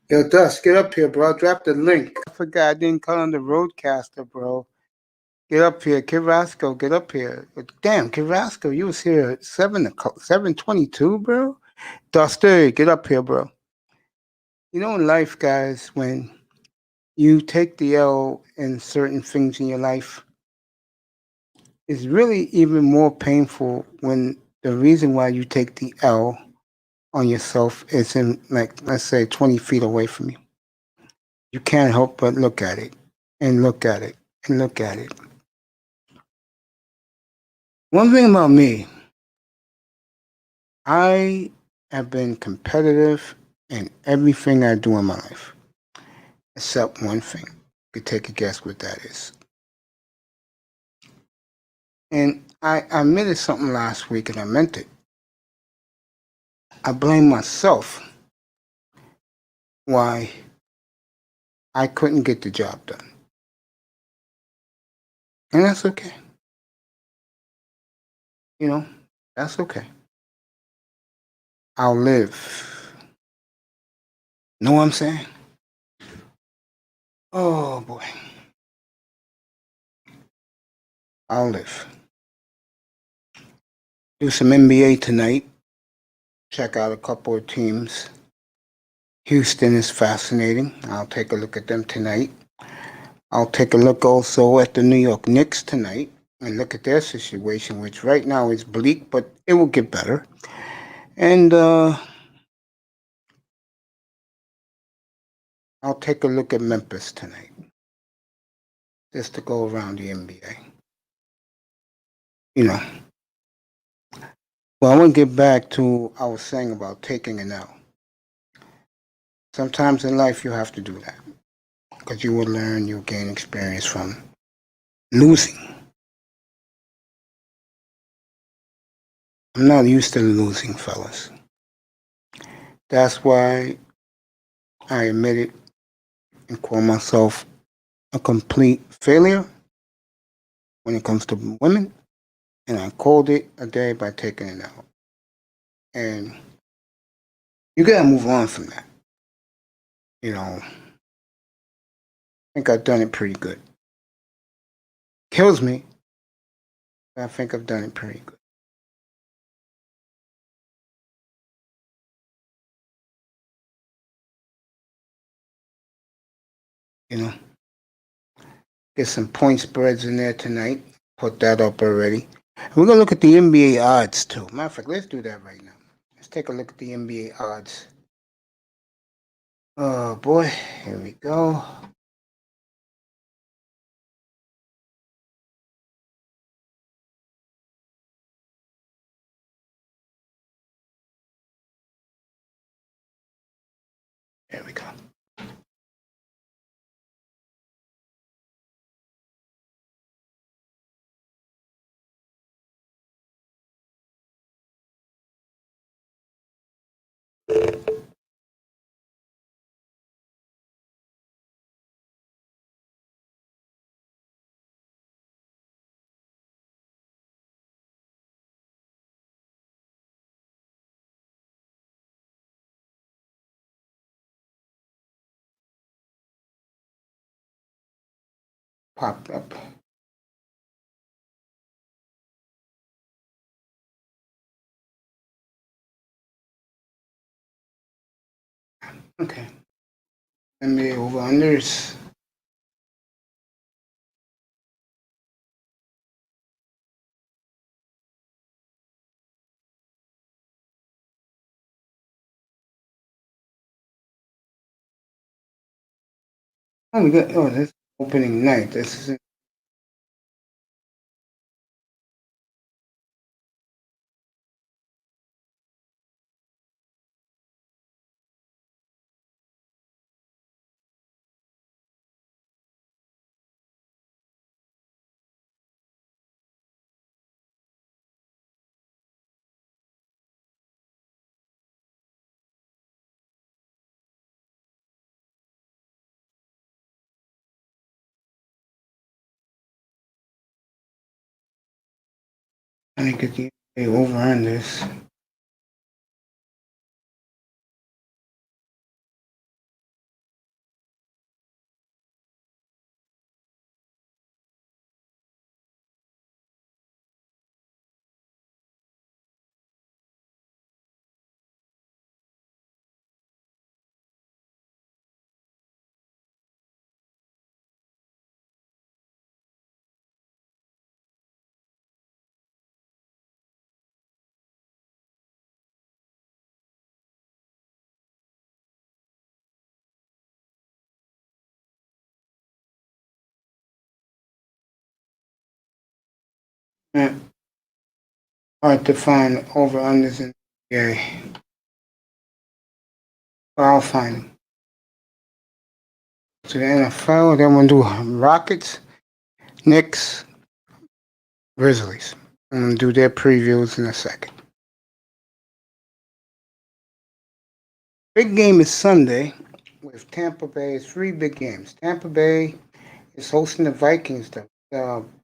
Yo, Dust, get up here, bro. Drop the link. I forgot I didn't call on the roadcaster, bro. Get up here, Carrasco. Get up here. Damn, Carrasco, you was here at 7:22, bro. Duster, get up here, bro. You know, in life, guys, when you take the L in certain things in your life, it's really even more painful when the reason why you take the L on yourself is in, like, let's say 20 feet away from you. You can't help but look at it and look at it and look at it. One thing about me, I have been competitive in everything I do in my life, except one thing. You could take a guess what that is. And I admitted something last week and I meant it. I blame myself why I couldn't get the job done. And that's okay. You know, that's okay. I'll live. Know what I'm saying? Oh boy. I'll live. Do some NBA tonight. Check out a couple of teams. Houston is fascinating. I'll take a look at them tonight. I'll take a look also at the New York Knicks tonight and look at their situation, which right now is bleak, but it will get better. And I'll take a look at Memphis tonight, just to go around the NBA. You know. Well, I want to get back to what I was saying about taking an L. Sometimes in life you have to do that because you will learn, you'll gain experience from losing. I'm not used to losing, fellas. That's why I admit it and call myself a complete failure when it comes to women, and I called it a day by taking it out. And you gotta move on from that. You know, I think I've done it pretty good. Kills me, but I think I've done it pretty good. You know, get some point spreads in there tonight. Put that up already. And we're gonna look at the NBA odds too. Matter of fact, let's do that right now. Let's take a look at the NBA odds. Oh boy, here we go. There we go. Popped up. Okay. NBA over unders. Oh, we got. Oh, this opening night. This is. I get the NBA over unders. Hard to find over-unders in the NBA. But I'll find them. To the NFL, then we'll do Rockets, Knicks, Grizzlies. I'm going to do their previews in a second. Big game is Sunday with Tampa Bay. It's 3 big games. Tampa Bay is hosting the Vikings. The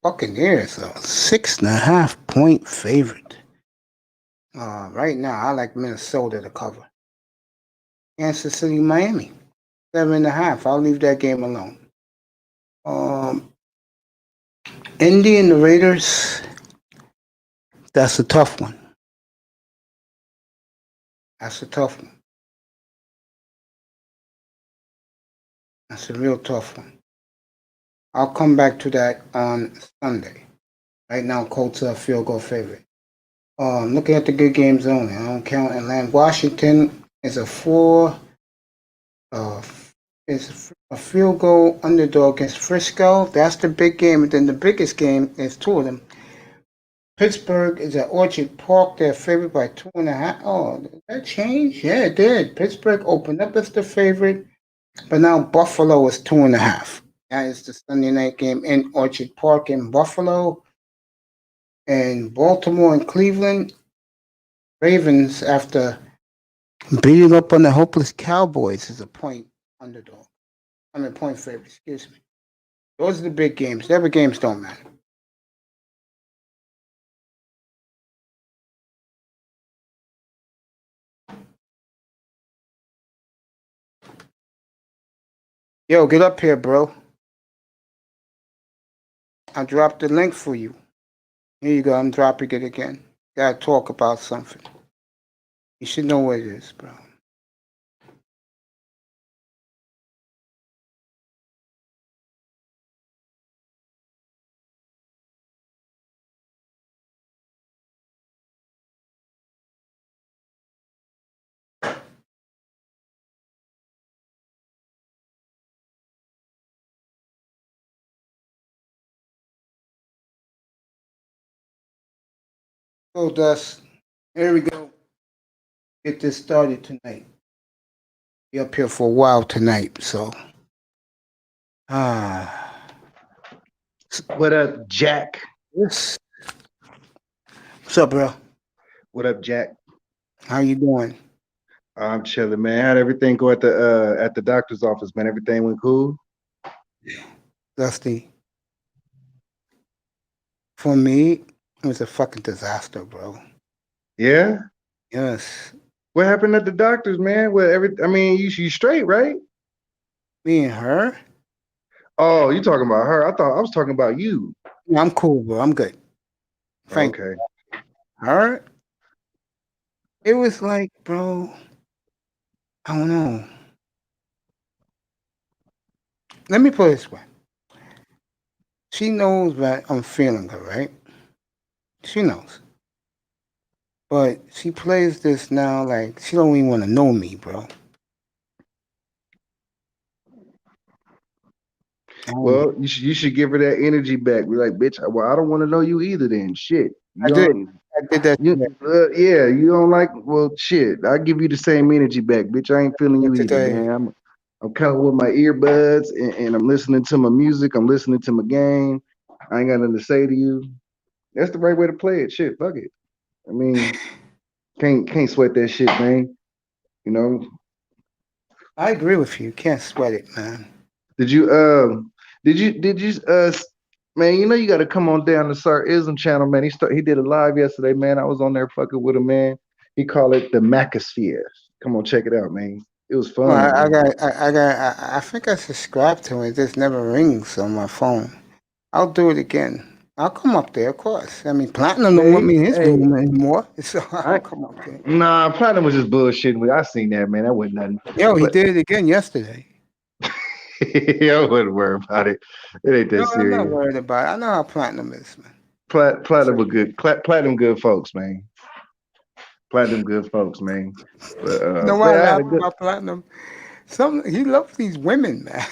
Buccaneers are 6.5-point favorite. Right now, I like Minnesota to cover. Kansas City, Miami, 7.5. I'll leave that game alone. Indy and the Raiders, that's a tough one. That's a tough one. That's a real tough one. I'll come back to that on Sunday. Right now, Colts are a field goal favorite. Looking at the good games only. I don't count Atlanta. Washington is a 4. Is a field goal underdog against Frisco. That's the big game. And then the biggest game is 2 of them. Pittsburgh is at Orchard Park. They're favored by 2.5. Oh, did that change? Yeah, it did. Pittsburgh opened up as the favorite, but now Buffalo is 2.5. That is the Sunday night game in Orchard Park in Buffalo. And Baltimore and Cleveland, Ravens, after beating up on the hopeless Cowboys, is a point underdog. Point favorite, excuse me. Those are the big games. The other games don't matter. Yo, get up here, bro. I dropped the link for you. Here you go. I'm dropping it again. Gotta talk about something. You should know what it is, bro. So, Dust, here we go. Get this started tonight. Be up here for a while tonight, so. What up, Jack? What's up, bro? What up, Jack? How you doing? I'm chilling, man. How'd everything go at the doctor's office, man? Everything went cool? Dusty. For me, it was a fucking disaster, bro. Yeah? Yes. What happened at the doctor's, man? You straight, right? Me and her? Oh, you talking about her. I thought I was talking about you. Yeah, I'm cool, bro. I'm good. Thank Okay. you. Her? It was like, bro, I don't know. Let me put it this way. She knows that I'm feeling her, right? She knows. But she plays this now like she don't even want to know me, bro. Well, you should give her that energy back. Be like, bitch, well, I don't want to know you either then. Shit. I did that Yeah, you don't like, well, shit. I give you the same energy back, bitch. I ain't feeling you either, today. man. I'm kind of with my earbuds and I'm listening to my music. I'm listening to my game. I ain't got nothing to say to you. That's the right way to play it. Shit, fuck it. I mean, can't sweat that shit, man. You know. I agree with you. You can't sweat it, man. Did you man, you know you gotta come on down to Sir Ism channel, man. He did a live yesterday, man. I was on there fucking with him, man. He called it the Macosphere. Come on, check it out, man. It was fun. Well, I think I subscribed to it. It just never rings on my phone. I'll do it again. I'll come up there, of course. I mean, Platinum don't want me in his room anymore, so I'll come up there. Nah, Platinum was just bullshitting. I seen that, man. That wasn't nothing. Yo, he did it again yesterday. I wouldn't worry about it. It ain't that serious. I'm not worried about it. I know how Platinum is, man. Platinum were good. Platinum good folks, man. Platinum good folks, man. But, you know why I laugh about Platinum? He loves these women, man.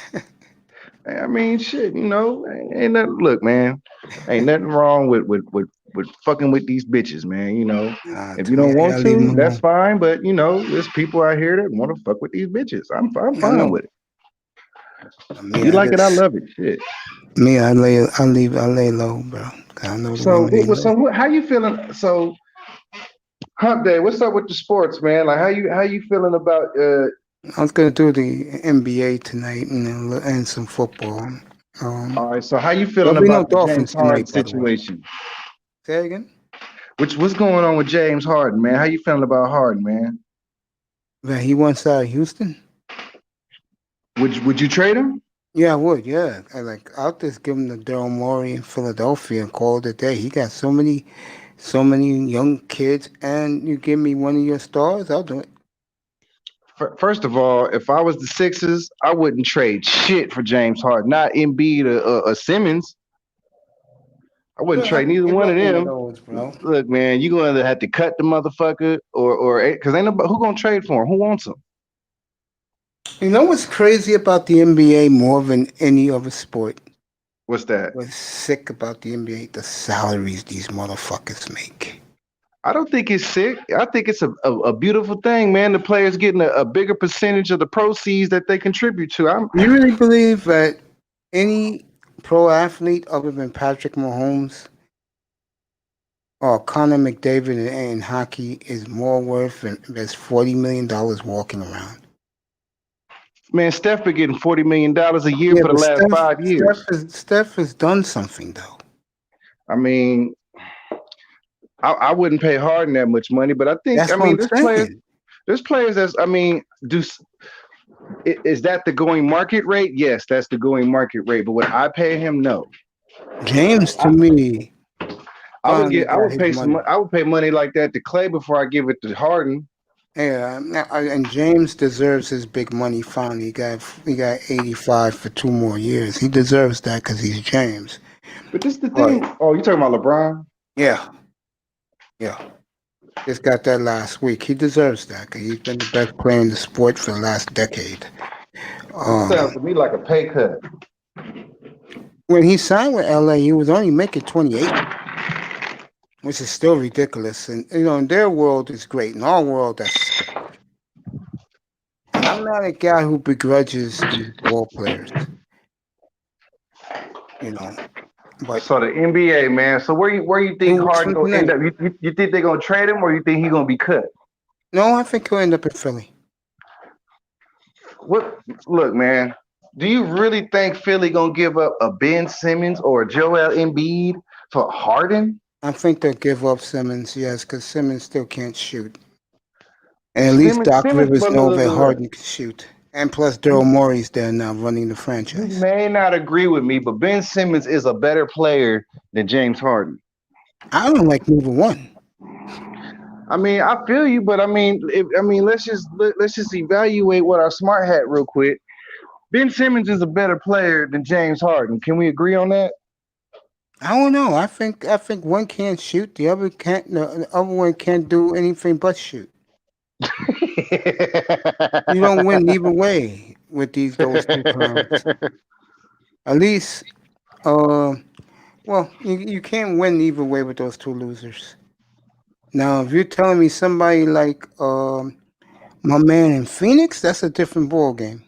I mean, shit, you know, ain't nothing. Look, man, ain't nothing wrong with with fucking with these bitches, man. You know, if To you me, don't I want gotta leave to, him that's alone. fine. But you know, there's people out here that want to fuck with these bitches. I'm I fine know. with it. Me, You I like it, I just love it. Shit. me, I lay low, bro. 'Cause I know the So, women ain't low. how you feeling? So, Hump Day, what's up with the sports, man? Like, how you feeling about? I was gonna do the NBA tonight and some football. All right. So, how you There'll feeling be no about the James Dolphins Harden tonight, by the way. situation? Say again. What's going on with James Harden, man? How you feeling about Harden, man? Man, he wants out of Houston. Would you trade him? Yeah, I would. Yeah, I'll just give him the Daryl Morey in Philadelphia and call it a day. He got so many young kids, and you give me one of your stars, I'll do it. First of all, if I was the Sixers, I wouldn't trade shit for James Harden. Not Embiid or Simmons. I wouldn't You'll have trade to neither give one of up one of them. those, bro. Look, man, you gonna either have to cut the motherfucker or because ain't nobody who gonna trade for him. Who wants him? You know what's crazy about the NBA more than any other sport? What's that? What's sick about the NBA? The salaries these motherfuckers make. I don't think it's sick. I think it's a beautiful thing, man. The players getting a bigger percentage of the proceeds that they contribute to. You really believe that any pro athlete other than Patrick Mahomes or Connor McDavid in hockey is more worth than there's $40 million walking around? Man, Steph been getting $40 million a year Yeah, for the but last 5 years. Steph has done something though. I mean, I wouldn't pay Harden that much money, but I That's what mean, I'm saying. there's players that's, I mean, is that the going market rate? Yes, that's the going market rate. But would I pay him? No. James to I, me finally I got would his pay money. I would pay money like that to Clay before I give it to Harden. Yeah, and James deserves his big money. Finally, he got 85 for 2 more years. He deserves that because he's James. But this is the But thing. Oh, you talking about LeBron? yeah, yeah, just got that last week. He deserves that because he's been the best player in the sport for the last decade. This sounds Um, to me like a pay cut. when he signed with LA, he was only making 28, which is still ridiculous. And in their world, it's great. In our world, that's. And I'm not a guy who begrudges these ball players, you know. But So the NBA, man. So where you think who Harden for gonna end tonight? up? You think they're gonna trade him, or you think he gonna be cut? No, I think he'll end up in Philly. What? Look, man. Do you really think Philly gonna give up a Ben Simmons or a Joel Embiid for Harden? I think they'll give up Simmons, yes, because Simmons still can't shoot. And at least Simmons, Doc Simmons, Rivers but look, knows look, that look, look. Harden can shoot. And plus, Daryl Morey's there now running the You franchise. may not agree with me, but Ben Simmons is a better player than James Harden. I don't like neither one. I mean, I feel you, but I mean, let's just evaluate what our smart hat real quick. Ben Simmons is a better player than James Harden. Can we agree on that? I don't know. I think one can't shoot, the other can't. The other one can't do anything but shoot. You don't win either way with those two clowns. At least, uh, well, you can't win either way with those two losers. Now, if you're telling me somebody like my man in Phoenix, that's a different ball game.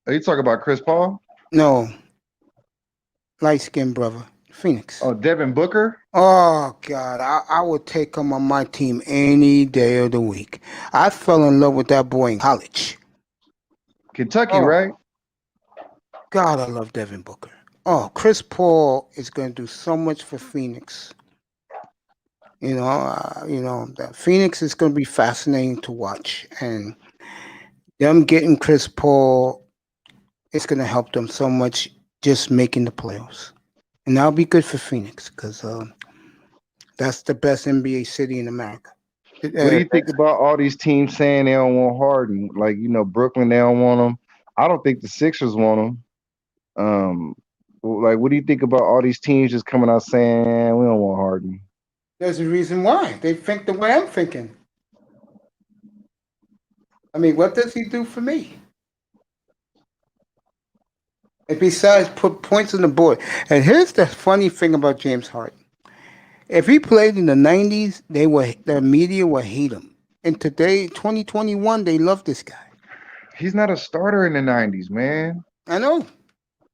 Are you talking about Chris Paul? No, light skinned brother, Phoenix. Oh, Devin Booker? Oh God, I would take him on my team any day of the week. I fell in love with that boy in college. Kentucky, Oh right? God, I love Devin Booker. Oh, Chris Paul is going to do so much for Phoenix. That Phoenix is going to be fascinating to watch, and them getting Chris Paul is going to help them so much just making the playoffs, and that'll be good for Phoenix because that's the best NBA city in America. What do Uh, you think about all these teams saying they don't want Harden? Like, Brooklyn, they don't want him. I don't think the Sixers want him. Like, what do you think about all these teams just coming out saying we don't want Harden? there's a reason why they think the way I'm thinking. I mean, what does he do for me? And besides, put points on the board. And here's the funny thing about James Harden. If he played in the 90s, the media would hate him. And today, 2021, they love this guy. He's not a starter in the '90s, man. I know,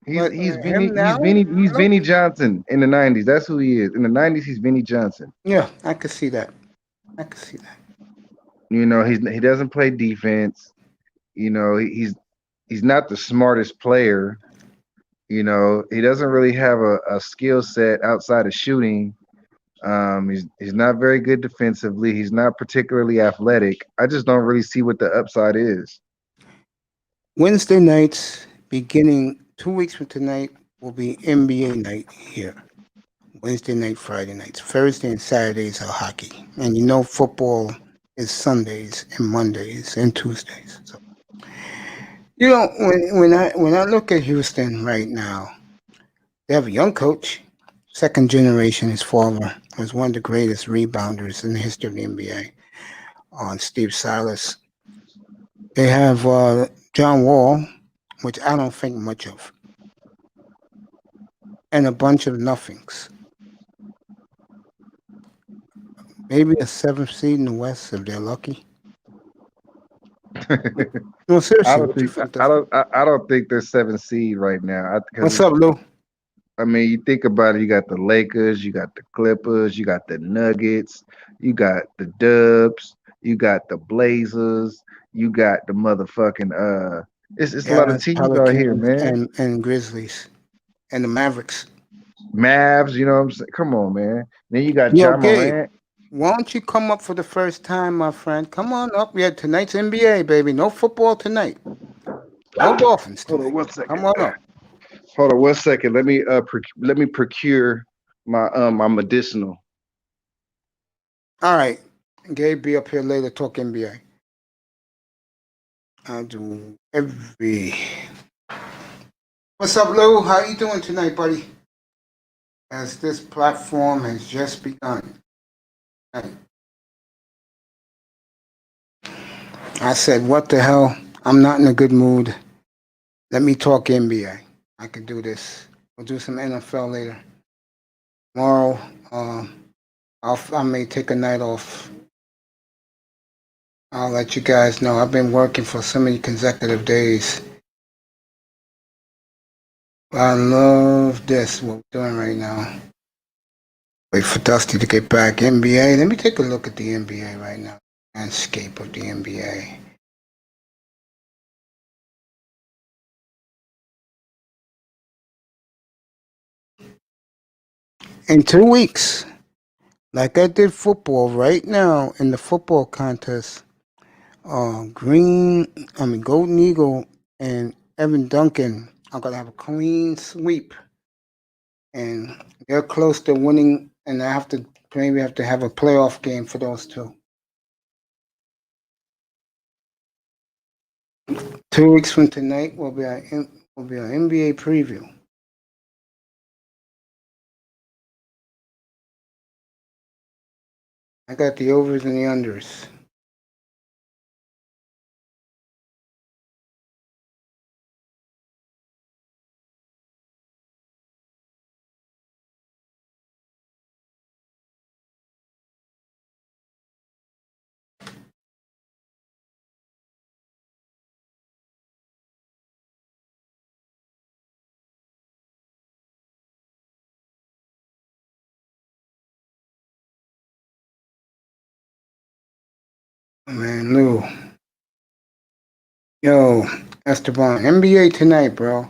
He's but he's Vinny him he's now, Vinny he's I don't. Vinny Johnson in the '90s. That's who he is. In the '90s, he's Vinny Johnson. Yeah, I could see that. I could see that. You know, he doesn't play defense. You know, he's not the smartest player. You know, he doesn't really have a skill set outside of shooting. He's not very good defensively. He's not particularly athletic. I just don't really see what the upside is. Wednesday nights, beginning 2 weeks from tonight, will be NBA night here. Wednesday night, Friday nights. Thursday and Saturdays are hockey. And you know football is Sundays and Mondays and Tuesdays. So you know, when I look at Houston right now, they have a young coach, second generation. His father was one of the greatest rebounders in the history of the NBA, on Steve Silas. They have John Wall, which I don't think much of, and a bunch of nothings. Maybe a seventh seed in the West if they're lucky. No, I seriously, don't what you think think? I don't think they're 7th seed right now What's because up, Lou? I mean you think about it, you got the Lakers, you got the Clippers, you got the Nuggets, you got the Dubs, you got the Blazers, you got the motherfucking it's a lot of Jazz, teams out here, Pelicans, man. and Grizzlies, and the Mavericks. Mavs, you know what I'm saying? Come on, man. Then you got Yo, Ja Gabe, Morant. why don't you come up for the first time, my friend? Come on up. Yeah, tonight's NBA, baby. No football tonight. No Dolphins Hold on tonight. one second. Come on up. Hold on one second. Let me procure my medicinal. All right. Gabe be up here later talk NBA. I'll do every. What's up, Lou? How you doing tonight, buddy? As this platform has just begun. I said, what the hell? I'm not in a good mood. Let me talk NBA. I can do this. We'll do some NFL later. Tomorrow, I may take a night off. I'll let you guys know. I've been working for so many consecutive days. I love this, what we're doing right now. Wait for Dusty to get back. NBA. Let me take a look at the NBA right now. Landscape of the NBA. In 2 weeks, like I did football right now in the football contest, Golden Eagle and Evan Duncan are gonna have a clean sweep, and they're close to winning. And I have to maybe have to have a playoff game for those two. 2 weeks from tonight will be our NBA preview. I got the overs and the unders. Man, Lou. Yo, Esteban. NBA tonight, bro.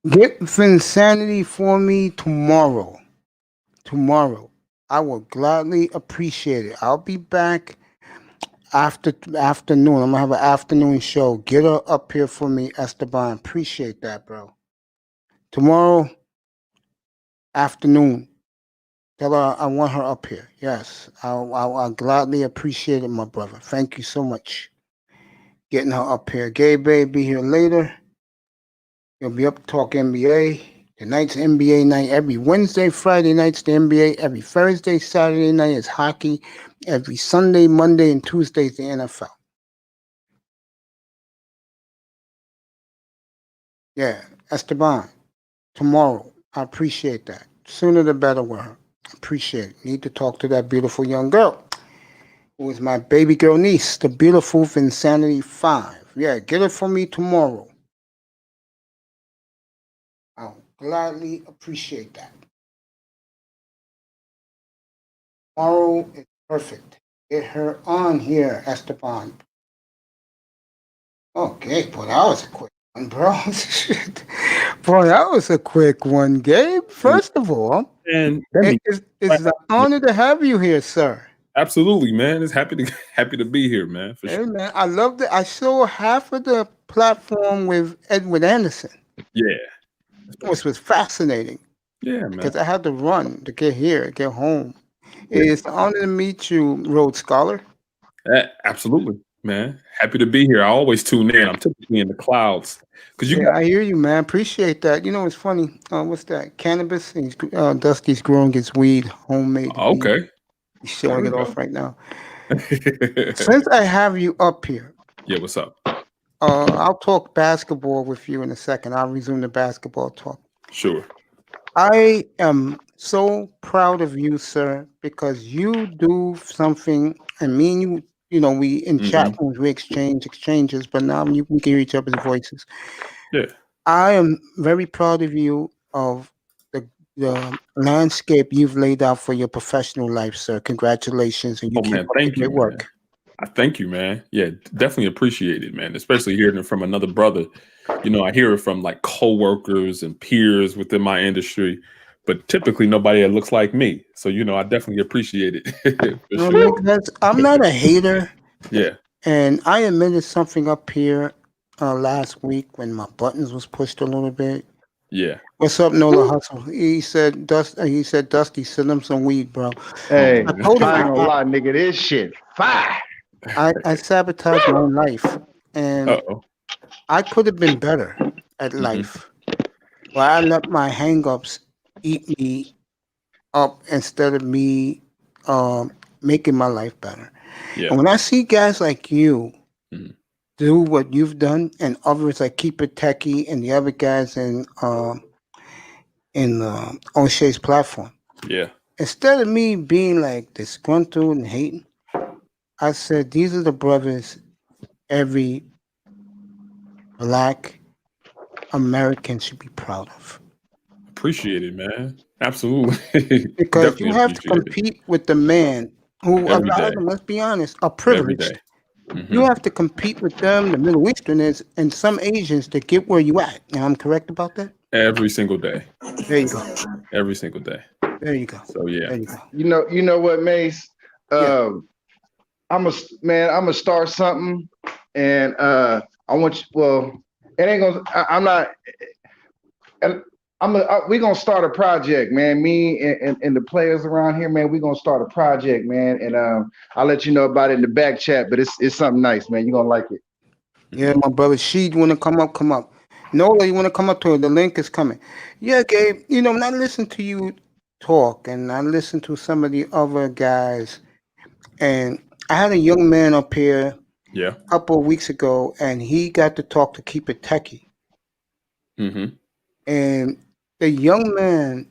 Get Vinsanity for me tomorrow. Tomorrow. I will gladly appreciate it. I'll be back after afternoon. I'm gonna have an afternoon show. Get her up here for me, Esteban. Appreciate that, bro. Tomorrow afternoon. Tell her I want her up here. Yes, I'll gladly appreciate it, my brother. Thank you so much. Getting her up here. Gabe Bay be here later. He'll be up to talk NBA. Tonight's NBA night. Every Wednesday, Friday night's the NBA. Every Thursday, Saturday night is hockey. Every Sunday, Monday, and Tuesday is the NFL. Yeah, Esteban. Tomorrow. I appreciate that. Sooner the better with her. Appreciate it. Need to talk to that beautiful young girl who is my baby girl niece, the beautiful Insanity 5. Yeah, get it for me tomorrow. I'll gladly appreciate that. Tomorrow is perfect. Get her on here, Esteban. Okay, boy, that was a quick one, bro. Shit. Boy, that was a quick one, Gabe. First of all, And that means it's an honor to have you here, sir. absolutely, man. It's happy to be here, man. For Hey, sure. man, I loved it. I saw half of the platform with Edward Anderson, Yeah. which was fascinating Yeah, man. because I had to run to get here, get home. It's an honor to meet you, Rhodes Scholar. Absolutely, man. Happy to be here. I always tune in. I'm typically in the clouds because you Yeah, got I hear you, man. Appreciate that. You know, it's funny. What's that? Cannabis. Dusty's growing his weed, homemade weed. okay. He's showing There it we off go. right now. Since I have you up here, Yeah, what's up? I'll talk basketball with you in a second. I'll resume the basketball talk. Sure. I am so proud of you, sir, because you do something, and me and you, we in chat rooms, we exchanges, but now we can hear each other's voices. Yeah. I am very proud of you of the landscape you've laid out for your professional life, sir. Congratulations, and you Oh keep man, up the thank you, great work. man. I thank you, man. Yeah, definitely appreciate it, man. Especially hearing it from another brother. I hear it from like coworkers and peers within my industry, but typically nobody that looks like me. So I definitely appreciate it. For No, sure. because I'm not a hater, Yeah. and I admitted something up here last week when my buttons was pushed a little bit. Yeah. What's up, Nola Hustle? He said, Dusty, send him some weed, bro. Hey, I told him I ain't gonna lie, nigga, this shit fire. I sabotaged my own life, and Uh-oh. I could have been better at life. But I let my hang-ups eat me up instead of me making my life better. Yeah. And when I see guys like you Mhm. do what you've done, and others like Keep It Techy and the other guys in O'Shea's platform, Yeah. instead of me being like disgruntled and hating, I said these are the brothers every Black American should be proud of. Appreciate it, man. Absolutely. Because Definitely you have to appreciate it. compete with the man who a Every lot day. of them, let's be honest, are Every privileged. day. Mhm. You have to compete with them, the Middle Easterners, and some Asians to get where you at. Now, I'm correct about that? Every single day. There you go. Every single day. There you go. So yeah. There you go. You know what, Mace? Yeah. I'm gonna start something, and I want you. Well, it ain't gonna. I'm not. And we gonna start a project, man. Me and the players around here, man. We gonna start a project, man. And I'll let you know about it in the back chat. But it's something nice, man. You gonna like it. Yeah, my brother. She want to come up, come up. Nola, you want to come up to her? The link is coming. Yeah, Gabe. When I listen to you talk, and I listen to some of the other guys, and I had a young man up here Yeah. a couple of weeks ago, and he got to talk to Keep It Techy. Mm-hmm. And the young man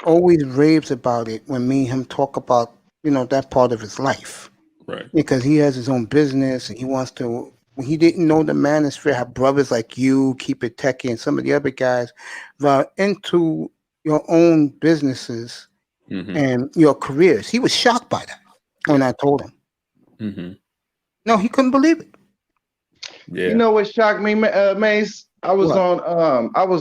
always raves about it when me and him talk about, that part of his life. Right. Because he has his own business and he wants to. He didn't know the manosphere had brothers like you, Keep It Techy, and some of the other guys that are into your own businesses and your careers. He was shocked by that when I told him. Mm-hmm. No, he couldn't believe it. Yeah. You know what shocked me, Mace? I was What?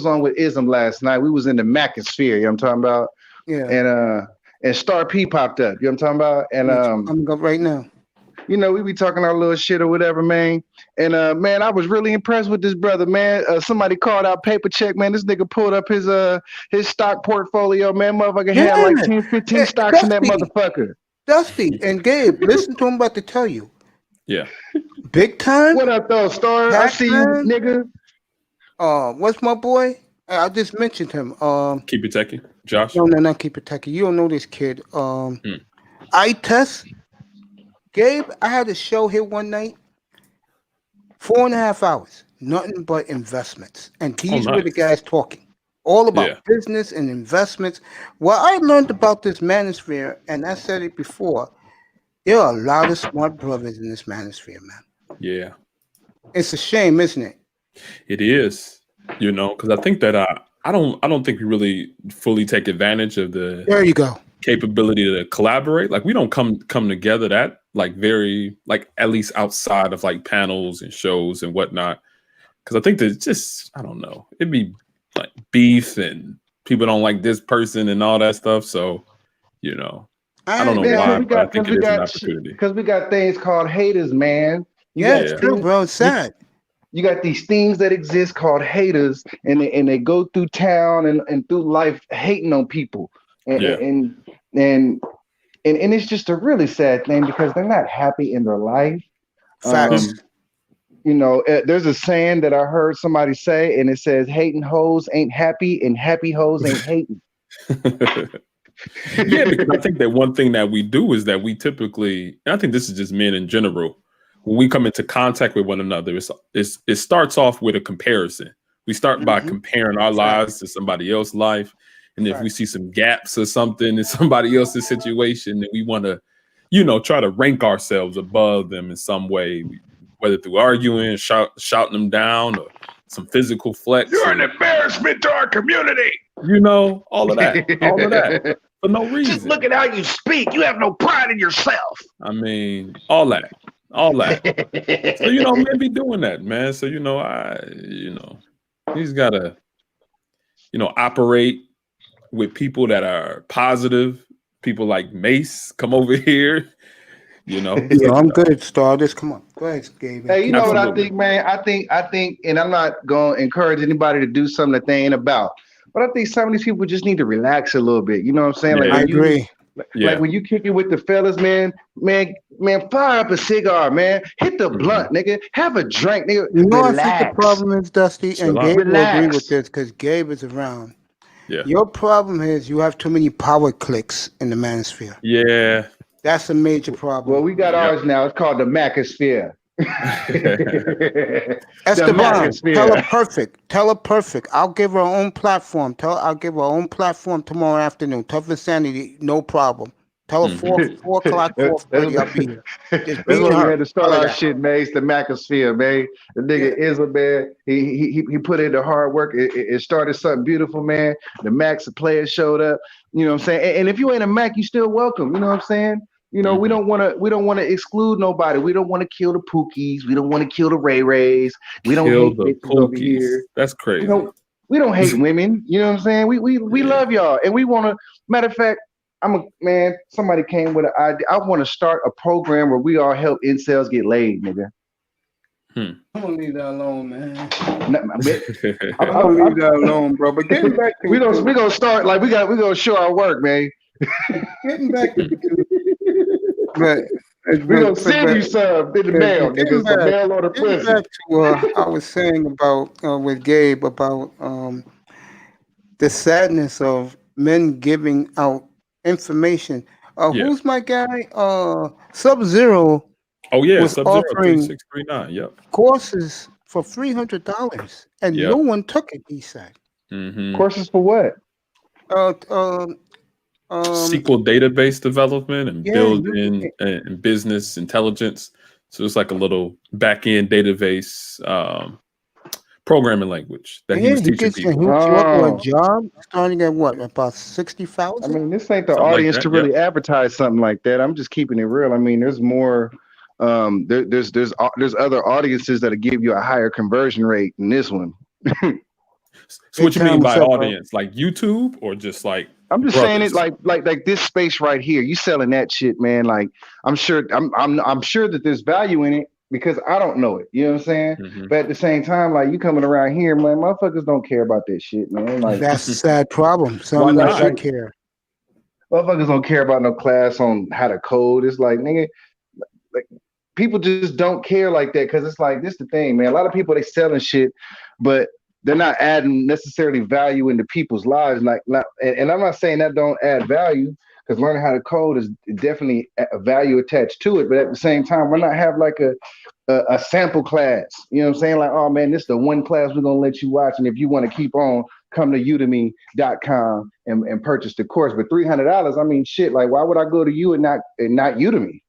on with Ism last night. We was in the Macosphere, you know what I'm talking about? Yeah. And Star P popped up, you know what I'm talking about? And I'm going to go right now. we be talking our little shit or whatever, man. And man, I was really impressed with this brother, man. Somebody called out Paper Check, man. This nigga pulled up his stock portfolio, man. Motherfucker had like 10, 15 stocks in that motherfucker. Dusty and Gabe, listen to him about to tell you. Yeah. Big time. What up, though, Star? I see you, nigga. What's my boy? I just mentioned him. Keep It Techy, Josh. No, not Keep It Techy. You don't know this kid. I test. Gabe, I had a show here one night. 4.5 hours. Nothing but investments. And these were the guys talking. all about business and investments. What I learned about this manosphere, and I said it before, there are a lot of smart brothers in this manosphere, man. Yeah. It's a shame, isn't it? It is, because I think that I don't think we really fully take advantage of the There you go. capability to collaborate. Like we don't come together that like very like at least outside of like panels and shows and whatnot. Because I think that just I don't know, it'd be like beef and people don't like this person and all that stuff. So I don't know why, but I think it is an opportunity. Because we got things called haters, man. It's true, bro. It's sad. You got these things that exist called haters, and they go through town and through life hating on people, and it's just a really sad thing because they're not happy in their life. Facts. There's a saying that I heard somebody say, and it says, "Hating hoes ain't happy, and happy hoes ain't hating." Yeah, because I think that one thing that we do is that we typically, and I think this is just men in general, when we come into contact with one another, it starts off with a comparison. We start by comparing our lives to somebody else's life. And if we see some gaps or something in somebody else's situation, then we want to, try to rank ourselves above them in some way, whether through arguing, shouting them down, or some physical flex. You're an embarrassment to our community. All of that. For no reason. Just look at how you speak. You have no pride in yourself. I mean, all that. So men be doing that, man. So he's gotta operate with people that are positive. People like Mace come over here. I'm good, Stardust. Come on, go ahead, Gabe. Hey, you know what I think, man? I think, and I'm not gonna encourage anybody to do something that they ain't about. But I think some of these people just need to relax a little bit. You know what I'm saying? Yeah. Like I agree. Like when you kick it with the fellas, man, fire up a cigar, man. Hit the blunt, nigga. Have a drink, nigga. I think the problem is, Dusty, and Gabe will agree with this because Gabe is around. Yeah. Your problem is you have too many power clicks in the manosphere. Yeah. That's a major problem. Well, we got ours now. It's called the Macosphere. Esteban, tell her perfect. I'll give her own platform. I'll give her own platform tomorrow afternoon. Tough Insanity, no problem. Tell her 4 o'clock, 4:30. I'll be here. That's what we had to start our shit, man. It's the Macosphere, man. The nigga is a man. He put in the hard work. It started something beautiful, man. The Max players showed up. You know what I'm saying? And if you ain't a Mac, you still welcome. You know what I'm saying? We don't want to exclude nobody. We don't want to kill the Pookies. We don't want to kill the Ray Rays. We don't hate the bitches over here. That's crazy. We don't hate women. You know what I'm saying? We love y'all, and we want to. Matter of fact, somebody came with an idea. I want to start a program where we all help incels get laid, nigga. I'm gonna leave that alone, man. I'm gonna leave that alone, bro. But getting back to we gonna start like we gonna show our work, man. Getting back to but we're gonna send you some in the mail, niggas. The mail or the prison. Back to I was saying about with Gabe about the sadness of men giving out information. Who's my guy? SubZero. Oh yeah, was SubZero offering 3639. Yep. Courses for $300, and no one took it. He said. Courses for what? SQL database development and building and business intelligence. So it's like a little back-end database programming language that he was teaching people. He hooked you up with a job starting at what, about 60,000? I mean, this ain't the audience to really advertise something like that. I'm just keeping it real. I mean, there's more. There's other audiences that'll give you a higher conversion rate than this one. So what you mean by audience? Like YouTube or just like? I'm just saying it like this space right here. You selling that shit, man. Like I'm sure that there's value in it because I don't know it. You know what I'm saying? But at the same time, like you coming around here, man, motherfuckers don't care about that shit, man. Like that's a sad problem. Some don't care. Motherfuckers don't care about no class on how to code. It's like, nigga, like people just don't care like that because it's like this the thing, man. A lot of people they selling shit, but they're not adding necessarily value into people's lives. And I'm not saying that don't add value because learning how to code is definitely a value attached to it. But at the same time, why not have like a sample class? You know what I'm saying? Like, oh man, this is the one class we're gonna let you watch, and if you want to keep on, come to udemy.com and purchase the course. But $300, I mean, shit. Like, why would I go to you and not Udemy?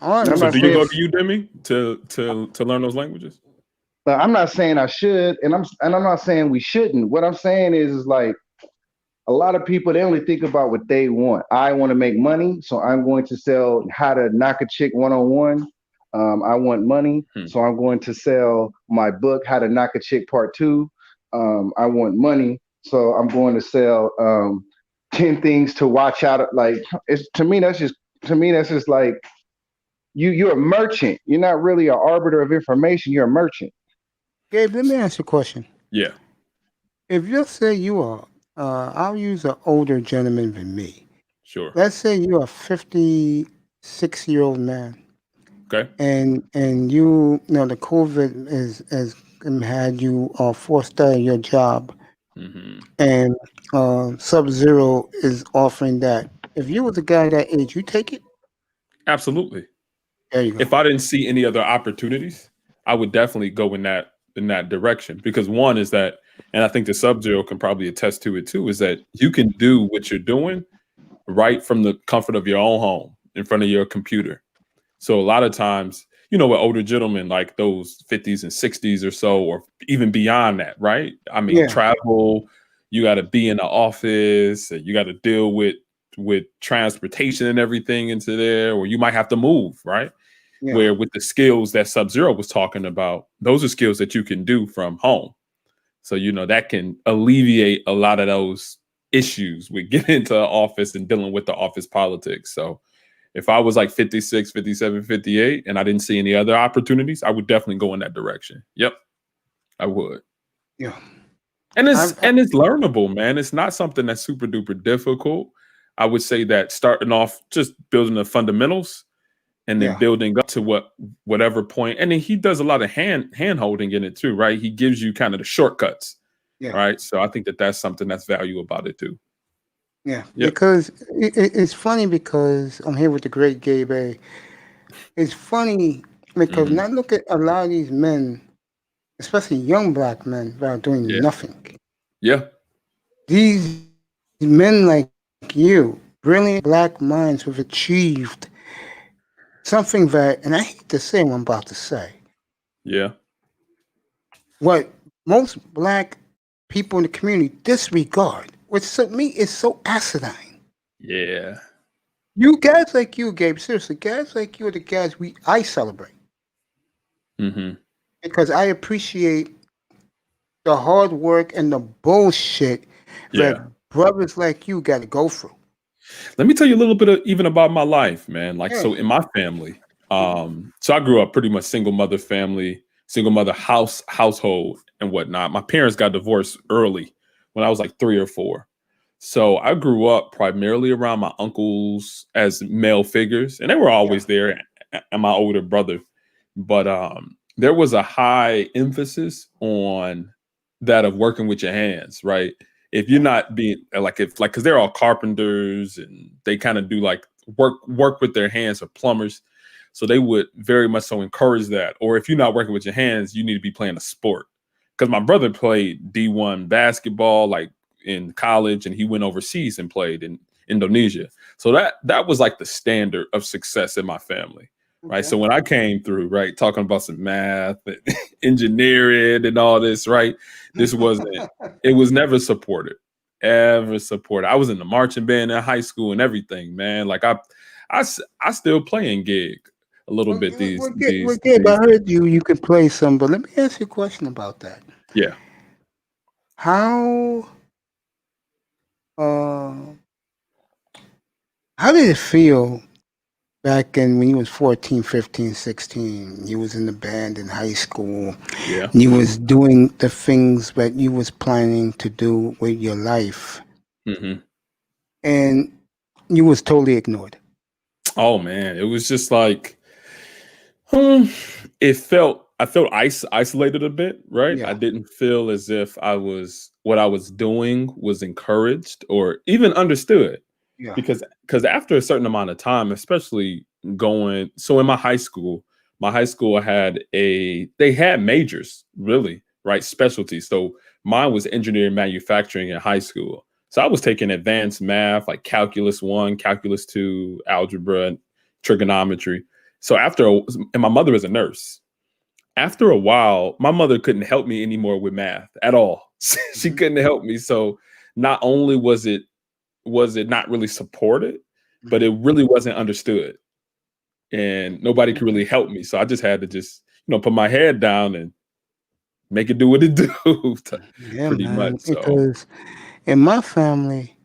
All right. So do you go to Udemy to learn those languages? I'm not saying I should, and I'm not saying we shouldn't. What I'm saying is like a lot of people, they only think about what they want. I want to make money, so I'm going to sell how to knock a chick one-on-one. I want money, so I'm going to sell my book, How to Knock a Chick Part 2. I want money, so I'm going to sell 10 things to watch out. Like, to me, that's just like you're a merchant. You're not really an arbiter of information. You're a merchant. Gabe, let me ask you a question. Yeah. If you say you are, I'll use an older gentleman than me. Sure. Let's say you're a 56-year-old man. Okay. And you know the COVID has had you forced out of your job, and SubZero is offering that. If you was a guy that age, you take it. Absolutely. There you go. If I didn't see any other opportunities, I would definitely go in that direction, because one is that, and I think the SubZero can probably attest to it too, is that you can do what you're doing right from the comfort of your own home in front of your computer. So a lot of times, with older gentlemen like those 50s and 60s or so, or even beyond that, right? I mean, travel, you got to be in the office, you got to deal with transportation and everything into there, or you might have to move, right? Yeah. Where with the skills that SubZero was talking about, those are skills that you can do from home. So, that can alleviate a lot of those issues with getting into the office and dealing with the office politics. So if I was like 56, 57, 58, and I didn't see any other opportunities, I would definitely go in that direction. Yep, I would. Yeah. And it's learnable, man. It's not something that's super duper difficult. I would say that starting off, just building the fundamentals and then building up to whatever point. And then he does a lot of hand holding in it too, right? He gives you kind of the shortcuts, right? So I think that's something that's valuable about it too. Yeah, because it's funny because I'm here with the great Gabe A. It's funny because now look at a lot of these men, especially young black men, that are doing nothing. Yeah. These men like you, brilliant black minds who've achieved something that, and I hate to say what I'm about to say. Yeah. What most black people in the community disregard, which to me is so acidine. Yeah. You guys like you, Gabe, seriously, guys like you are the guys I celebrate. Because I appreciate the hard work and the bullshit that brothers like you got to go through. Let me tell you a little bit even about my life, man. Like, so in my family, so I grew up pretty much single mother family, single mother household and whatnot. My parents got divorced early when I was like 3 or 4. So I grew up primarily around my uncles as male figures, and they were always there, and my older brother. But there was a high emphasis on that of working with your hands, right? If you're not being because they're all carpenters and they kind of do like work with their hands, or plumbers. So they would very much so encourage that. Or if you're not working with your hands, you need to be playing a sport. Because my brother played D1 basketball like in college, and he went overseas and played in Indonesia. So that was like the standard of success in my family. Right. So when I came through, right, talking about some math and engineering and all this, right, it was never supported, ever supported. I was in the marching band in high school and everything, man. Like I still play in gig a little bit. I heard you can play some, but let me ask you a question about that. Yeah. How did it feel back when you was 14, 15, 16, you was in the band in high school. Yeah. You was doing the things that you was planning to do with your life. And you was totally ignored. Oh man, it was just like I felt isolated a bit, right? Yeah. I didn't feel as if I was what I was doing was encouraged or even understood. Yeah. Because after a certain amount of time, especially in my high school had they had majors, really, right? Specialties. So mine was engineering manufacturing in high school. So I was taking advanced math like calculus 1, calculus 2, algebra, and trigonometry. So and my mother is a nurse. After a while, my mother couldn't help me anymore with math at all. She couldn't help me. So not only was it not really supported, but it really wasn't understood. And nobody could really help me. So I just had to just, put my head down and make it do what it do. Yeah, pretty man. much. So Because in my family,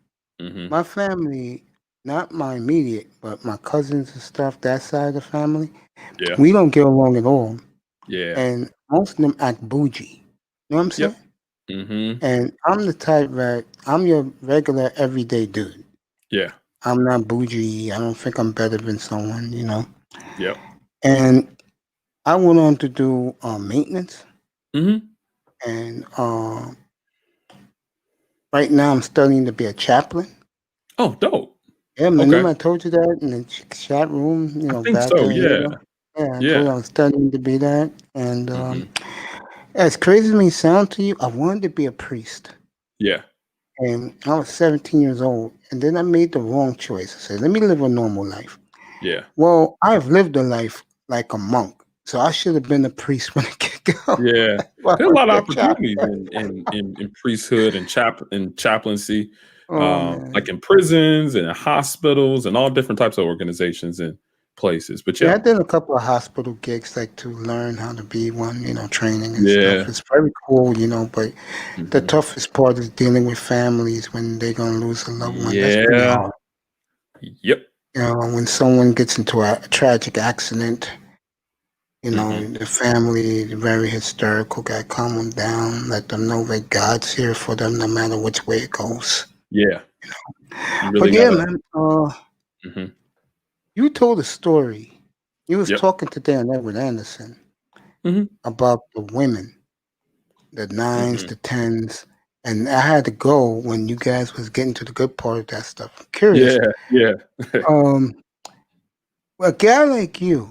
mhm. not my immediate, but my cousins and stuff, that side of the family, Yeah. we don't get along at all. Yeah. And most of them act bougie. You know what I'm saying? Yep. Mm-hmm. And I'm the type that I'm your regular everyday dude. Yeah. I'm not bougie. I don't think I'm better than someone, Yep. And I went on to do maintenance. Mm-hmm. And right now I'm studying to be a chaplain. Oh, dope. Yeah, man. Okay. Remember I told you that in the chat room, I think back so. then. Yeah. Yeah, I told Yeah. you I was studying to be that. And Mhm. as crazy as it may sound to you, I wanted to be a priest. Yeah. And I was 17 years old. And then I made the wrong choice. I said, let me live a normal life. Yeah. Well, I've lived a life like a monk. So I should have been a priest when I get going. Yeah. Well, There are a lot of the chaplain. opportunities in priesthood and chaplaincy, Oh, man. like in prisons and in hospitals and all different types of organizations and places. But Yeah, I yeah. did a couple of hospital gigs, like to learn how to be one, training and Yeah. stuff. It's very cool, but the Mhm. toughest part is dealing with families when they're going to lose a loved one. That's pretty Yeah. hard. Yep. When someone gets into a tragic accident, Mhm. the family is very hysterical, got to calm them down, let them know that God's here for them no matter which way it goes. Yeah. You really But yeah, gotta. man, Mhm. you told a story. You was Yep. talking today on Edward Anderson Mhm. about the women, the 9s, Mhm. the 10s, and I had to go when you guys was getting to the good part of that stuff. I'm curious. Yeah. A guy like you,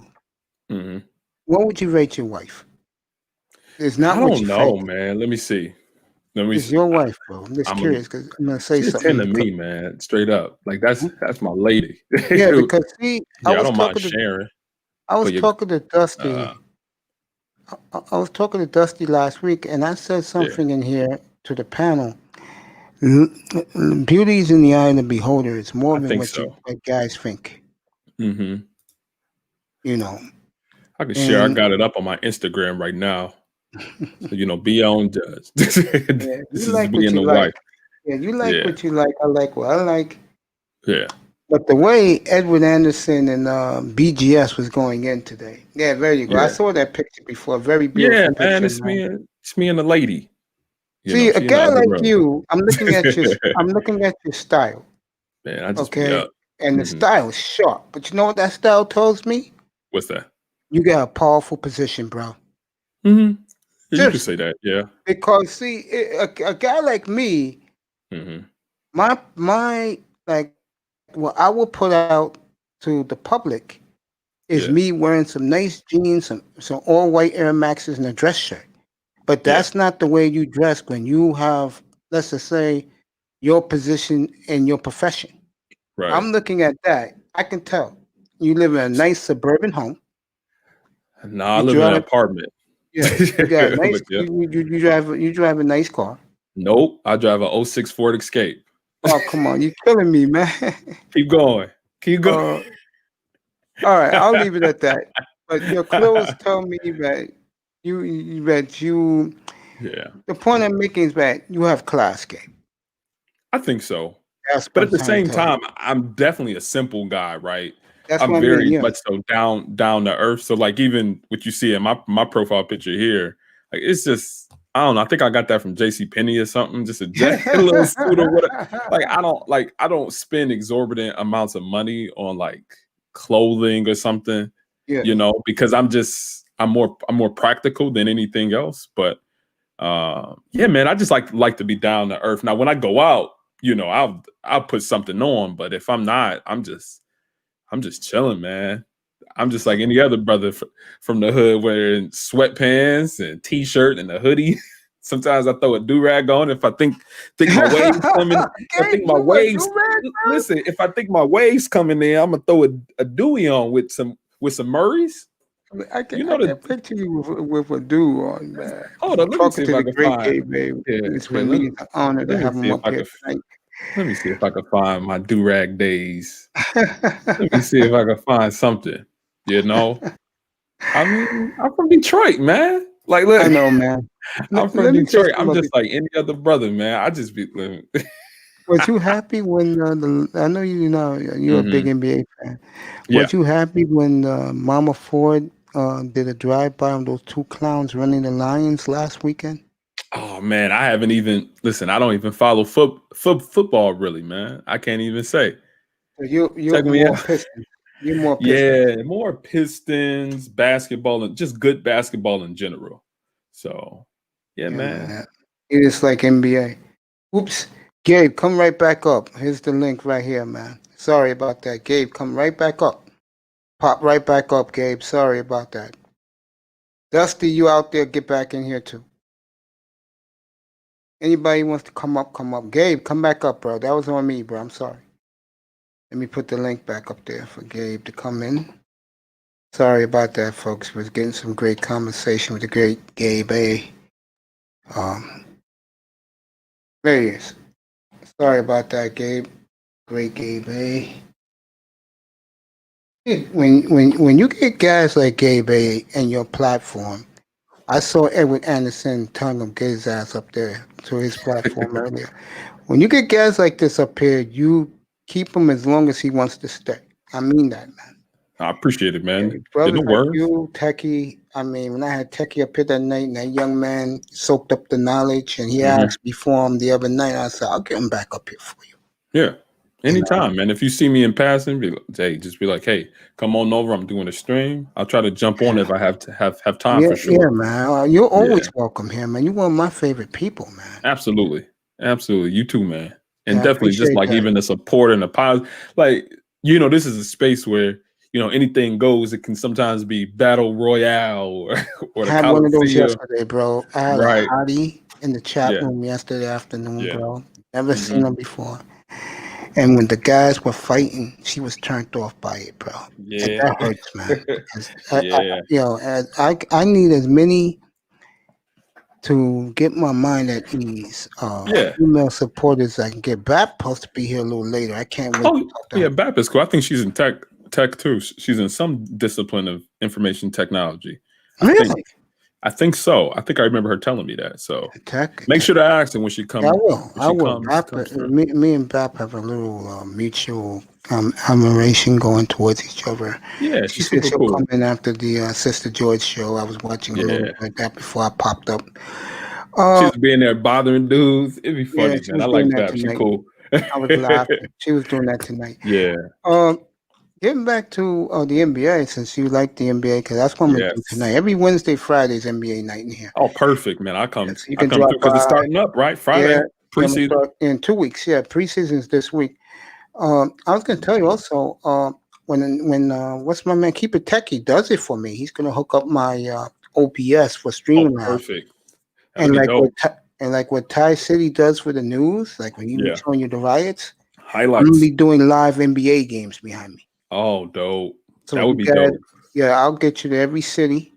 Mhm. what would you rate your wife? It's I not what don't you know, think. man. Let me see. It's your wife, bro. I'm just I'm curious because I'm gonna say She something. attend to me, man. Straight up. Like that's my lady. Yeah, because see, Yeah, I don't mind sharing. I was But you talking to Dusty. uh I was talking to Dusty last week, and I said yeah, something in here to the panel. Beauty is in the eye of the beholder. It's more I than think what so. guys think. Mm-hmm. I can share. I And got it up on my Instagram right now. So, be your own judge. This you is like me what and you the like. wife. Yeah, you like Yeah. what you like. I like what I like. Yeah. But the way Edward Anderson and BGS was going in today. Yeah, there you go. I Yeah. saw that picture before. Very Yeah, beautiful man. picture, man. It's me and the lady. See, a She in the guy other like room. you, I'm looking at your style. Man, I just be Okay. up. And the Mhm. style is sharp. But you know what that style tells me? What's that? You got a powerful position, bro. Mm-hmm. You can Seriously. say that. Yeah. Because see, a guy like me, Mm-hmm. my like what I will put out to the public is Yeah. me wearing some nice jeans, some all white Air Maxes and a dress shirt. But Yeah. that's not the way you dress when you have, let's just say, your position in your profession. Right. I'm looking at that. I can tell. You live in a nice suburban home. No, I You live in an drive, apartment. yeah. You got a nice. But yeah. You drive a nice car. Nope. I drive a '06 Ford Escape. Oh, come on, you're killing me, man. Keep going. Keep going. All right, I'll leave it at that. But your clothes tell me that you. Yeah. The point I'm making is that you have class game. I think so. That's But what at I'm the trying same to tell you. time, I'm definitely a simple guy, right? That's I'm what I mean. very Yeah. much so down to earth. So like even what you see in my profile picture here, like it's just I don't know. I think I got that from JCPenney or something. Just a little suit or whatever. Like I don't spend exorbitant amounts of money on like clothing or something. Yeah. Because I'm more practical than anything else. But Yeah, man, I just like to be down to earth. Now, when I go out, I'll put something on, but if I'm not, I'm just chilling, man. I'm just like any other brother from the hood wearing sweatpants and t-shirt and a hoodie. Sometimes I throw a do-rag on if I think my wave's coming. I think my waves. Listen, if I think my wave's coming in, I'm gonna throw a Dewey on with some Murrays. I can picture you with a do on, man. Hold on, let me see if I can find. It's for me an honor to have him up here tonight. Let me see if I can find my do-rag days. Let me see if I can find something. I mean, I'm from Detroit, man. Like, look, I know, man. I'm from Detroit. I'm just like any other brother, man. I just be living. Was you happy when I know you're a big NBA fan. Was you happy when Mama Ford did a drive-by on those two clowns running the Lions last weekend? Oh man, I haven't even listen. I don't even follow football really, man. I can't even say. So you're more Pistons. You're more Pistons. Yeah, more Pistons, basketball, and just good basketball in general. So, yeah, man. It is like NBA. Oops. Gabe, come right back up. Here's the link right here, man. Sorry about that. Gabe, come right back up. Pop right back up, Gabe. Sorry about that. Dusty, you out there, get back in here too. Anybody wants to come up, come up. Gabe, come back up, bro. That was on me, bro. I'm sorry. Let me put the link back up there for Gabe to come in. Sorry about that, folks. We're getting some great conversation with the great Gabe A. There he is. Sorry about that, Gabe. Great Gabe A. When you get guys like Gabe A and your platform, I saw Edward Anderson telling him get his ass up there to his platform earlier. When you get guys like this up here, you keep him as long as he wants to stay. I mean that, man. I appreciate it, man. Brothers like you, Techy. I mean, when I had Techy up here that night, and that young man soaked up the knowledge, and he asked me for him the other night, I said, I'll get him back up here for you. Yeah. Anytime, man. If you see me in passing, just be like, hey, come on over. I'm doing a stream. I'll try to jump on if I have to have time for sure. Yeah, man. You're always welcome here, man. You're one of my favorite people, man. Absolutely. You too, man. And definitely just like even the support and the positive. Like, this is a space where, anything goes. It can sometimes be battle royale or the I had one of those yesterday, bro. I had a hottie in the chat room yesterday afternoon, bro. Never seen her before. And when the guys were fighting, she was turned off by it, bro. Yeah, and that hurts, man. I need as many to get my mind at ease. Female supporters I can get. Bap supposed to be here a little later. I can't wait. Bap is cool. I think she's in tech too. She's in some discipline of information technology. Really? I think so. I think I remember her telling me that. So make sure to ask her when she comes. I will. Me and Bap have a little mutual admiration going towards each other. Yeah, she's super she'll cool. come in after the Sister George show. I was watching a little bit like that before I popped up. She's being there bothering dudes. It'd be funny, man. I like Bap. She's cool. I was laughing. She was doing that tonight. Yeah. Getting back to the NBA, since you like the NBA, because that's what I'm going to do tonight. Every Wednesday, Friday is NBA night in here. Oh, perfect, man. I come through because it's starting up, right? Friday, preseason. In 2 weeks, preseason's this week. I was going to tell you also, when what's my man, Keep It Techy does it for me. He's going to hook up my OBS for streaming now. Perfect. And like what Ty City does for the news, like when you showing you the riots, highlights. I'm going to be doing live NBA games behind me. Oh, dope. So that would be dope. Yeah, I'll get you to every city.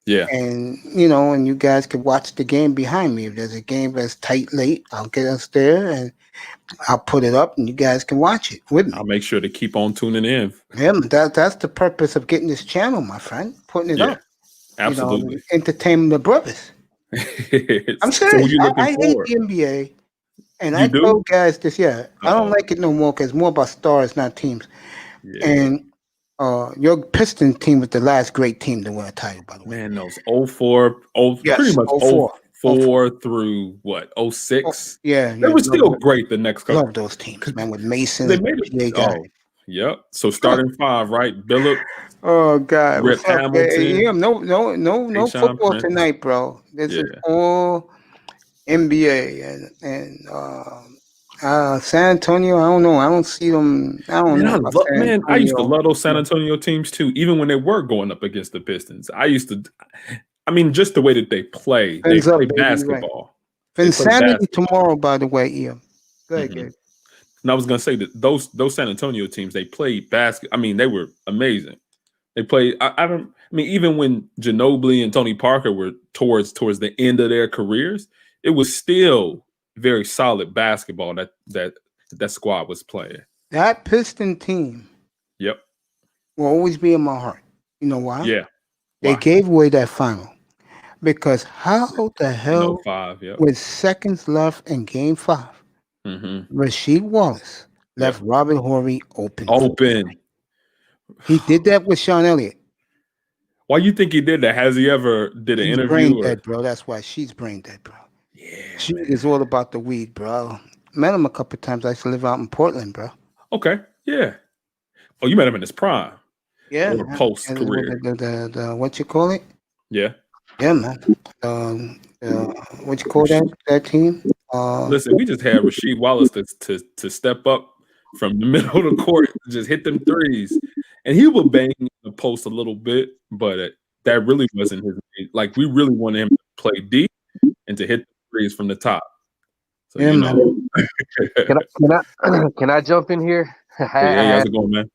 Yeah. And, and you guys can watch the game behind me. If there's a game that's tight late, I'll get us there and I'll put it up and you guys can watch it with me. I'll make sure to keep on tuning in. Yeah, that's the purpose of getting this channel, my friend. Putting it up. Absolutely. Entertaining the brothers. I'm serious. I hate the NBA. And I told guys this, I don't like it no more because it's more about stars, not teams. Yeah. And your Pistons team was the last great team to win a title, by the way. Man, those 04, pretty much 04 through what, 06? Yeah. They were still great the next couple. Love those teams, man, with Mason. They made it. Yep. So starting five, right? Billup. Oh, God. Rip Hamilton. Yeah, no football tonight, bro. This is all NBA and San Antonio. I don't know. I don't see them. I don't know about San I used to Antonio. love those San Antonio teams too, even when they were going up against the Pistons. I mean, just the way that they play. They Fins up, play baby, right. basketball. They play Insanity basketball. tomorrow, by the way, Ian. Go ahead, Gabe. And I was gonna say that those San Antonio teams, they played basketball. I mean, they were amazing. They played. I mean, even when Ginobili and Tony Parker were towards the end of their careers, it was still very solid basketball that squad was playing. That Piston team. Yep. Will always be in my heart. You know why? Yeah. They gave away that final because how the hell, 5, yep. with seconds left in Game 5, Rasheed Wallace left Robert Horry open. He did that with Sean Elliott. Why you think he did that? Has he ever did an interview? Brain dead, bro. That's why she's brain dead, bro. Yeah, she is all about the weed, bro. Met him a couple of times. I used to live out in Portland, bro. Okay, yeah. Oh, you met him in his prime. Yeah, or post career. The what you call it? Yeah, yeah, man. What you call that team? Listen, we just had Rasheed Wallace to step up from the middle of the court, just hit them threes, and he would bang the post a little bit, but that really wasn't his. Like we really wanted him to play deep and to hit the threes from the top. So, yeah, man. Can I jump in here? Yeah, how's it going, man?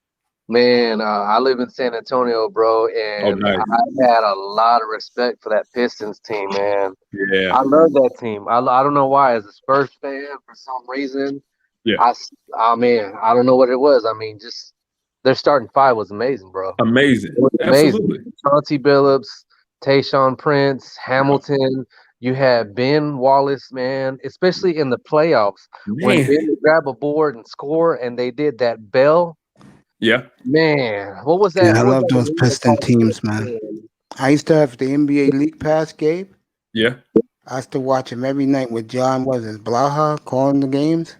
Man, I live in San Antonio, bro, and nice. I had a lot of respect for that Pistons team, man. Yeah, I love that team. I don't know why, as a Spurs fan, for some reason. Yeah. Man, I don't know what it was. I mean, just their starting five was amazing, bro. Amazing. Absolutely. Chauncey Billups, Tayshaun Prince, Hamilton. You had Ben Wallace, man, especially in the playoffs when Ben would grab a board and score, and they did that bell. Yeah. Man, what was that? Yeah, I love those Piston teams, man. I used to have the NBA League Pass, Gabe. Yeah. I used to watch him every night with John, Blaha calling the games.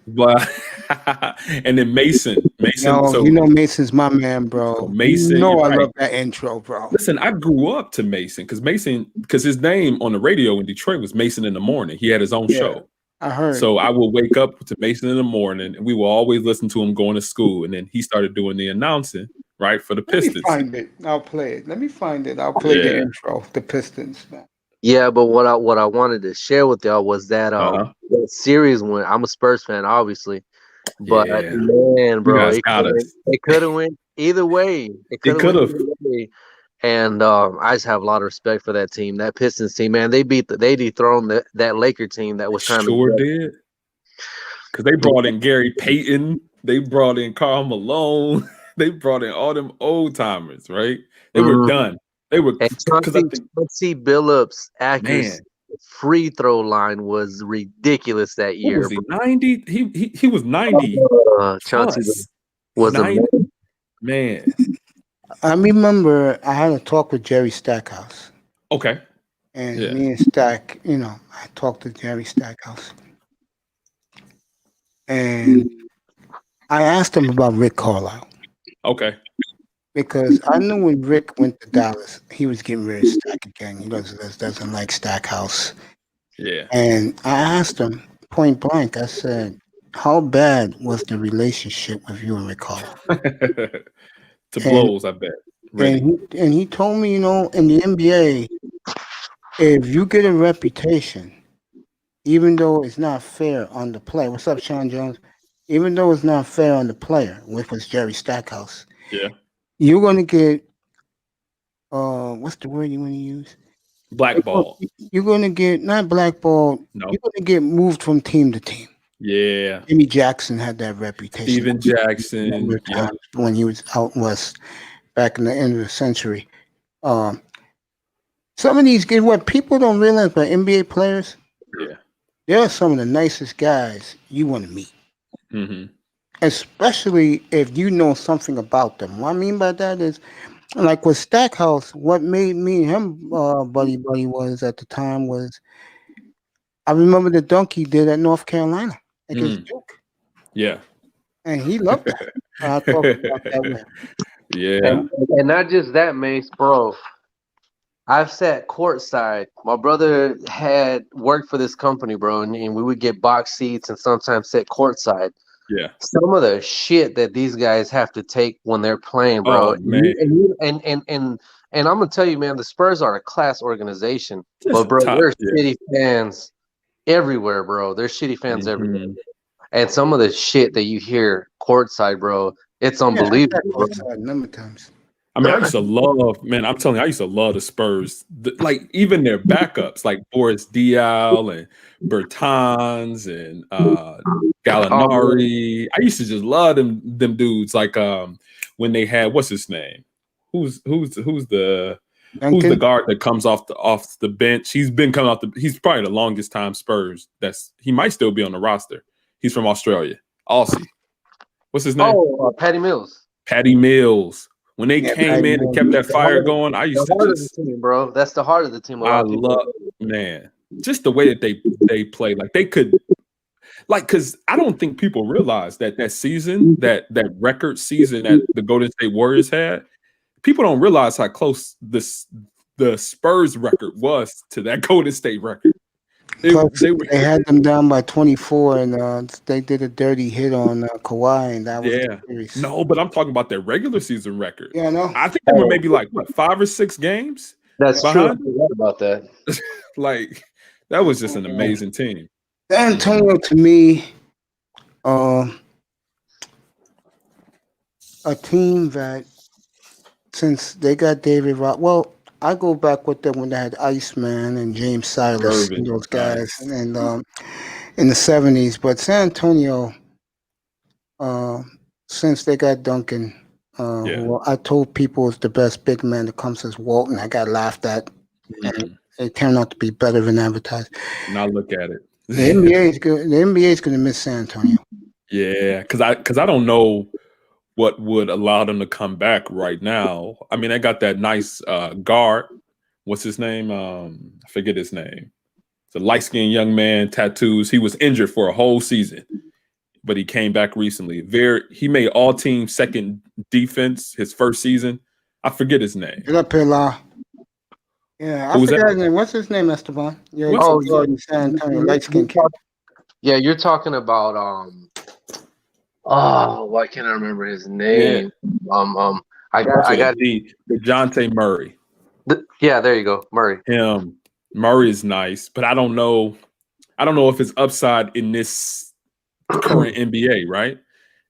And then Mason. You know Mason's my man, bro. Mason. I love that intro, bro. Listen, I grew up to Mason because his name on the radio in Detroit was Mason in the Morning. He had his own show. I heard. So I will wake up to Mason in the morning, and we will always listen to him going to school. And then he started doing the announcing, right, for the Pistons. Let me find it. I'll play it. Let me find it. I'll play the intro, the Pistons, man. Yeah, but what I wanted to share with y'all was that that series when I'm a Spurs fan, obviously. But man, bro, it could have went either way. It could have. And I just have a lot of respect for that team, that Pistons team, man. They dethroned that Laker team that was trying to did. Because they brought in Gary Payton, they brought in Karl Malone, they brought in all them old timers, right? They were done. They were Chauncey Billups' accuracy free throw line was ridiculous that year. Was he 90? He was 90. Chauncey was 90. Man. I remember I had a talk with Jerry Stackhouse. Okay. And me and Stack, I talked to Jerry Stackhouse. And I asked him about Rick Carlisle. Okay. Because I knew when Rick went to Dallas, he was getting rid of Stack again. He doesn't like Stackhouse. Yeah. And I asked him point blank, I said, how bad was the relationship with you and Rick Carlisle? To blows, I bet. And he told me, in the NBA, if you get a reputation, even though it's not fair on the player. What's up, Sean Jones? Even though it's not fair on the player, which was Jerry Stackhouse. Yeah. You're gonna get what's the word you want to use? Blackballed. You're gonna get not blackballed. No. You're gonna get moved from team to team. Yeah. Jimmy Jackson had that reputation. Steven Jackson. When he was out west back in the end of the century. Some of these what people don't realize about NBA players, they're some of the nicest guys you want to meet. Mm-hmm. Especially if you know something about them. What I mean by that is, like with Stackhouse, what made me and him buddy was at the time was, I remember the dunk he did at North Carolina against Duke. Yeah. And he loved that. I talked about that with him. Yeah. And not just that, Mace, bro. I've sat courtside. My brother had worked for this company, bro, and we would get box seats and sometimes sit courtside. Yeah. Some of the shit that these guys have to take when they're playing, bro. Oh, man. And I'm gonna tell you, man, the Spurs are a class organization. Just but bro, top, there's yeah. shitty fans everywhere, bro. There's shitty fans everywhere. Mhm. And some of the shit that you hear courtside, bro, it's unbelievable. Yeah, I sat courtside a number of times. I mean, I used to love, man, I'm telling you, I used to love the Spurs. Like, even their backups, like Boris Diaw and Bertans and Gallinari. I used to just love them dudes. Like, when they had, what's his name? Who's the guard that comes off the bench? He's been coming off he's probably the longest time Spurs. He might still be on the roster. He's from Australia. Aussie. What's his name? Oh, Patty Mills. Patty Mills. When they came in and kept that fire going, I used to just, the team, bro. That's the heart of the team. I love, man, just the way that they play. Like, they could, like, because I don't think people realize that season, that record season that the Golden State Warriors had, people don't realize how close the Spurs record was to that Golden State record. They had them down by 24, and they did a dirty hit on Kawhi, and that was the series. No, but I'm talking about their regular season record. Yeah, I know. I think they were maybe like 5 or 6 games. That's true. I forgot about that. Like, that was just an amazing team. San Antonio, to me, a team that, since they got David Rock, well, I go back with them when they had Iceman and James Silas and those guys, and in the 70s. But San Antonio, since they got Duncan, who I told people was the best big man that comes since Walton, I got laughed at, and it turned out to be better than advertised. Now look at it. The NBA is good. The NBA is going to miss San Antonio. Yeah, because I don't know what would allow them to come back right now. I mean, they got that nice guard. What's his name? I forget his name. It's a light-skinned young man, tattoos. He was injured for a whole season, but he came back recently. He made all-team second defense his first season. I forget his name. Get up here, La. Yeah, I forgot his name. What's his name, Esteban? San Antonio, light-skinned kid. Yeah, you're talking about why can't I remember his name? Yeah. I got DeJounte Murray. There you go, Murray. Murray is nice, but I don't know if it's upside in this current NBA, right?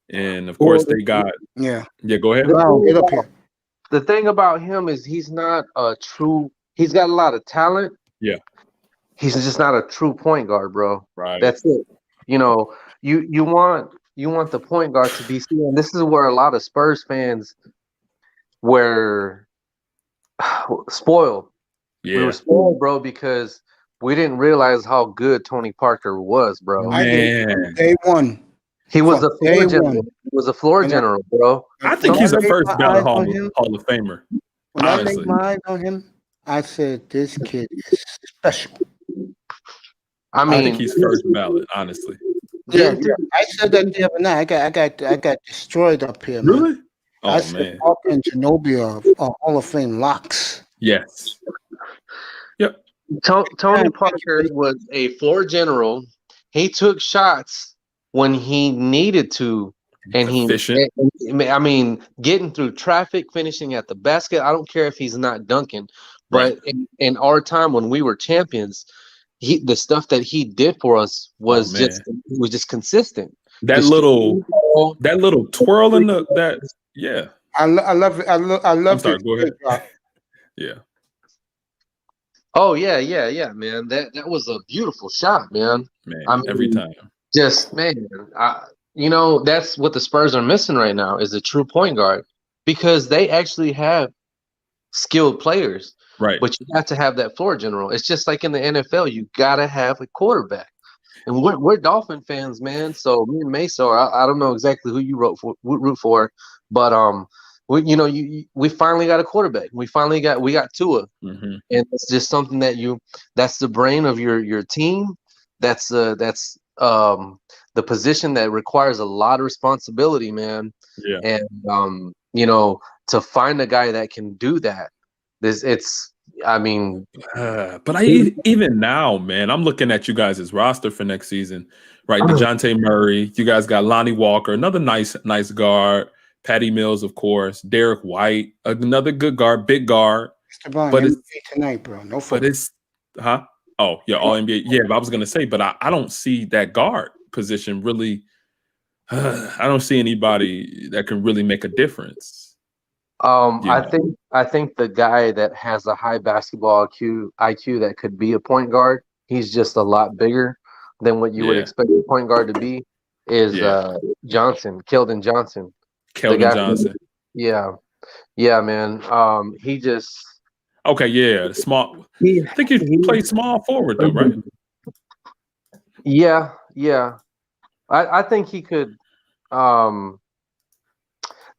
And of course they got go ahead. Get up here. The thing about him is he's not a true. He's got a lot of talent. Yeah, he's just not a true point guard, bro. Right. That's it. You know, you want the point guard to be seen. This is where a lot of Spurs fans were spoiled. Yeah. We were spoiled, bro, because we didn't realize how good Tony Parker was, bro. Man. Day one. He was a floor general. He was a floor general, bro. I think he's a first ballot Hall of Famer. When I think my eyes on him, I said this kid is special. I think he's first ballot, honestly. Yeah, I said that the other night. I got destroyed up here. Man. Really? Oh, I said Parker and Ginobili are Hall of Fame locks. Yes. Yep. Tony Parker was a floor general. He took shots when he needed to, and getting through traffic, finishing at the basket. I don't care if he's not dunking, but in our time when we were champions, the stuff that he did for us was just consistent. That little twirl in that. Yeah. I love it. I love. I'm sorry. Go ahead. Yeah. Oh yeah, man. That was a beautiful shot, man. Every time. Just that's what the Spurs are missing right now is a true point guard, because they actually have skilled players, right? But you have to have that floor general. It's just like in the NFL, you gotta have a quarterback. And we're Dolphin fans, man. So me and Mesa, I don't know exactly who you root for, but we finally got a quarterback. We got Tua, and it's just something that's the brain of your team. That's the position that requires a lot of responsibility, man. Yeah. And to find a guy that can do that, it's I mean, even now, man, I'm looking at you guys' roster for next season, right? DeJounte Murray, you guys got Lonnie Walker, another nice guard. Patty Mills, of course. Derek White, another good guard, big guard. Esteban, but NBA tonight, bro. No football. But it's Oh yeah, all NBA. Yeah, but I was gonna say, but I don't see that guard position really. I don't see anybody that can really make a difference. I think the guy that has a high basketball IQ that could be a point guard, he's just a lot bigger than what you would expect a point guard to be, is Keldon Johnson. Yeah, man. He just small. I think he played small forward though, right? Yeah. I think he could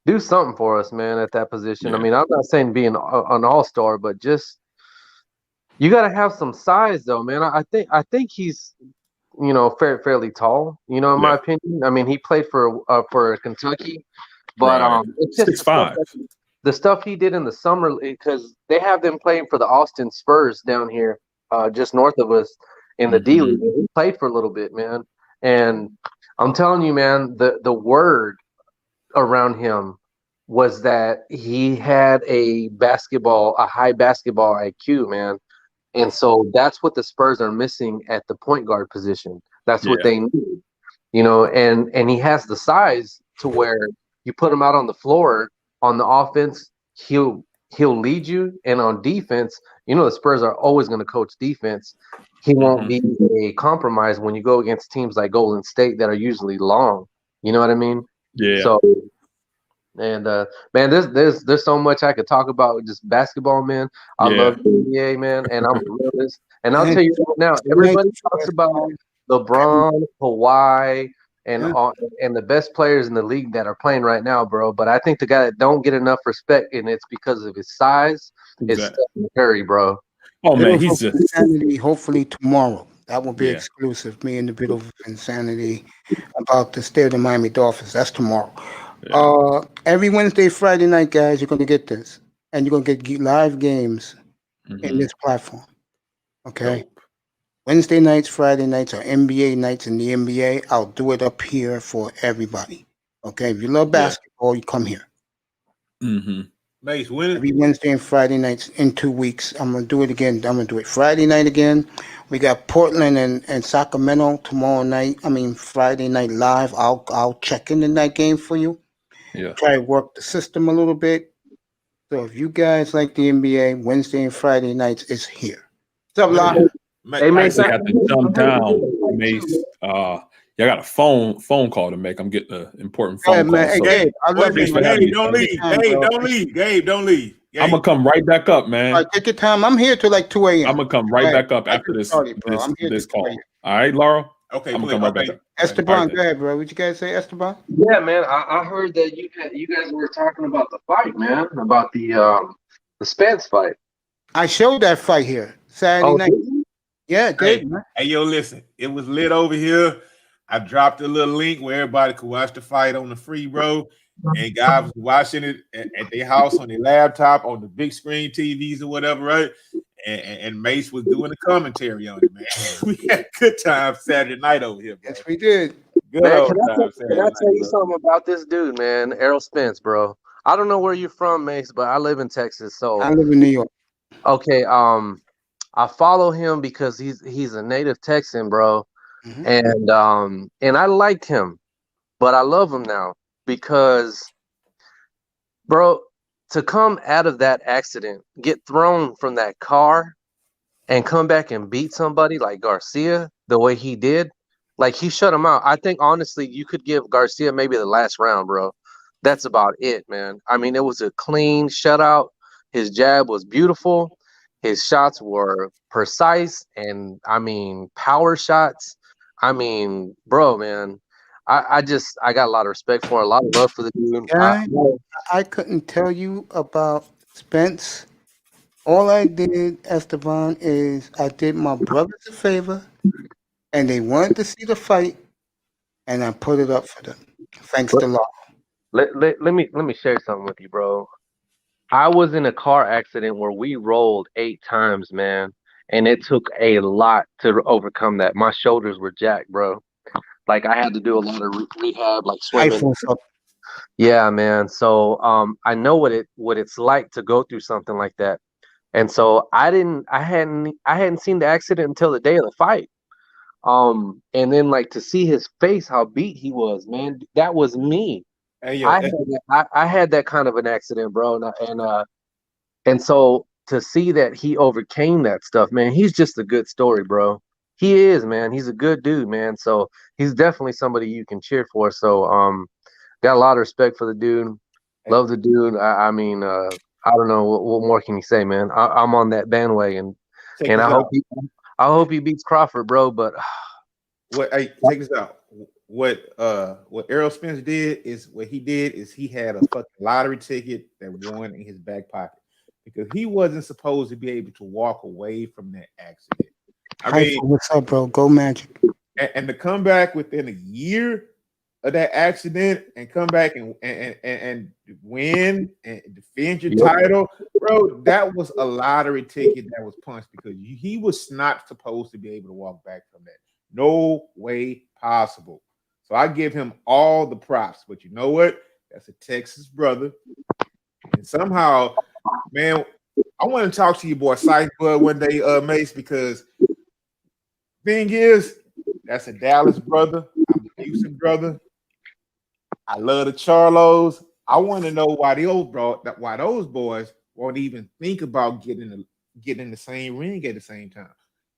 do something for us, man, at that position. Yeah. I mean, I'm not saying being an all-star, but just you got to have some size, though, man. I think he's, fairly tall, in my opinion. I mean, he played for Kentucky, but it's just 6'5". The stuff he did in the summer, because they have them playing for the Austin Spurs down here, just north of us in the D League. He played for a little bit, man, and I'm telling you, man, the word around him was that he had a high basketball IQ, man. And so that's what the Spurs are missing at the point guard position. That's what they need, and he has the size to where you put him out on the floor on the offense, he'll lead you. And on defense, the Spurs are always going to coach defense. He won't be a compromise when you go against teams like Golden State that are usually long. You know what I mean? Yeah. So, and man, there's so much I could talk about with just basketball, man. I love the NBA, man, and I'm realist. And I'll tell you right now, everybody talks about LeBron, Kawhi, and the best players in the league that are playing right now, bro. But I think the guy that don't get enough respect, and it's because of his size, is Stephen Curry, bro. Oh man, he's just insanity. Hopefully tomorrow. That will be exclusive. Me and the bit of insanity about the state of the Miami Dolphins. That's tomorrow. Yeah. Every Wednesday, Friday night, guys, you're going to get this. And you're going to get live games in this platform. Okay? Dope. Wednesday nights, Friday nights are NBA nights in the NBA. I'll do it up here for everybody. Okay? If you love basketball, you come here. Mace, when every Wednesday and Friday nights in 2 weeks. I'm going to do it again. I'm going to do it Friday night again. We got Portland and Sacramento tomorrow night. Friday night live. I'll check in the night game for you. Yeah. Try to work the system a little bit. So if you guys like the NBA, Wednesday and Friday nights is here. What's up, Lon? Hey, Mace, I got to jump down. Mace, I got a phone call to make. I'm getting an important phone call. Man. Hey, Gabe, I love you. Gabe, don't leave. Gabe, don't leave. I'm going to come right back up, man. All right, take your time. I'm here till like 2 a.m. I'm going to come right back up after this call. All right, Laura? Okay, I'm going to come right back up. Esteban, go ahead, bro. What you guys say, Esteban? Yeah, man. I heard that you guys were talking about the fight, man. About the Spence fight. I showed that fight here Saturday night. Yeah, it did, man. Hey, yo, listen. It was lit over here. I dropped a little link where everybody could watch the fight on the free, bro. And guys was watching it at their house on their laptop, on the big screen TVs or whatever, right? And Mace was doing the commentary on it, man. We had a good time Saturday night over here, bro. Yes, we did. Good man, can I tell you something about this dude, man? Errol Spence, bro. I don't know where you're from, Mace, but I live in Texas, so I live in New York. Okay, I follow him because he's a native Texan, bro. And I like him, but I love him now because, bro, to come out of that accident, get thrown from that car, and come back and beat somebody like Garcia the way he did, like he shut him out. I think honestly, you could give Garcia maybe the last round, bro. That's about it, man. It was a clean shutout. His jab was beautiful. His shots were precise and power shots. Bro, man, I got a lot of respect for him, a lot of love for the dude. I couldn't tell you about Spence. All I did, Esteban, is I did my brothers a favor, and they wanted to see the fight, and I put it up for them. Thanks to law. Let me share something with you, bro. I was in a car accident where we rolled 8 times, man, and it took a lot to overcome that. My shoulders were jacked, bro. Like I had to do a lot of rehab, like swimming. Yeah, man. So I know what it's like to go through something like that. And so I hadn't seen the accident until the day of the fight. And then like to see his face, how beat he was, man, that was me. Hey, yo, I had that kind of an accident, bro, and so to see that he overcame that stuff, man, he's just a good story, bro. He is, man. He's a good dude, man. So he's definitely somebody you can cheer for. So got a lot of respect for the dude. Love the dude. I mean, I don't know what more can you say, man. I'm on that bandwagon, and I hope he beats Crawford, bro. But Hey, check this out. What Errol Spence did is he had a fucking lottery ticket that won in his back pocket because he wasn't supposed to be able to walk away from that accident. I mean, what's up, bro? Go Magic. And to come back within a year of that accident and come back and win and defend your title, bro, that was a lottery ticket that was punched because he was not supposed to be able to walk back from that. No way possible. So I give him all the props. But you know what? That's a Texas brother. And somehow, man, I want to talk to you, boy, Sicebud, one day, Mace, because thing is, that's a Dallas brother. I'm a Houston brother. I love the Charlos. I want to know why those boys won't even think about getting in the same ring at the same time.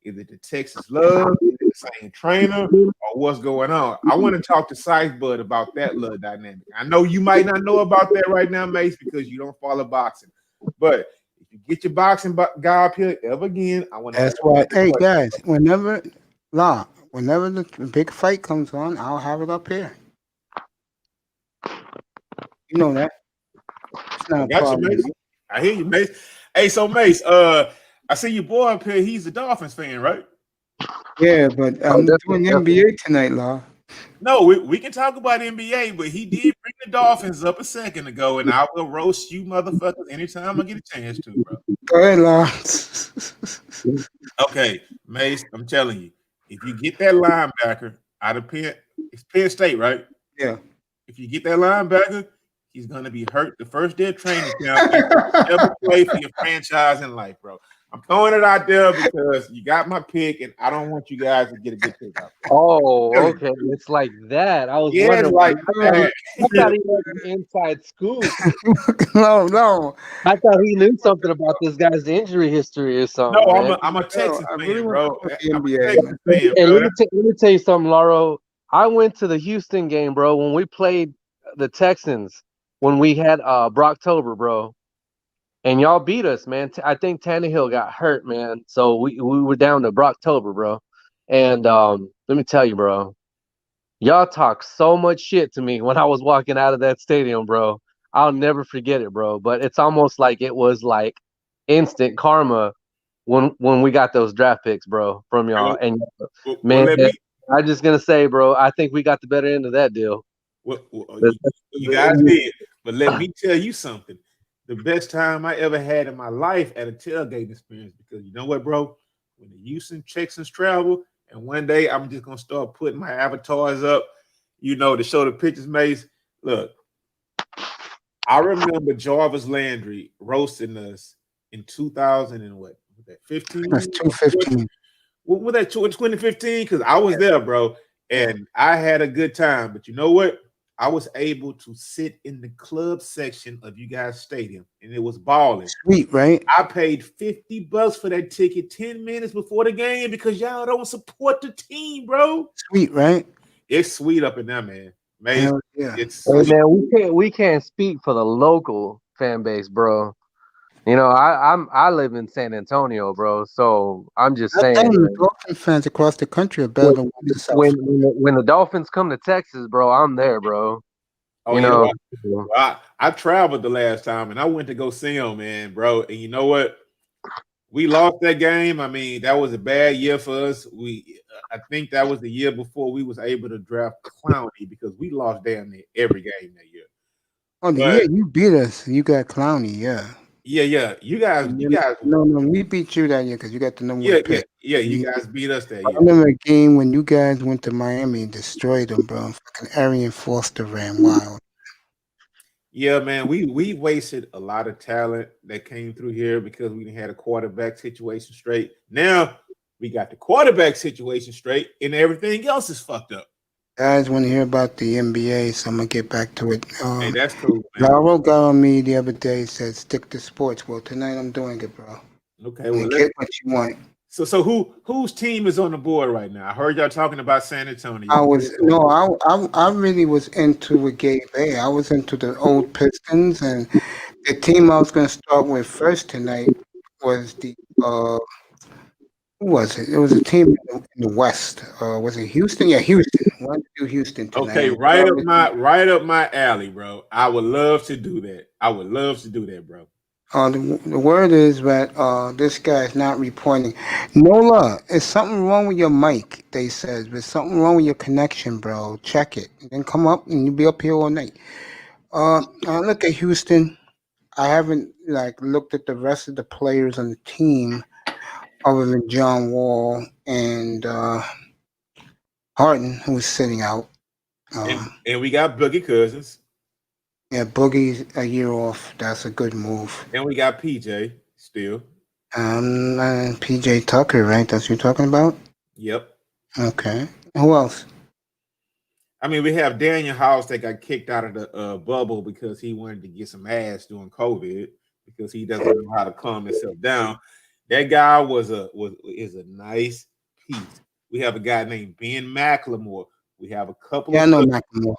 Is it the Texas love? Is it the same trainer? Or what's going on? I want to talk to Sicebud about that little dynamic. I know you might not know about that right now, Mace, because you don't follow boxing. But if you get your boxing guy up here ever again, I want to. That's why. Hey guys, whenever the big fight comes on, I'll have it up here. You know that. It's not a problem. Mace. I hear you, Mace. Hey, so Mace, I see your boy up here. He's a Dolphins fan, right? Yeah, but I'm doing NBA tonight, Law. No, we can talk about NBA, but he did bring the Dolphins up a second ago, and I will roast you motherfuckers anytime I get a chance to, bro. Go ahead, Law. Okay, Mace, I'm telling you, if you get that linebacker out of it's Penn State, right? Yeah. If you get that linebacker, he's going to be hurt the first day of training camp. Never play for your franchise in life, bro. I'm throwing it out there because you got my pick, and I don't want you guys to get a good pick out. Oh, okay. It's like that. I was wondering. Like I thought he was an inside scoop. No. I thought he knew something about this guy's injury history or something. No, I'm a Texas fan, bro. Let me tell you something, Lauro. I went to the Houston game, bro, when we played the Texans, when we had Brocktober, bro. And y'all beat us, man. I think Tannehill got hurt, man. So we were down to Brocktober, bro. And let me tell you, bro, y'all talk so much shit to me when I was walking out of that stadium, bro. I'll never forget it, bro. But it's almost like it was like instant karma when we got those draft picks, bro, from y'all. And man, I'm just gonna say, bro, I think we got the better end of that deal. You guys did, but let me tell you something. The best time I ever had in my life at a tailgate experience, because you know what, bro? When the Houston Texans travel, and one day I'm just gonna start putting my avatars up, to show the pictures, Mace. Look, I remember Jarvis Landry roasting us in 2000 and what? Was that 15? That's 2015. What was that? 2015? Because I was there, bro, and I had a good time. But you know what? I was able to sit in the club section of you guys' stadium, and it was balling. Sweet, right? I paid $50 for that ticket 10 minutes before the game because y'all don't support the team, bro. Sweet, right? It's sweet up in there, man. Man, yeah. We can't speak for the local fan base, bro. I live in San Antonio, bro. So I'm just saying. Dolphin fans across the country are better than when the Dolphins come to Texas, bro, I'm there, bro. I traveled the last time and I went to go see them, man, bro. And you know what? We lost that game. I mean, that was a bad year for us. I think that was the year before we was able to draft Clowney because we lost damn near every game that year. Oh, the year you beat us, you got Clowney, yeah. Yeah. You guys. No, we beat you that year because you got the number one pick. Yeah. You guys beat us that I year. remember a game when you guys went to Miami and destroyed them, bro. Fucking Arian Foster ran wild. Yeah, man, we wasted a lot of talent that came through here because we didn't had a quarterback situation straight. Now we got the quarterback situation straight, and everything else is fucked up. Guys want to hear about the NBA, so I'm gonna get back to it. Hey, that's cool, man. Lauro got on me the other day, said stick to sports. Well, tonight I'm doing it, bro. Okay, well, get what you want. So whose team is on the board right now? I heard y'all talking about San Antonio. I really was into with Gabe A. I was into the old Pistons, and the team I was going to start with first tonight was the who was it? It was a team in the West. Was it Houston? Yeah, Houston. I wanted to do Houston tonight. Okay, right up my alley, bro. I would love to do that. Bro. The word is that this guy is not reporting. Nola, is something wrong with your mic? They said there's something wrong with your connection, bro. Check it. Then come up and you'll be up here all night. Look at Houston. I haven't looked at the rest of the players on the team, other than John Wall and Harden, who's sitting out. And we got Boogie Cousins. Yeah, Boogie's a year off. That's a good move. And we got PJ still. PJ Tucker, right? That's what you're talking about? Yep. Okay. Who else? I mean, we have Daniel House that got kicked out of the bubble because he wanted to get some ass during COVID because he doesn't know how to calm himself down. That guy is a nice piece. We have a guy named Ben McLemore. We have a couple. Yeah, I know McLemore.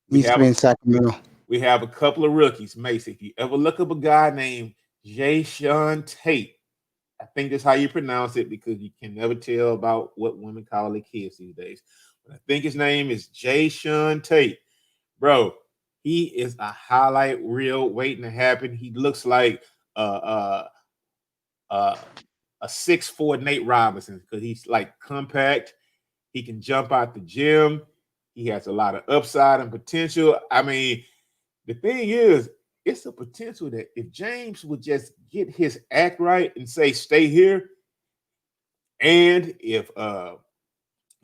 He used to be in Sacramento. We have a couple of rookies, Mace. If you ever look up a guy named Jayshawn Tate, I think that's how you pronounce it because you can never tell about what women call their kids these days. But I think his name is Jayshawn Tate. Bro, he is a highlight reel waiting to happen. He looks like a 6'4" Nate Robinson because he's like compact. He can jump out the gym. He has a lot of upside and potential. I mean, the thing is, it's a potential that if James would just get his act right and say, stay here, and if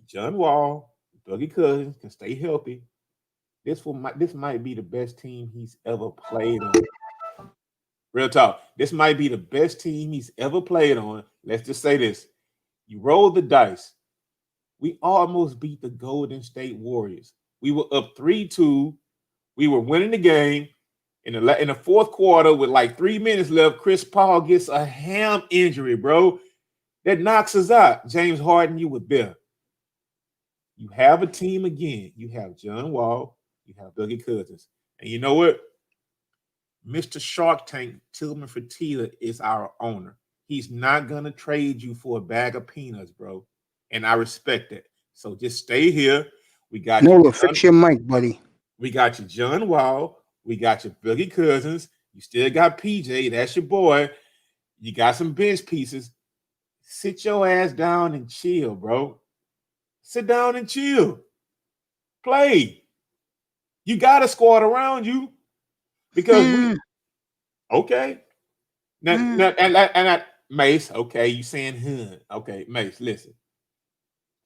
John Wall, Boogie Cousins can stay healthy, this might be the best team he's ever played on. Real talk. This might be the best team he's ever played on. Let's just say this. You roll the dice. We almost beat the Golden State Warriors. We were up 3-2. We were winning the game. In the fourth quarter with like 3 minutes left, Chris Paul gets a ham injury, bro. That knocks us out. James Harden, you were there. You have a team again. You have John Wall. You have Boogie Cousins. And you know what? Mr. Shark Tank, Tillman Fertitta, is our owner. He's not going to trade you for a bag of peanuts, bro. And I respect it. So just stay here. We got Nola, fix your mic, buddy. We got you, John Wall. We got your Boogie Cousins. You still got PJ. That's your boy. You got some bench pieces. Sit your ass down and chill, bro. Sit down and chill. Play. You got a squad around you because okay. Now, Mace. Okay, you saying okay, Mace. Listen,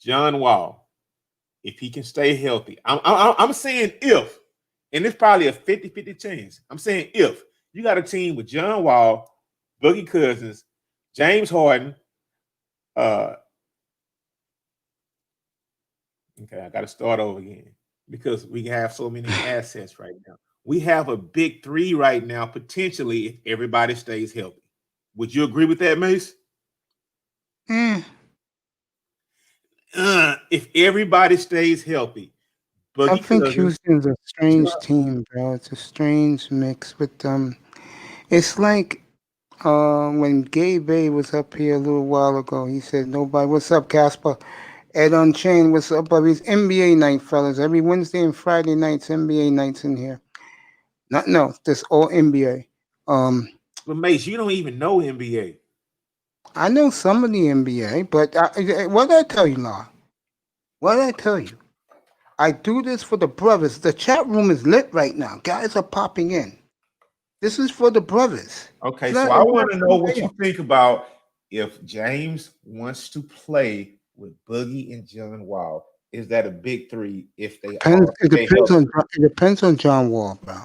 John Wall. If he can stay healthy, I'm saying if, and it's probably a 50-50 chance. I'm saying if you got a team with John Wall, Boogie Cousins, James Harden. Okay, I got to start over again because we have so many assets right now. We have a big three right now, potentially, if everybody stays healthy. Would you agree with that, Mace? If everybody stays healthy. I think Houston's a strange team, bro. It's a strange mix with them. It's like when Gabe A was up here a little while ago, he said, nobody, what's up, Casper? Ed Unchained, what's up, buddies? NBA night, fellas. Every Wednesday and Friday nights, NBA nights in here. This all NBA. But Mace, you don't even know NBA. I know some of the NBA, but what did I tell you, Law? What did I tell you? I do this for the brothers. The chat room is lit right now. Guys are popping in. This is for the brothers. Okay, so I want to know what you think about if James wants to play with Boogie and John Wall. Is that a big three? If they it depends on John Wall, bro.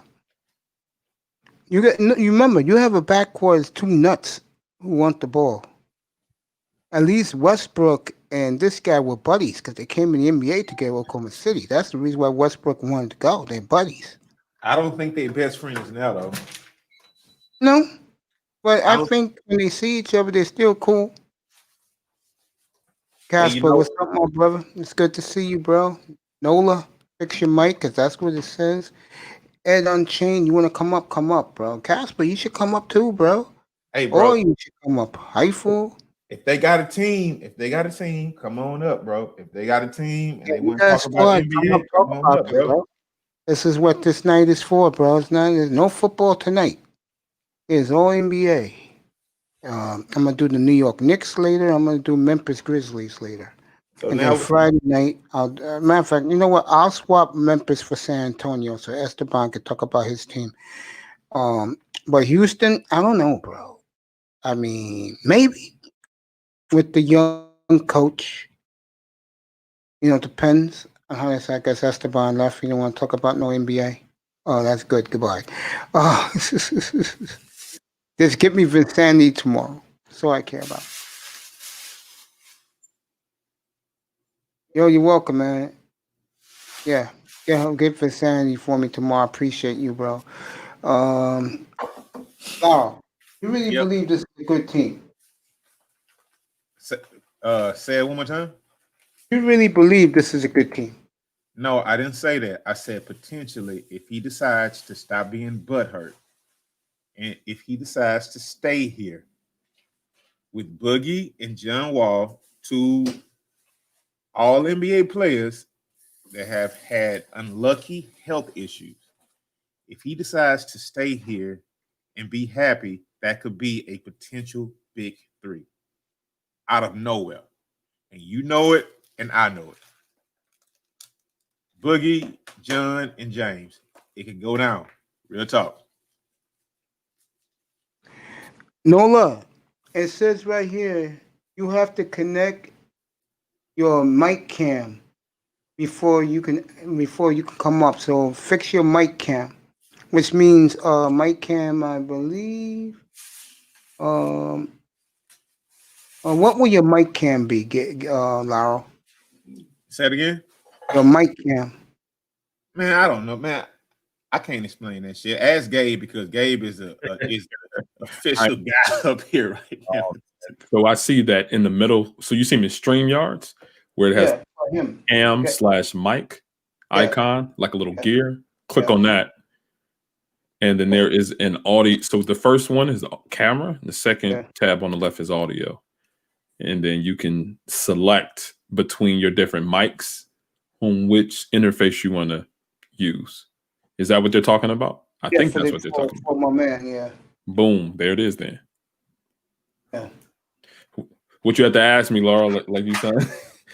You remember you have a backcourt of two nuts who want the ball. At least Westbrook and this guy were buddies because they came in the NBA together with Oklahoma City. That's the reason why Westbrook wanted to go. They're buddies. I don't think they're best friends now, though. No, but I think when they see each other, they're still cool. Casper, what's up, my brother? It's good to see you, bro. Nola, fix your mic because that's what it says. Ed Unchained, you want to come up? Come up, bro. Casper, you should come up too, bro. Hey, bro. Or you should come up. Heifel. If they got a team, come on up, bro. If they got a team and they want to talk about NBA, come on up, bro. This is what this night is for, bro. There's no football tonight. It's all NBA. I'm gonna do the New York Knicks later. I'm gonna do Memphis Grizzlies later. So and then Friday night, matter of fact, you know what? I'll swap Memphis for San Antonio so Esteban can talk about his team. But Houston, I don't know, bro. I mean, maybe with the young coach. You know, depends on how this. I guess Esteban left. You don't want to talk about no NBA. Oh, that's good. Goodbye. Just give me Vinsanity tomorrow. That's all I care about. Yo, you're welcome, man. Yeah. Get Vinsanity for me tomorrow. I appreciate you, bro. Now, you really believe this is a good team? Say it one more time. You really believe this is a good team? No, I didn't say that. I said potentially if he decides to stop being butthurt and if he decides to stay here with Boogie and John Wall, two all NBA players that have had unlucky health issues. If he decides to stay here and be happy, that could be a potential big three out of nowhere. And you know it, and I know it. Boogie, John, and James. It can go down. Real talk. Nola, it says right here, you have to connect your mic cam before you can come up. So fix your mic cam, which means mic cam, I believe. What will your mic cam be, Laurel? Say it again. Your mic cam. Man, I don't know, man. I can't explain that shit. Ask Gabe because Gabe is is the official guy up here right now. So I see that in the middle. So you see him in StreamYards where it has cam/mic icon, like a little gear. Click on that. And then there is an audio. So the first one is the camera. And the second tab on the left is audio. And then you can select between your different mics on which interface you want to use. Is that what they're talking about? I think that's what they're talking about. My man, yeah. Boom. There it is then. Yeah. What you have to ask me, Laura, like you said,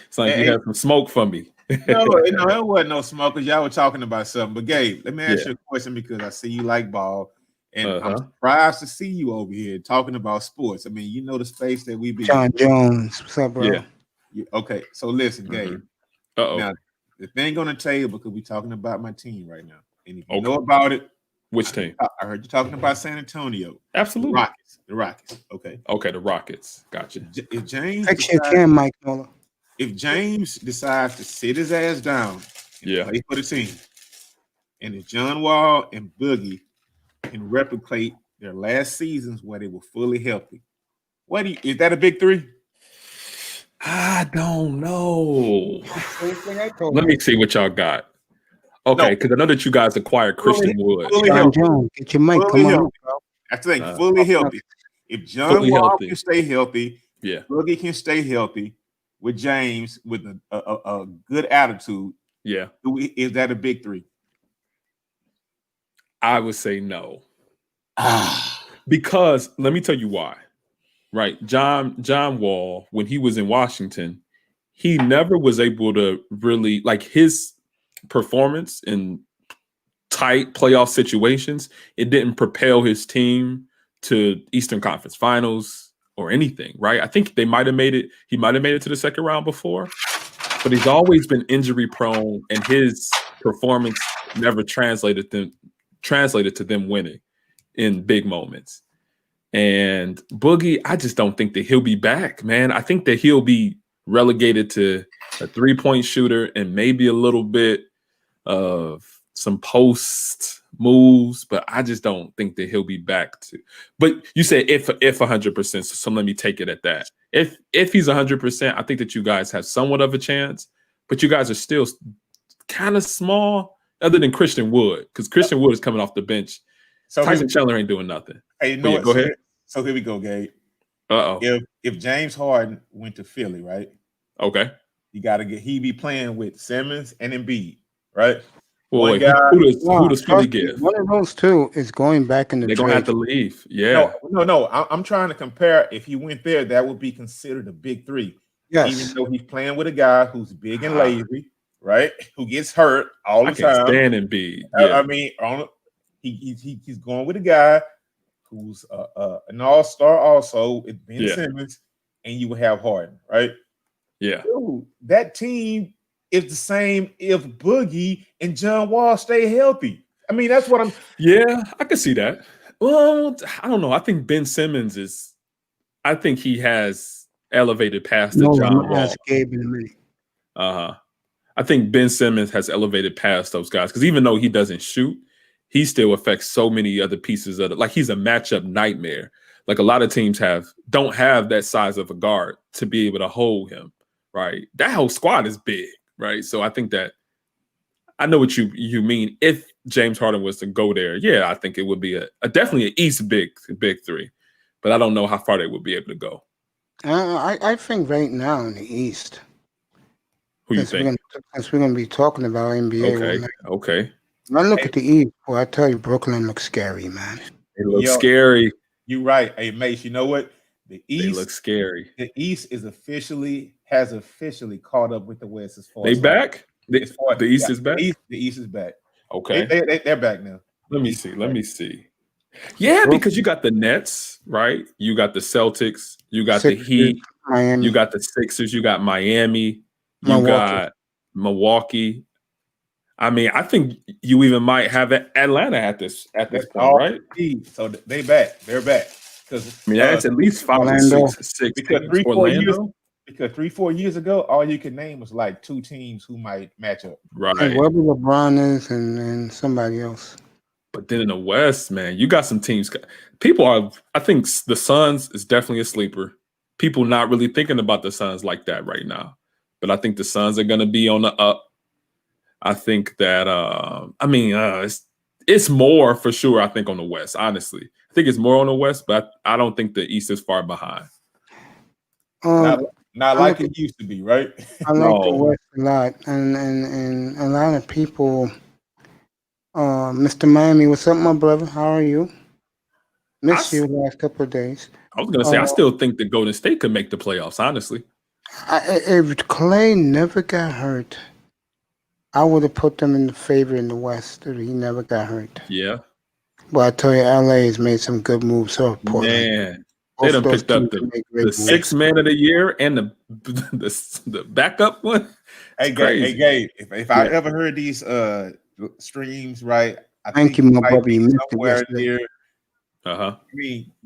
it's like you have some smoke for me. No, it wasn't no smoke because y'all were talking about something. But Gabe, let me ask you a question because I see you like ball. And I'm surprised to see you over here talking about sports. I mean, you know the space that we be. John Jones. What's up, bro? Yeah. Okay. So listen, Gabe. Now, the thing on the table, because we're talking about my team right now. And if you know about it. Which team? I heard you talking about San Antonio. Absolutely. The Rockets. Okay. Okay, the Rockets. Gotcha. If James if James decides to sit his ass down and play for the team, and if John Wall and Boogie can replicate their last seasons where they were fully healthy, is that a big three? I don't know. Let me see what y'all got. Okay, because I know that you guys acquired Christian Wood. John, get your mic. Come on. That's the thing. Fully healthy. If John Wall can stay healthy, Boogie can stay healthy with James with a good attitude. Yeah. Is that a big three? I would say no. Because let me tell you why. Right. John Wall, when he was in Washington, he never was able to really like his performance in tight playoff situations, it didn't propel his team to Eastern Conference Finals or anything, right? I think they might have made it. He might have made it to the second round before, but he's always been injury prone, and his performance never translated to them winning in big moments. And Boogie, I just don't think that he'll be back, man. I think that he'll be relegated to a 3-point shooter and maybe a little bit of some post moves, but I just don't think that he'll be back to. But you said if 100%, so let me take it at that. If he's 100%, I think that you guys have somewhat of a chance, but you guys are still kind of small, other than Christian Wood, because Christian Wood is coming off the bench. So Tyson Chandler ain't doing nothing. Hey, you know what? Go ahead. So here we go, Gabe. Uh-oh. If James Harden went to Philly, right? Okay. You got to he be playing with Simmons and Embiid, right? Boy, who does Philly give? One of those two is going back in the They're trade. going to have to leave. Yeah. No. I'm trying to compare. If he went there, that would be considered a big three. Yes. Even though he's playing with a guy who's big and lazy, right? Who gets hurt all the time. I can't stand Embiid. Yeah. I mean, he's going with a guy who's an all-star also with Ben Simmons, and you would have Harden, right? Yeah. Dude, that team is the same if Boogie and John Wall stay healthy. I mean, that's what I'm. Yeah, I can see that. Well, I don't know. I think Ben Simmons is. I think he has elevated past the John Wall. Gabe in a minute. I think Ben Simmons has elevated past those guys because even though he doesn't shoot, he still affects so many other pieces of it. Like he's a matchup nightmare. Like a lot of teams don't have that size of a guard to be able to hold him. Right, that whole squad is big. Right, so I think that I know what you mean. If James Harden was to go there, yeah, I think it would be a definitely an East big three, but I don't know how far they would be able to go. I think right now in the East. Who you think? Since we're going to be talking about NBA. Okay. When I look at the East, boy, I tell you, Brooklyn looks scary, man. It looks scary. You're right. Hey, Mace, you know what? The East looks scary. The East has officially caught up with the West as far as back. The East is back. The East is back. Okay, they're back now. Let me see. Yeah, because you got the Nets, right? You got the Celtics. You got the Heat. Miami. You got the Sixers. You got Miami. You got Milwaukee. I mean, I think you even might have Atlanta at this point, right? So they back. They're back. I mean, that's at least 5 or 6. Because 3-4 years ago, all you could name was like 2 teams who might match up. Right. And whoever LeBron is and somebody else. But then in the West, man, you got some teams. I think the Suns is definitely a sleeper. People not really thinking about the Suns like that right now. But I think the Suns are going to be on the up. I think that, it's more for sure, I think, on the West, honestly. I think it's more on the West, but I don't think the East is far behind. Not like it used to be, right? I like the West a lot. And a lot of people, Mr. Miami, what's up, my brother? How are you? Missed you the last couple of days. I was going to say, I still think that Golden State could make the playoffs, honestly. If Clay never got hurt, I would have put them in the favor in the West if he never got hurt. Yeah. Well, I tell you, LA has made some good moves. So Portland. Man, they done picked up the sixth man of the year and the backup one. Hey, Gabe, if I ever heard these streams, right? Thank you, my brother. Somewhere near.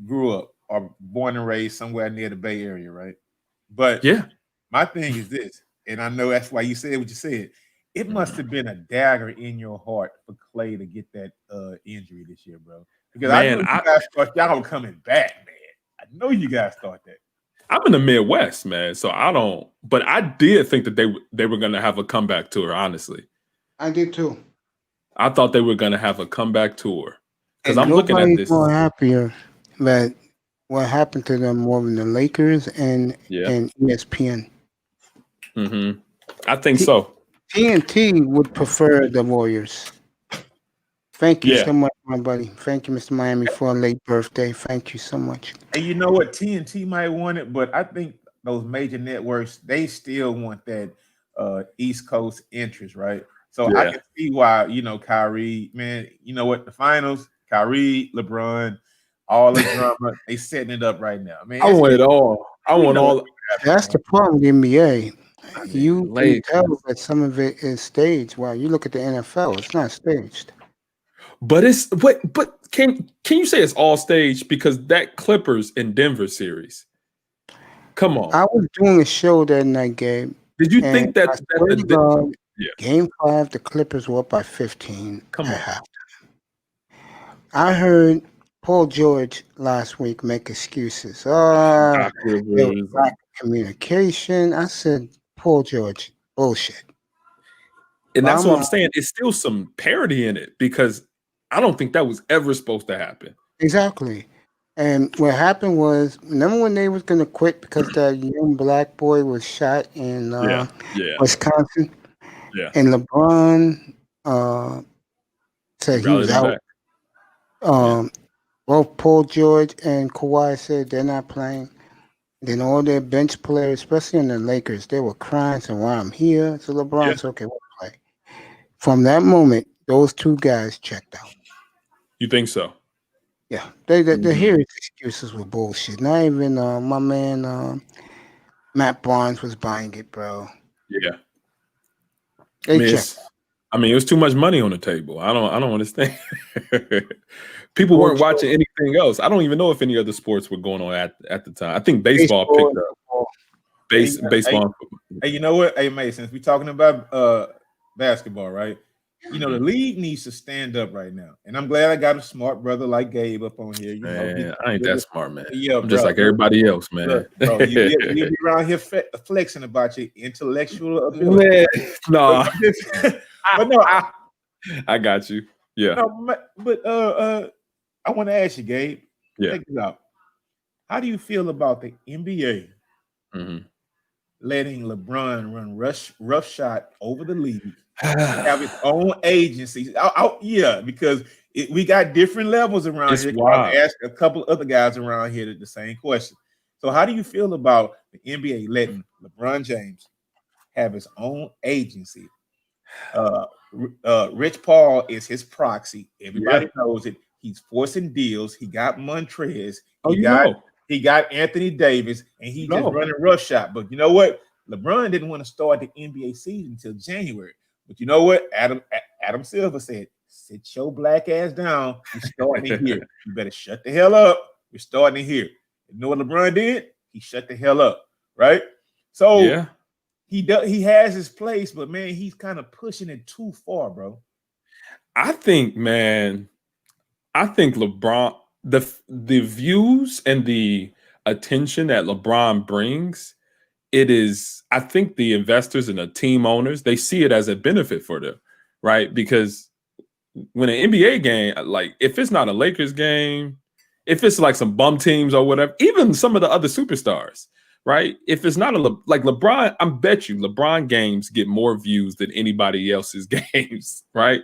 Grew up or born and raised somewhere near the Bay Area, right? But my thing is this, and I know that's why you said what you said. It must have been a dagger in your heart for Clay to get that injury this year, bro. Because I know you guys thought y'all were coming back, man. I know you guys thought that. I'm in the Midwest, man, so I don't. But I did think that they were going to have a comeback tour. Honestly, I did too. I thought they were going to have a comeback tour because I'm looking at this. More happier that what happened to them more than the Lakers and ESPN. Mm-hmm. I think so. TNT would prefer the Warriors. Thank you so much, my buddy. Thank you, Mr. Miami, for a late birthday. Thank you so much. And you know what? TNT might want it, but I think those major networks, they still want that East Coast interest, right? So I can see why, Kyrie, man, you know what? The finals, Kyrie, LeBron, all the drama, they setting it up right now. Man, I want it all. I want all. That's the problem with the NBA. You can Lakers. tell that some of it is staged. While you look at the NFL, it's not staged. But can you say it's all staged? Because that Clippers in Denver series. Come on. I was doing a show that night, Gabe. Did you think that Game 5, the Clippers were up by 15 Come on. at halftime. I heard Paul George last week make excuses. There was lack of communication. I said, Paul George, bullshit. And that's what I'm saying. It's still some parity in it because I don't think that was ever supposed to happen. Exactly. And what happened was, remember when they was going to quit because that young black boy was shot in Wisconsin? Yeah. And LeBron said he was out. Both Paul George and Kawhi said they're not playing. Then all their bench players, especially in the Lakers, they were crying, saying, "Why I'm here?" So LeBron said, "Okay, we'll play." From that moment, those two guys checked out. You think so? Yeah, they hear excuses were bullshit. Not even my man Matt Barnes was buying it, bro. Yeah, they checked. I mean, it was too much money on the table. I don't understand. People weren't watching anything else. I don't even know if any other sports were going on at the time. I think baseball picked up. Baseball. Hey, you know what? Hey, Mason, since we're talking about basketball, right? The league needs to stand up right now. And I'm glad I got a smart brother like Gabe up on here. I ain't that smart, man. Yeah, I'm just like everybody else, man. Look, bro, you'll be around here flexing about your intellectual ability. No. But no, I got you. Yeah. No, but I want to ask you, Gabe. Yeah. Check this out. How do you feel about the NBA letting LeBron run roughshod over the league, have its own agency? Because we got different levels around here. I asked a couple other guys around here the same question. So how do you feel about the NBA letting LeBron James have his own agency? Rich Paul is his proxy. Everybody knows it. He's forcing deals. He got Montrez. He got Anthony Davis, and he just running roughshod. But you know what? LeBron didn't want to start the NBA season until January. But you know what? Adam Silver said, "Sit your black ass down. We're starting in here. You better shut the hell up. We're starting in here." You know what LeBron did? He shut the hell up, right? So he has his place, but man, he's kind of pushing it too far, bro. I think LeBron, the views and the attention that LeBron brings, I think the investors and the team owners, they see it as a benefit for them, right? Because when an NBA game, like if it's not a Lakers game, if it's like some bum teams or whatever, even some of the other superstars, right? If it's not like LeBron, I bet you LeBron games get more views than anybody else's games, right?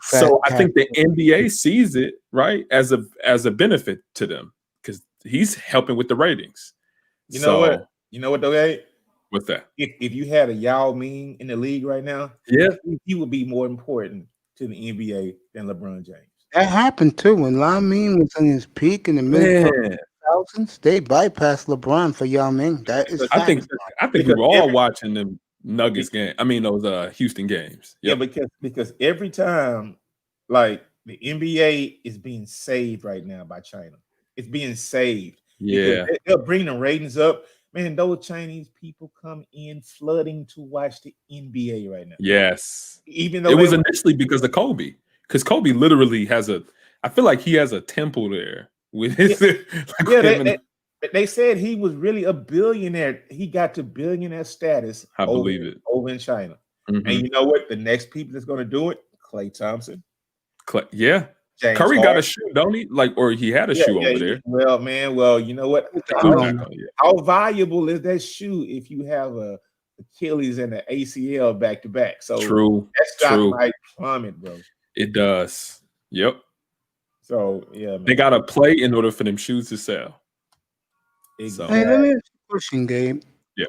So I think the NBA sees it, right, as a benefit to them because he's helping with the ratings. You know what though, Gabe? What's that? If you had a Yao Ming in the league right now, he would be more important to the NBA than LeBron James. That happened too when Yao Ming was in his peak in the mid-2000s. They bypassed LeBron for Yao Ming. That is, I think we were all watching them Nuggets game. I mean those Houston games. Yep. Yeah, because every time, like the NBA is being saved right now by China. It's being saved. Yeah, they'll bring the ratings up. Man, those Chinese people come in flooding to watch the NBA right now. Yes, even though it was initially because of Kobe. Because Kobe literally I feel like he has a temple there with his. They said he was really a billionaire. He got to billionaire status. I believe it over in China. And you know what? The next people that's going to do it, Klay Thompson. James Curry Harden. Got a shoe, don't he? Or he had a shoe over there. Well, man. Well, you know what? How valuable is that shoe if you have a Achilles and an ACL back to back? So that stock might plummet, bro. It does. Yep. So man. They gotta play in order for them shoes to sell. Exactly. Hey, let me ask you a question, Gabe. Yeah.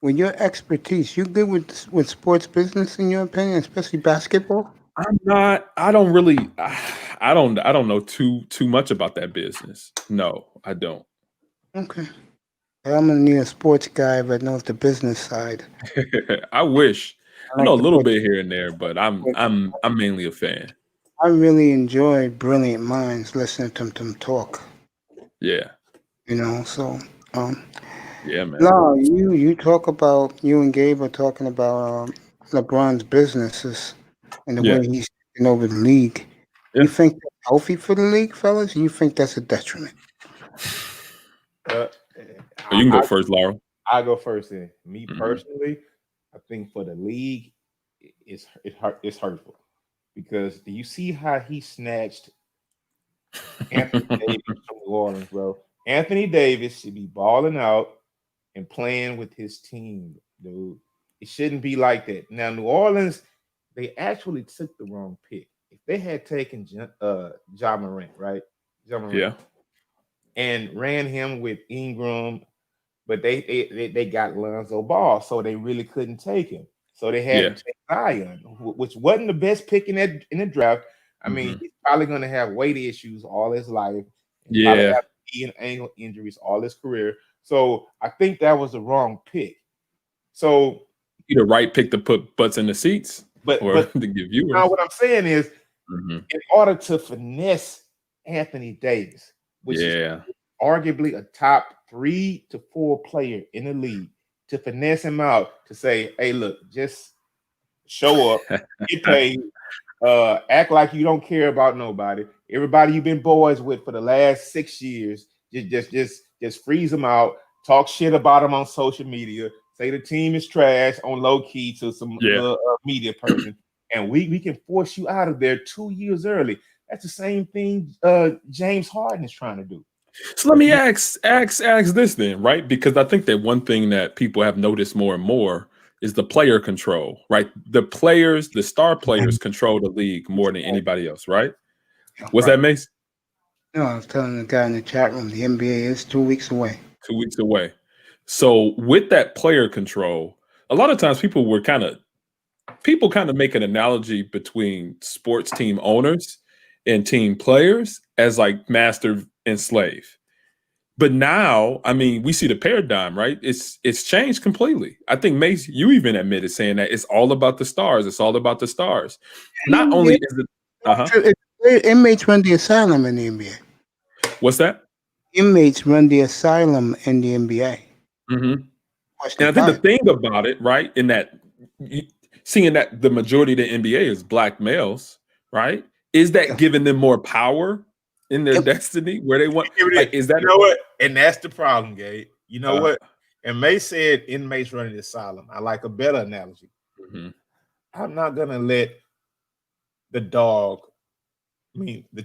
with your expertise, you good with sports business in your opinion, especially basketball? I'm not. I don't really. I don't know too much about that business. No, I don't. Okay. I'm gonna need a sports guy that knows the business side. I wish. I I know like a to little put. bit here and there, but I'm mainly a fan. I really enjoy brilliant minds listening to them talk. Yeah. So Yeah, man. no, you talk about you and Gabe are talking about LeBron's businesses and the way he's taking over the league. Yeah. You think that's healthy for the league, fellas? Or you think that's a detriment? You can go first, Laura. I go first. Then, me personally, I think for the league, it's hurtful because do you see how he snatched Anthony Davis from New Orleans, bro? Anthony Davis should be balling out and playing with his team, dude. It shouldn't be like that. Now, New Orleans, they actually took the wrong pick. If they had taken Ja Morant, right? Ja Morant, and ran him with Ingram, but they got Lonzo Ball, so they really couldn't take him. So they had to take Zion, which wasn't the best pick in the draft. I mean, he's probably going to have weight issues all his life. And probably have knee and ankle injuries all his career. So I think that was the wrong pick. So you the right pick to put butts in the seats, but to give viewers. Now what I'm saying is, in order to finesse Anthony Davis, which is arguably a top 3 to 4 player in the league, to finesse him out to say, hey, look, just show up, get paid, act like you don't care about nobody. Everybody you've been boys with for the last 6 years, just freeze them out, talk shit about them on social media, say the team is trash on low key to some media person, and we can force you out of there 2 years early. That's the same thing James Harden is trying to do. So let me ask this then, right? Because I think that one thing that people have noticed more and more is the player control, right? The star players control the league more than anybody else, right? What's that, Mace? No, I was telling the guy in the chat room, the NBA is 2 weeks away. 2 weeks away. So with that player control, a lot of times people kind of make an analogy between sports team owners and team players as like master and slave. But now, I mean, we see the paradigm, right? It's changed completely. I think, Mace, you even admitted saying that it's all about the stars. It's all about the stars. Not only is it inmates run the asylum in the NBA. What's that? Inmates run the asylum in the NBA. And I think the thing about it, right, in that seeing that the majority of the NBA is black males, right? Is that giving them more power in their destiny where they want? Like, is that what? And that's the problem, Gabe. You know what? And May said inmates running the asylum. I like a better analogy. I'm not gonna let the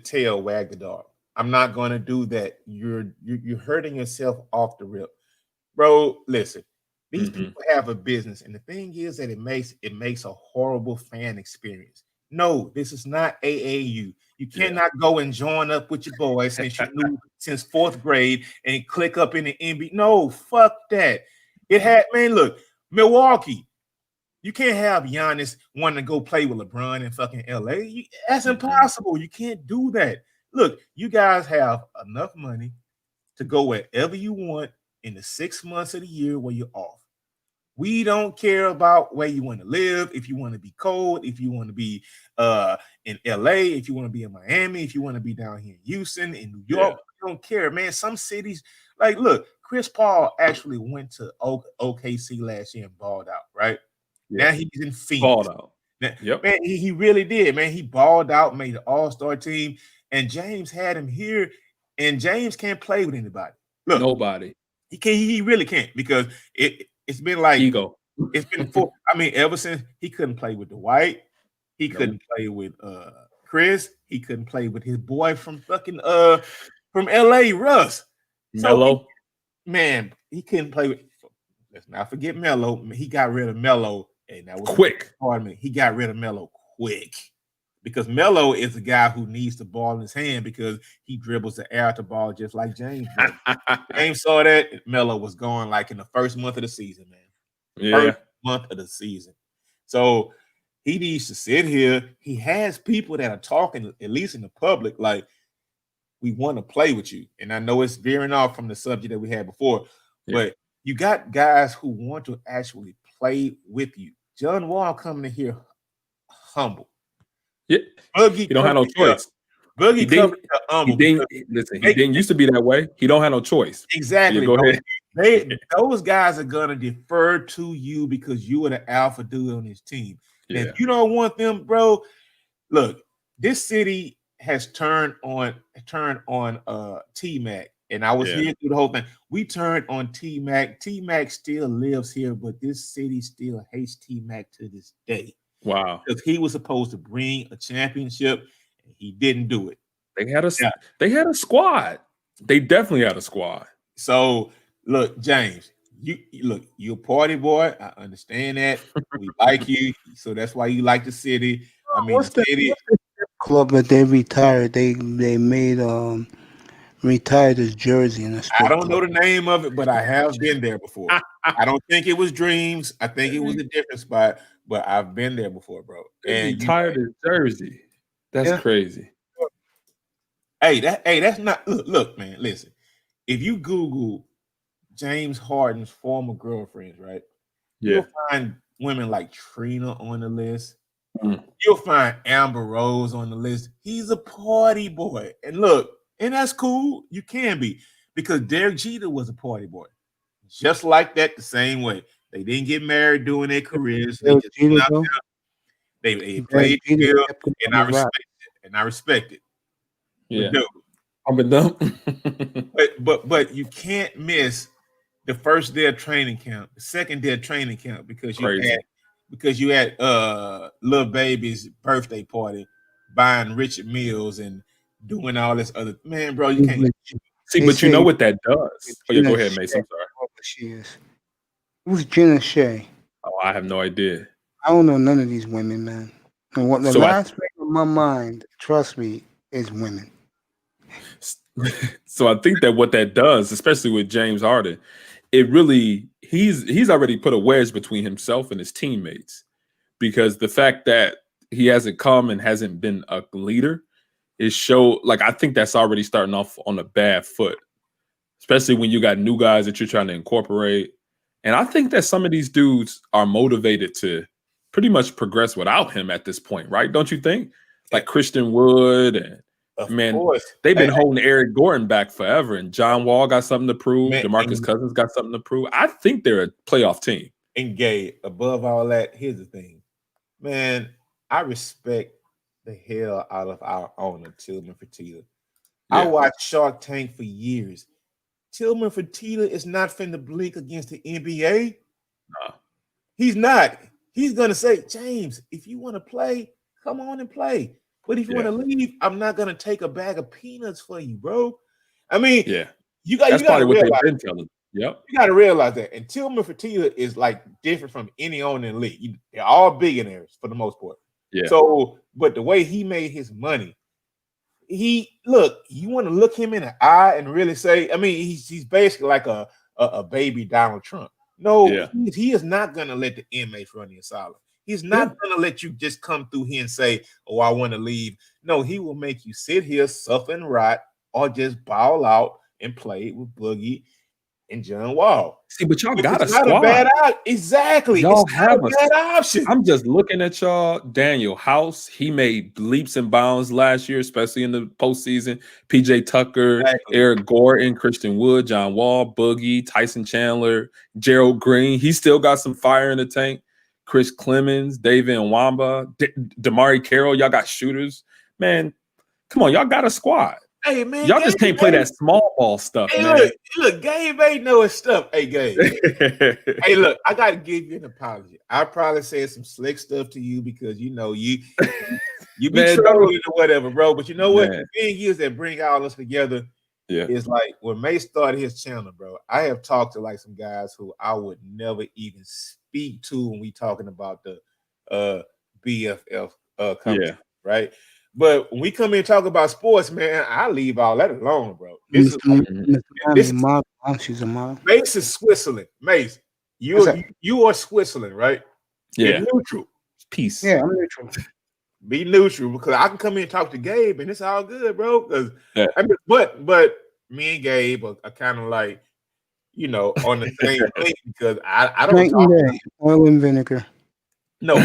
tail wag the dog. I'm not gonna do that. You're hurting yourself off the rip, bro. Listen, these people have a business, and the thing is that it makes a horrible fan experience. No, this is not AAU. You cannot go and join up with your boys since you knew since 4th grade and click up in the NBA. No, fuck that. Look, Milwaukee. You can't have Giannis wanting to go play with LeBron in fucking LA. That's impossible. You can't do that. Look, you guys have enough money to go wherever you want in the 6 months of the year where you're off. We don't care about where you want to live, if you want to be cold, if you want to be in LA, if you want to be in Miami, if you want to be down here in Houston, in New York. We don't care, man. Some cities, like, look, Chris Paul actually went to OKC last year and balled out, right? Now he's in Phoenix. Balled out. Man, he really did, man. He balled out, made an all-star team, and James had him here, and James can't play with anybody. Look, nobody. He really can't, because it's been like ego. It's been ever since he couldn't play with Dwight, he couldn't play with Chris, he couldn't play with his boy from fucking from LA, Russ. Melo. He couldn't play with. Let's not forget Melo. He got rid of Melo, and that was quick. Pardon me. He got rid of Melo quick. Because Melo is a guy who needs the ball in his hand because he dribbles the air at the ball just like James. James saw that. Melo was going like in the first month of the season, man. Yeah. Month of the season. So he needs to sit here. He has people that are talking, at least in the public, like, we want to play with you. And I know it's veering off from the subject that we had before, but you got guys who want to actually play with you. John Wall coming in here humble. Yeah. Boogie, he don't have no choice. Boogie coming here humble. He didn't used to be that way. He don't have no choice. Exactly. Yeah, go ahead. Those guys are gonna defer to you because you are the alpha dude on this team. Yeah. And if you don't want them, bro, look, this city has turned on T-Mac, and I was here through the whole thing. We turned on T-Mac. T-Mac still lives here, but this city still hates T-Mac to this day. Wow. Because he was supposed to bring a championship, and he didn't do it. They had a squad. They definitely had a squad. So look, James, you're a party boy. I understand that. We like you, so that's why you like the city. I mean, the city club that they retired. They made retired his jersey in a strip I don't club. know the name of it, but I have been there before. I don't think it was Dreams. I think it was a different spot, but I've been there before, bro. And retired his jersey. That's crazy. That's not look, man. Listen, if you Google James Harden's former girlfriends, right? You'll find women like Trina on the list. You'll find Amber Rose on the list. He's a party boy. And look, and that's cool. You can be, because Derek Jeter was a party boy. Just like that, the same way. They didn't get married during their careers. They played together, and I respect it. Yeah. I'm a dumb. but you can't miss the first day of training camp, the second day of training camp, because you had Lil Baby's birthday party, buying Richard Mills and doing all this other, man, bro. You can't see, but you know what that does. Oh yeah, go ahead, Mason. I'm sorry. She is. Who's Jenna Shea? Oh, I have no idea. I don't know none of these women, man. And what the last thing on my mind, trust me, is women. So I think that what that does, especially with James Harden, it really he's already put a wedge between himself and his teammates, because the fact that he hasn't come and hasn't been a leader is I think that's already starting off on a bad foot, especially when you got new guys that you're trying to incorporate. And I think that some of these dudes are motivated to pretty much progress without him at this point, right? Don't you think? Like Christian Wood and they've been holding Eric Gordon back forever, and John Wall got something to prove. DeMarcus Cousins got something to prove. I think they're a playoff team. And Gabe, above all that, here's the thing, man. I respect the hell out of our owner, Tillman Fertitta. I watched Shark Tank for years. Tillman Fertitta is not finna blink against the NBA. No. He's not. He's gonna say, James, if you want to play, come on and play. But if you want to leave, I'm not gonna take a bag of peanuts for you, bro. I mean, that's probably what they've been telling. Yep. You got to realize that. And Tillman Fertitta is like different from any owner in the league. They're all billionaires for the most part. Yeah. So, but the way he made his money, you want to look him in the eye and really say, I mean, he's basically like a baby Donald Trump. No, he is not gonna let the inmates run the asylum. He's not going to let you just come through here and say, oh, I want to leave. No, he will make you sit here, suffer and rot, or just ball out and play with Boogie and John Wall. See, but y'all got a squad. Exactly. Y'all have a bad option. I'm just looking at y'all. Daniel House, he made leaps and bounds last year, especially in the postseason. PJ Tucker, Eric Gordon, Christian Wood, John Wall, Boogie, Tyson Chandler, Gerald Green. He still got some fire in the tank. Chris Clemens, David Nwamba, Damari Carroll. Y'all got shooters. Man, come on. Y'all got a squad. Hey, man. Y'all just can't play that small ball stuff, man. Look, Gabe ain't know his stuff. Hey, Gabe. Hey, look, I got to give you an apology. I probably said some slick stuff to you because, you know, you be trolling or whatever, bro. But you know what? The thing is that bring all us together is like when May started his channel, bro, I have talked to like some guys who I would never even speak to when we talking about the BFF company, right? But when we come in and talk about sports, man, I leave all that alone, bro. She's a model. Mace is Switzerland. Mace, You are Switzerland, right? Yeah. You're neutral. Peace. Yeah, I'm neutral. Be neutral because I can come in and talk to Gabe and it's all good, bro. Because but me and Gabe are kind of like, on the same thing because I don't talk oil and vinegar. No,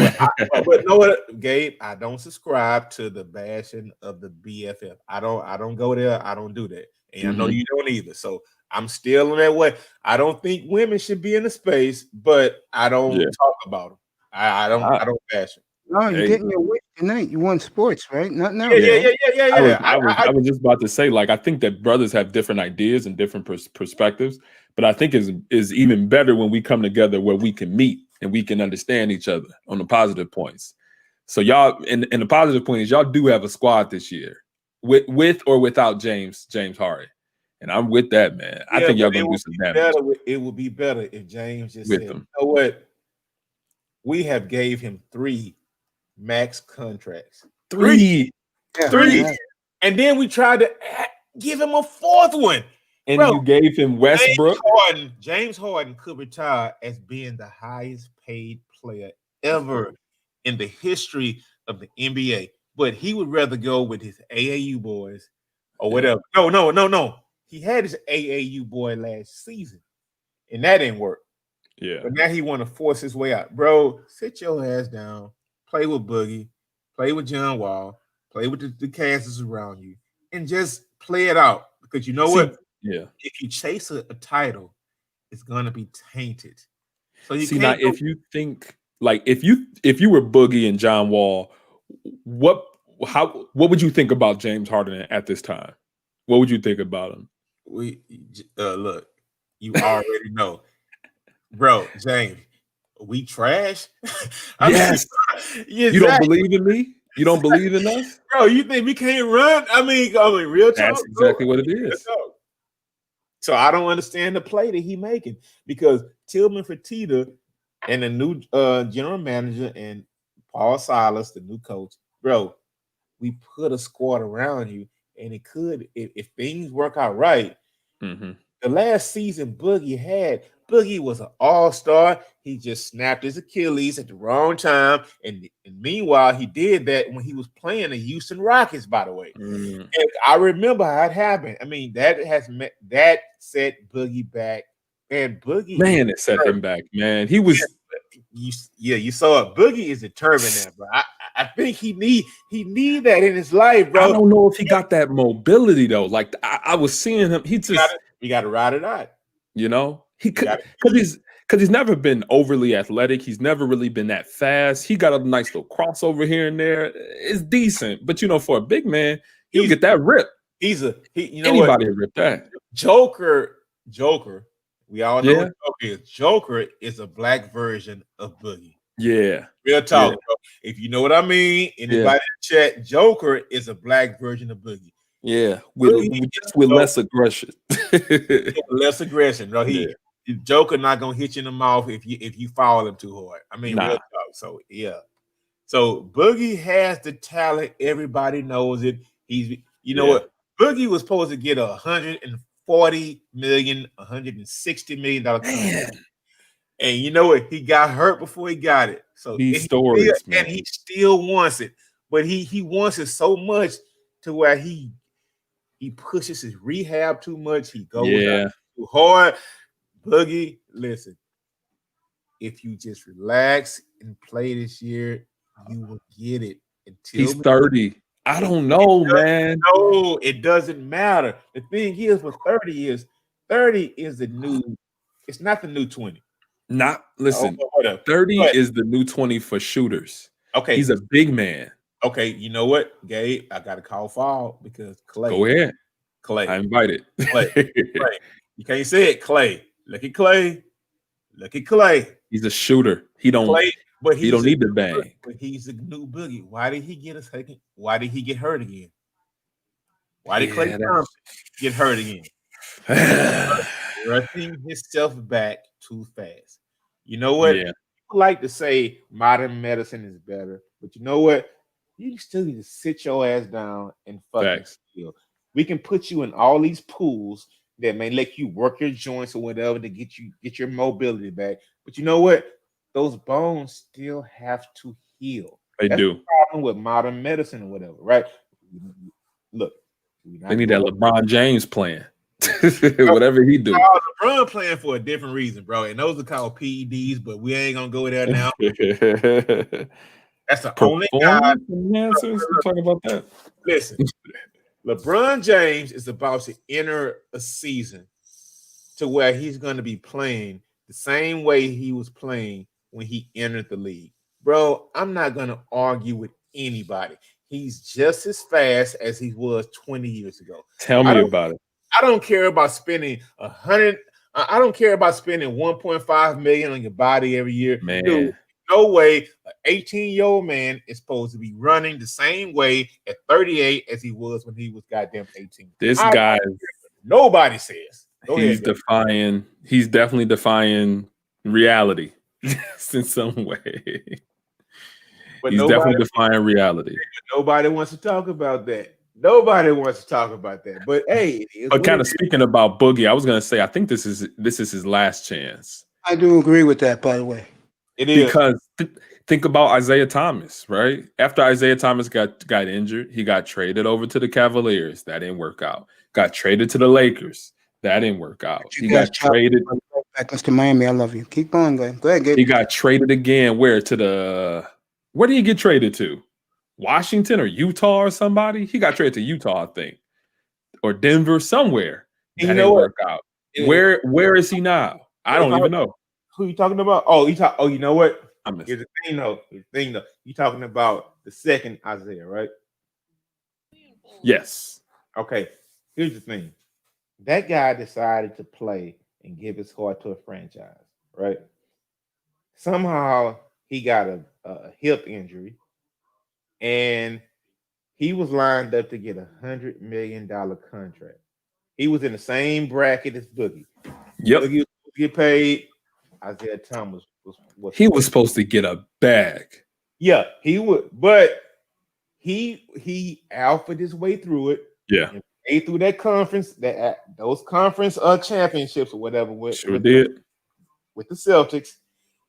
but know what, Gabe? I don't subscribe to the bashing of the BFF. I don't go there. I don't do that, and I know you don't either. So I'm still in that way. I don't think women should be in the space, but I don't talk about them. I don't bash them. No, you're getting your wish tonight. You want sports, right? Not now. Yeah. I was just about to say, like, I think that brothers have different ideas and different perspectives, but I think is even better when we come together where we can meet and we can understand each other on the positive points. So y'all, and the positive point is y'all do have a squad this year, with or without James Harden, and I'm with that, man. I think y'all gonna do some damage. It would be better if James just said, "You know what? We have gave him 3 max contracts. 3. And then we tried to give him a 4th one. And you gave him Westbrook. James Harden could retire as being the highest paid player ever in the history of the NBA. But he would rather go with his AAU boys or whatever. No. He had his AAU boy last season, and that didn't work. Yeah. But now he want to force his way out. Bro, sit your ass down. Play with Boogie. Play with John Wall. Play with the casters around you. And just play it out. Because you know what? Yeah. If you chase a title, it's going to be tainted. So you now, if you think, like, if you were Boogie and John Wall, what would you think about James Harden at this time? What would you think about him? Look, you already know. Bro, James, we trash. Yes. You don't believe in me? You don't believe in us? Bro, you think we can't run? I mean, real talk. That's exactly what it is. So I don't understand the play that he making because Tillman Fertitta and the new general manager and Paul Silas, the new coach, bro, we put a squad around you, and it could, if things work out right. The last season Boogie was an all-star. He just snapped his Achilles at the wrong time. And meanwhile, he did that when he was playing the Houston Rockets, by the way. And I remember how it happened. I mean, that set Boogie back. And Boogie, man, it set him back, man. He was you saw it. Boogie is determined now, bro. I think he need that in his life, bro. I don't know if he got that mobility though. Like I was seeing him, he just you got to ride it out. You know, he could because he's never been overly athletic. He's never really been that fast. He got a nice little crossover here and there. It's decent, but for a big man, he'll get that rip. Anybody rip that. Joker. We all know what Joker is. Joker is a black version of Boogie. Yeah. Real talk, bro. If you know what I mean, anybody in the chat, Joker is a black version of Boogie. Yeah, with less aggression. Less aggression, bro. Joker not gonna hit you in the mouth if you foul him too hard. I mean, real talk. So so Boogie has the talent. Everybody knows it. He's what? Boogie was supposed to get $140 million, $160 million contract. And you know what? He got hurt before he got it. So these stories, man. And he still wants it, but he wants it so much to where he pushes his rehab too much. He goes out too hard. Boogie, listen. If you just relax and play this year, you will get it. He's 30. I don't know, man. No, it doesn't matter. The thing is, with 30 is the new. It's not the new 20. Listen. 30 is the new 20 for shooters. Okay, he's a big man. Okay, you know what, Gabe? I got to call foul because Clay. Go ahead, Clay. I invited. Clay. You can't say it, Clay. Look at Clay. He's a shooter. He don't. Clay, but he don't need to bang. But he's a new Boogie. Why did he get a second? Why did he get hurt again? Why did Clay Thompson get hurt again? Rushing himself back too fast. You know what? Yeah. People like to say modern medicine is better, but you know what? You still need to sit your ass down and fucking steal. We can put you in all these pools that may let you work your joints or whatever to get your mobility back. But you know what? Those bones still have to heal. That's the problem with modern medicine or whatever, right? Look, they need that LeBron James plan. Whatever he do. LeBron playing for a different reason, bro. And those are called PEDs, but we ain't gonna go there now. That's the only guy. Answers. We're talking about that. Listen, LeBron James is about to enter a season to where he's going to be playing the same way he was playing when he entered the league. Bro, I'm not going to argue with anybody. He's just as fast as he was 20 years ago. Tell me about it. I don't care about spending I don't care about spending 1.5 million on your body every year. Man. Dude, no way an 18-year-old man is supposed to be running the same way at 38 as he was when he was goddamn 18. This guy, nobody says. He's definitely defying reality in some way. But he's definitely defying reality. Nobody wants to talk about that. Nobody wants to talk about that. But hey, but kind of speaking about Boogie, I was gonna say I think this is his last chance. I do agree with that, by the way. It is because think about Isaiah Thomas, right? After Isaiah Thomas got injured, he got traded over to the Cavaliers. That didn't work out. Got traded to the Lakers. That didn't work out. He got traded back to Miami. I love you. Keep going, go ahead. He got traded again. Where did he get traded to? Washington or Utah or somebody? He got traded to Utah, I think, or Denver, somewhere. That didn't work out. Where is he now? I don't even know. Who you talking about? You know what? Here's the thing though. You talking about the second Isaiah, right? Yes. Okay. Here's the thing. That guy decided to play and give his heart to a franchise, right? Somehow he got a hip injury, and he was lined up to get $100 million contract. He was in the same bracket as Boogie. Yep. Boogie was supposed to get paid. Isaiah Thomas was supposed to get a bag. Yeah, he would, but he alphaed his way through it. Yeah, and made through that conference, those conference championships or whatever. With the Celtics,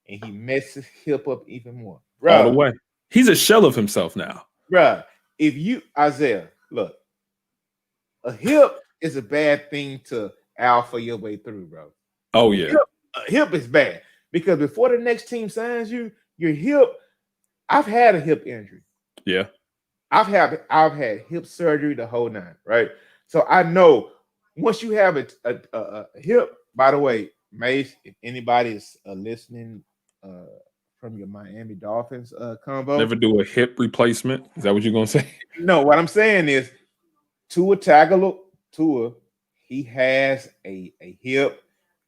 and he messed his hip up even more. Bro, all the way. He's a shell of himself now, bro. If you Isaiah, look, a hip is a bad thing to alpha your way through, bro. Oh yeah. Hip is bad because before the next team signs you, your hip. I've had a hip injury. Yeah, I've had hip surgery the whole nine, right? So I know once you have a hip. By the way, Mace, if anybody is listening from your Miami Dolphins combo, never do a hip replacement. Is that what you're gonna say? No, what I'm saying is Tua Tagovailoa, he has a hip.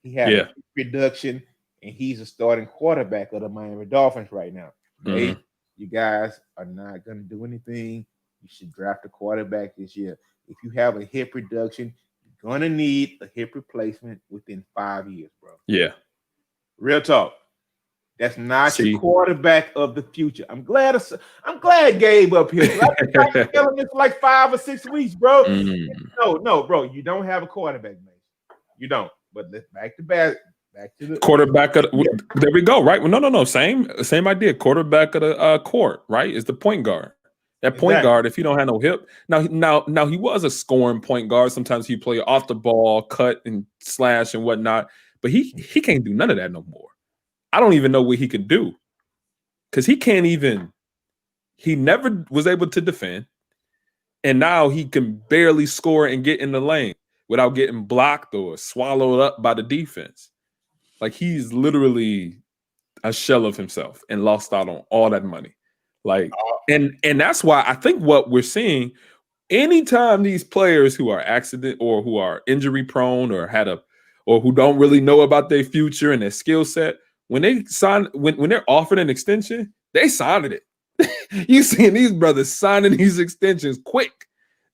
He has a reduction, and he's a starting quarterback of the Miami Dolphins right now. Mm-hmm. You guys are not going to do anything. You should draft a quarterback this year. If you have a hip reduction, you're going to need a hip replacement within 5 years, bro. Yeah. Real talk. That's not your quarterback of the future. I'm glad Gabe up here. I've been telling this for like 5 or 6 weeks, bro. No, bro. You don't have a quarterback, man. You don't. But let's back to the quarterback. There we go. Right. Well, no. Same idea. Quarterback of the court. Right. Is the point guard. That point guard. If you don't have no hip. Now he was a scoring point guard. Sometimes he play off the ball, cut and slash and whatnot. But he can't do none of that no more. I don't even know what he can do because he can't even. He never was able to defend, and now he can barely score and get in the lane without getting blocked or swallowed up by the defense. Like he's literally a shell of himself and lost out on all that money. Like, and that's why I think what we're seeing, anytime these players who are accident or who are injury prone or who don't really know about their future and their skill set, when they sign, when they're offered an extension, they signed it. You seeing these brothers signing these extensions quick.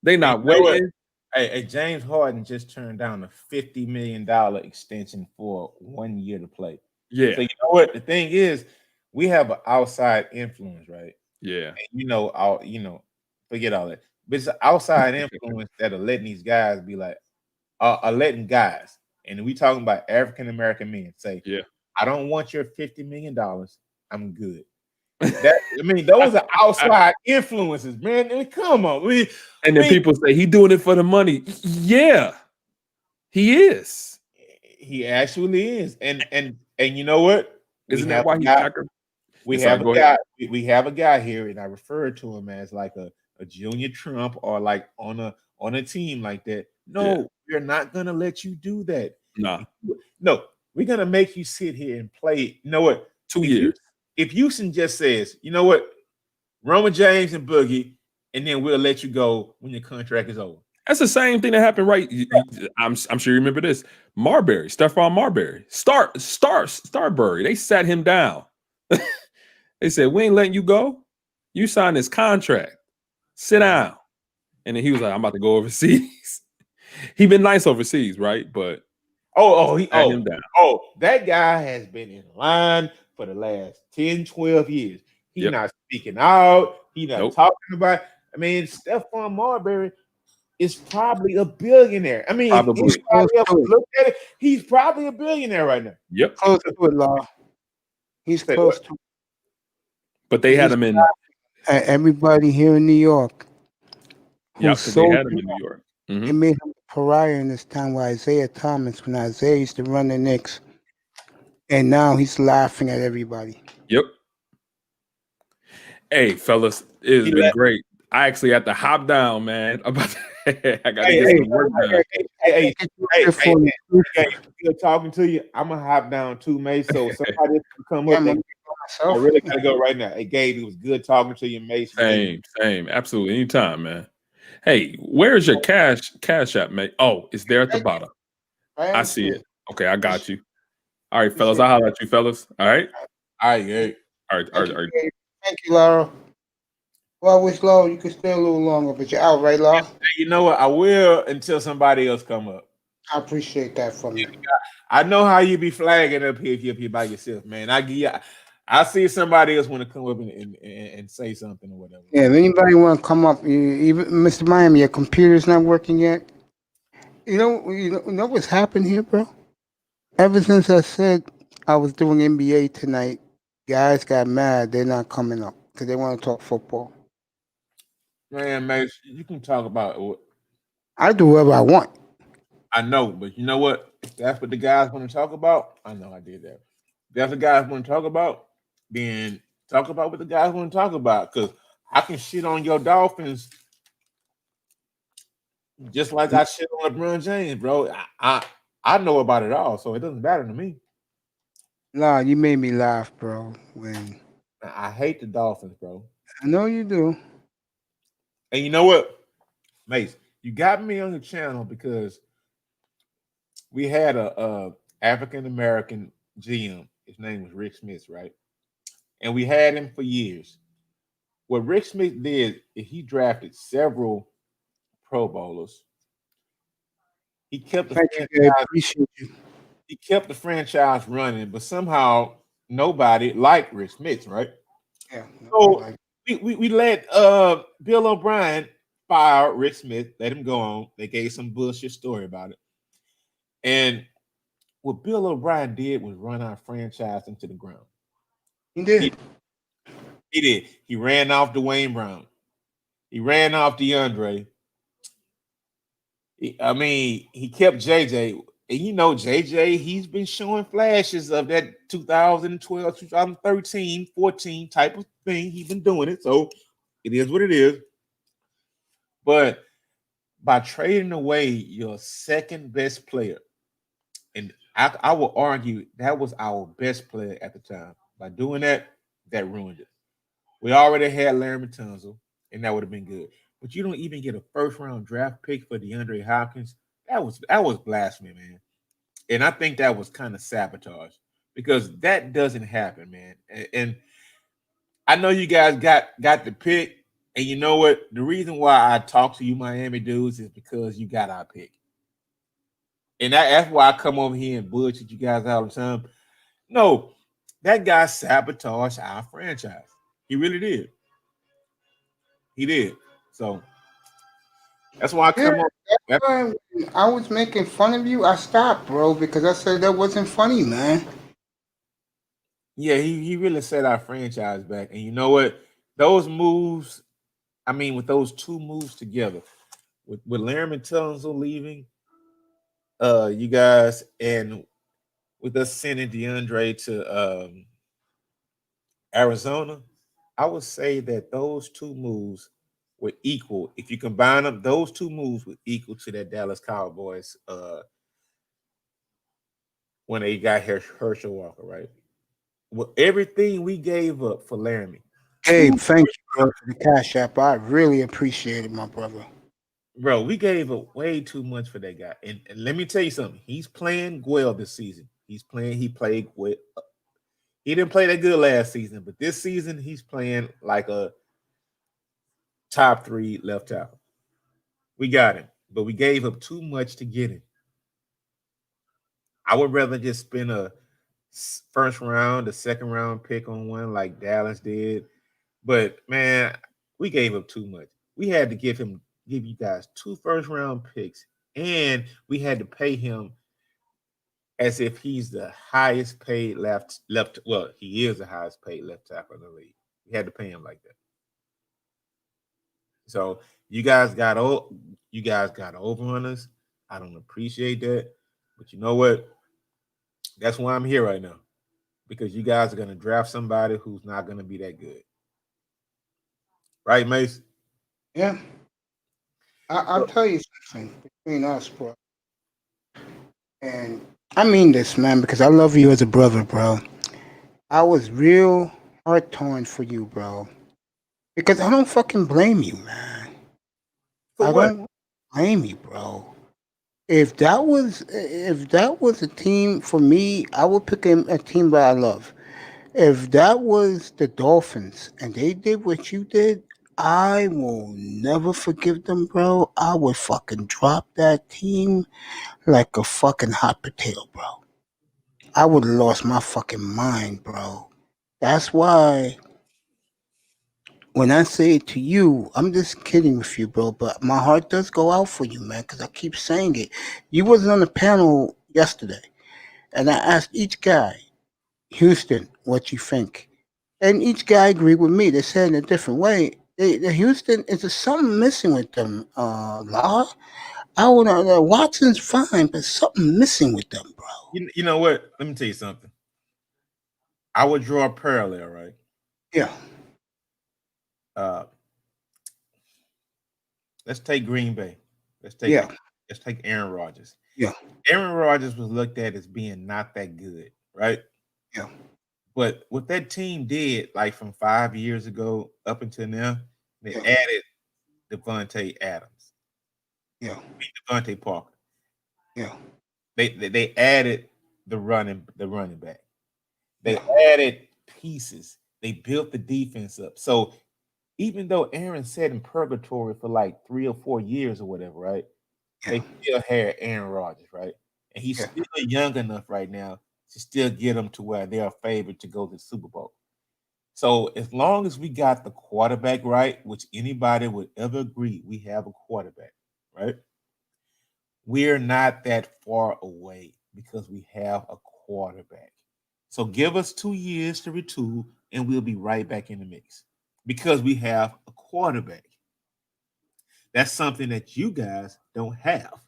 They not waiting. Hey, James Harden just turned down a $50 million extension for 1 year to play. Yeah. So you know what? The thing is, we have an outside influence, right? Yeah. And forget all that. But it's an outside influence that are letting these guys be like, are letting guys, and we talking about African American men, say, yeah, I don't want your $50 million. I'm good. Those are outside influences, man. Come on. People say he doing it for the money. Yeah, he is. He actually is. And you know what? Isn't that why he sacrificed? We have a guy. We have a guy here, and I refer to him as like a junior Trump, or like on a team like that. No, we're not gonna let you do that. Nah. No, we're gonna make you sit here and play. You know what? 2 years. If Houston just says, you know what, Roman James and Boogie, and then we'll let you go when your contract is over. That's the same thing that happened, right? I'm sure you remember this. Marbury, Stephon Marbury, Starbury. They sat him down. They said, "We ain't letting you go. You signed this contract. Sit down." And then he was like, "I'm about to go overseas." He been nice overseas, right? But him down. That guy has been in line for the last 10, 12 years. He's not speaking out. He's not talking about. Stephon Marbury is probably a billionaire. He's probably a billionaire right now. Yep. Close to it, Law. He's close to it. But they had him in. Everybody here in New York. Yep, they had him in New York. Mm-hmm. It made him a pariah in this time with Isaiah Thomas, when Isaiah used to run the Knicks. And now he's laughing at everybody. Yep. Hey, fellas, it has been great. I actually had to hop down, man. I got to get some work done. Hey, good talking to you. I'm gonna hop down too, mate. So somebody can come up. I really gotta go right now. Hey, Gabe, it was good talking to you, mate. Same, absolutely, anytime, man. Hey, where's your cash app, mate? Oh, it's there at the bottom. I see it. Okay, I got you. All right, fellas, I'll holler at you, fellas. All right, Gabe. All right. Thank you, Laura. Well, I wish, Laura, you could stay a little longer, but you're out, right, Laura? You know what? I will until somebody else come up. I appreciate that from you. I know how you be flagging up here if you're by yourself, man. I see somebody else want to come up and say something or whatever. Yeah, if anybody want to come up, even Mr. Miami, your computer's not working yet. You know what's happened here, bro? Ever since I said I was doing NBA tonight, guys got mad. They're not coming up because they want to talk football. Man, mate, you can talk about it. I do whatever I want. I know, but you know what? If that's what the guys want to talk about, I know I did that. If that's what guys want to talk about, then talk about what the guys want to talk about. Because I can shit on your Dolphins just like I shit on LeBron James, bro. I know about it all, so it doesn't matter to me. Nah, you made me laugh, bro. When I hate the Dolphins, bro. I know you do. And you know what, Mace? You got me on the channel because we had a African American GM. His name was Rick Smith, right? And we had him for years. What Rick Smith did is he drafted several Pro Bowlers. He kept the franchise. Appreciate you. He kept the franchise running, but somehow nobody liked Rick Smith, right? Yeah. So we let Bill O'Brien fire Rick Smith, let him go on. They gave some bullshit story about it. And what Bill O'Brien did was run our franchise into the ground. He did. He did. He ran off Dwayne Brown. He ran off DeAndre. He kept JJ. And you know, JJ, he's been showing flashes of that 2012, 2013, 14 type of thing. He's been doing it. So it is what it is. But by trading away your second best player, and I will argue that was our best player at the time. By doing that, that ruined it. We already had Larry Tunsil, and that would have been good. But you don't even get a first-round draft pick for DeAndre Hopkins. That was blasphemy, man. And I think that was kind of sabotage because that doesn't happen, man. And I know you guys got the pick, and you know what? The reason why I talk to you Miami dudes is because you got our pick. And that's why I come over here and bullshit you guys all the time. No, that guy sabotaged our franchise. He really did. He did. So That's why I come on. That's why when I was making fun of you, I stopped, bro, because I said that wasn't funny, man. Yeah, he really set our franchise back. And you know what? Those moves, I mean, with those two moves together, with Laramie Tunsil leaving, you guys, and with us sending DeAndre to Arizona, I would say that those two moves were equal. If you combine them, those two moves were equal to that Dallas Cowboys when they got Herschel Walker, right? Well, everything we gave up for Laramie. Hey, thank you, bro, for the Cash App. I really appreciate it, my brother. Bro, we gave up way too much for that guy. And let me tell you something. He's playing well this season. He played well. He didn't play that good last season, but this season he's playing like a top 3 left tackle. We got him, but we gave up too much to get him. I would rather just spend a first round, a second round pick on one like Dallas did. But man, we gave up too much. We had to give you guys 2 first round picks, and we had to pay him as if he's the highest paid left. Well, he is the highest paid left tackle in the league. We had to pay him like that. So you guys got over on us. I don't appreciate that, but you know what? That's why I'm here right now, because you guys are going to draft somebody who's not going to be that good, right, Mace? Yeah. I'll tell you something between us, bro. And I mean this, man, because I love you as a brother, bro. I was real heart torn for you, bro. Because I don't fucking blame you, man. I don't blame you, bro. If that was a team for me, I would pick a team that I love. If that was the Dolphins and they did what you did, I will never forgive them, bro. I would fucking drop that team like a fucking hot potato, bro. I would have lost my fucking mind, bro. That's why when I say it to you, I'm just kidding with you, bro. But my heart does go out for you, man, because I keep saying it. You wasn't on the panel yesterday, and I asked each guy, Houston, what you think? And each guy agreed with me. They said in a different way. The Houston is something missing with them. Law, I would Watson's fine, but something missing with them, bro. You know what? Let me tell you something. I would draw a parallel, right? Yeah. Let's take Green Bay. Let's take Aaron Rodgers. Yeah. Aaron Rodgers was looked at as being not that good, right? Yeah. But what that team did, like from 5 years ago up until now, they added Devontae Adams. Yeah. Devontae Parker. Yeah. They added the running back. They added pieces. They built the defense up. So even though Aaron sat in purgatory for like 3 or 4 years or whatever, right? Yeah. They still had Aaron Rodgers, right? And he's still young enough right now to still get them to where they are favored to go to the Super Bowl. So as long as we got the quarterback right, which anybody would ever agree, we have a quarterback, right? We're not that far away because we have a quarterback. So give us 2 years to retool, and we'll be right back in the mix because we have a quarterback. That's something that you guys don't have.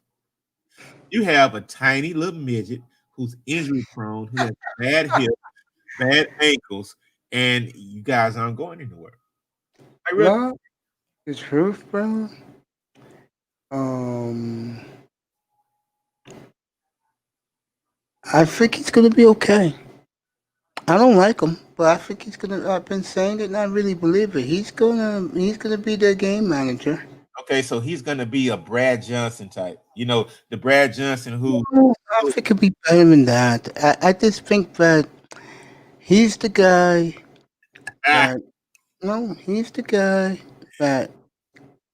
You have a tiny little midget who's injury prone, who has bad hips, bad ankles, and you guys aren't going anywhere. Well, the truth, bro. I think he's gonna be okay. I don't like him, but I think he's gonna. I've been saying it, and I really believe it. He's gonna be their game manager. Okay, so he's gonna be a Brad Johnson type. You know, the Brad Johnson who. I think he'll be better than that. I just think that he's the guy. He's the guy that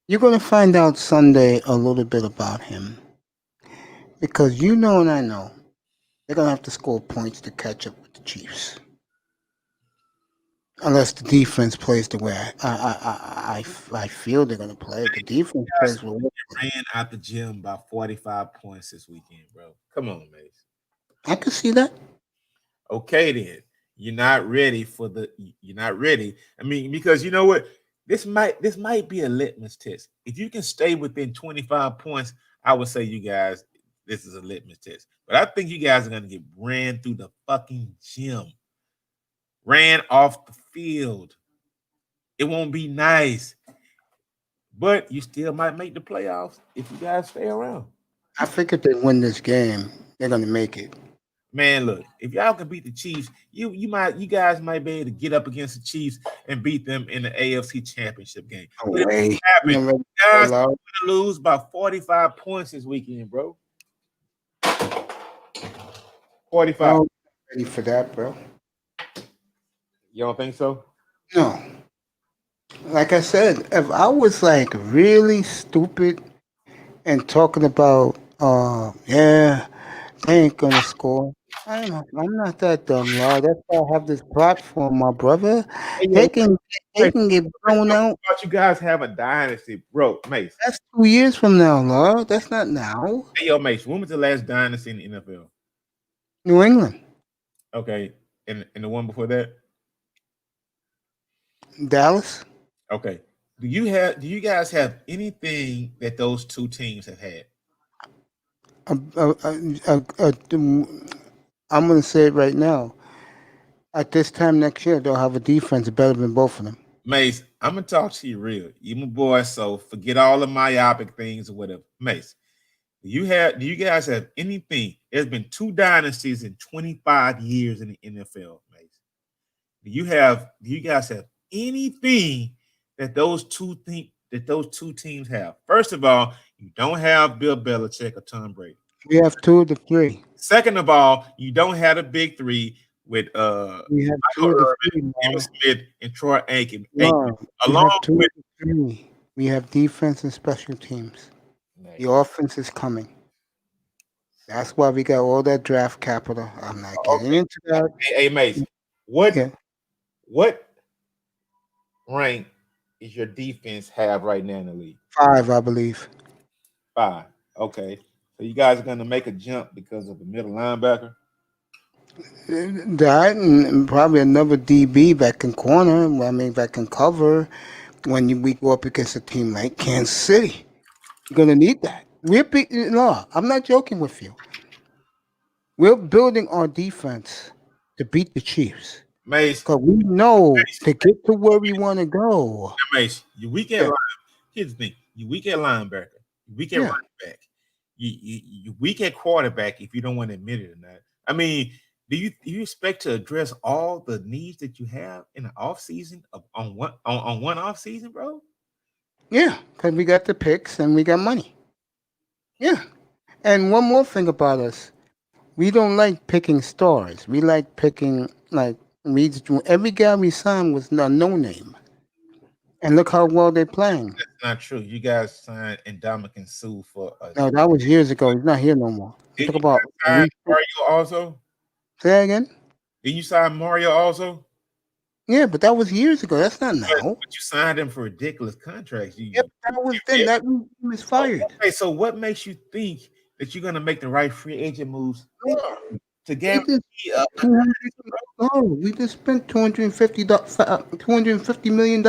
you're gonna find out Sunday a little bit about him, because you know and I know they're gonna have to score points to catch up with the Chiefs. Unless the defense plays the way I feel they're gonna play. The defense plays well. Ran out the gym by 45 points this weekend, bro. Come on, Mace. I can see that. Okay, then. You're not ready. I mean, because you know what? This might be a litmus test. If you can stay within 25 points, I would say you guys, this is a litmus test. But I think you guys are gonna get ran through the fucking gym. Ran off the field. It won't be nice. But you still might make the playoffs if you guys stay around. I think if they win this game, they're gonna make it. Man, look, if y'all can beat the Chiefs, you guys might be able to get up against the Chiefs and beat them in the AFC Championship game. No way. You guys are gonna lose by 45 points this weekend, bro. 45. I'm ready for that, bro. You don't think so? No. Like I said, if I was like really stupid and talking about, yeah, they ain't gonna score. I'm not that dumb, Lord. That's why I have this platform, my brother. They can get blown out. You guys have a dynasty, bro, Mace. That's 2 years from now, Lord. That's not now. Hey, yo, Mace, when was the last dynasty in the NFL? New England. Okay, and the one before that? Dallas. Okay. Do you guys have anything that those two teams have had? I'm going to say it right now. At this time next year, they'll have a defense better than both of them. Mace, I'm going to talk to you real. You my boy, so forget all the myopic things or whatever. Mace, do you guys have anything? There's been 2 dynasties in 25 years in the NFL, Mace. Do you guys have anything that those two teams have? First of all, you don't have Bill Belichick or Tom Brady. We have 2 of the 3. Second of all, you don't have the big 3 with we have 2 of the 3, Emmitt Smith and Troy Aikman. No, Along with we have defense and special teams. Nice. The offense is coming. That's why we got all that draft capital. I'm not getting into that. Hey, Mace, what rank is your defense have right now in the league? 5, I believe. 5. Okay. So you guys are going to make a jump because of the middle linebacker? That and probably another DB that can corner. I mean, that can cover when we go up against a team like Kansas City. You're going to need that. I'm not joking with you. We're building our defense to beat the Chiefs. Mace, because we know to get to where we want to go. Mace, you weak at here's the thing: you weak at linebacker, you weak at running back, you weak at quarterback. If you don't want to admit it or not, I mean, do you expect to address all the needs that you have in the off season on one off season, bro? Yeah, because we got the picks and we got money. Yeah, and one more thing about us, we don't like picking stars. We like picking every guy we signed was a no name, and look how well they're playing. That's not true. You guys signed Ndamukong Suh for no, that was years ago. He's not here no more. Did you sign Mario also? Say that again. Did you sign Mario also? Yeah, but that was years ago. That's not now. But you signed him for ridiculous contracts. Yep, that was then. That he was fired. Okay, so what makes you think that you're gonna make the right free agent moves to guarantee? We just spent $250 million,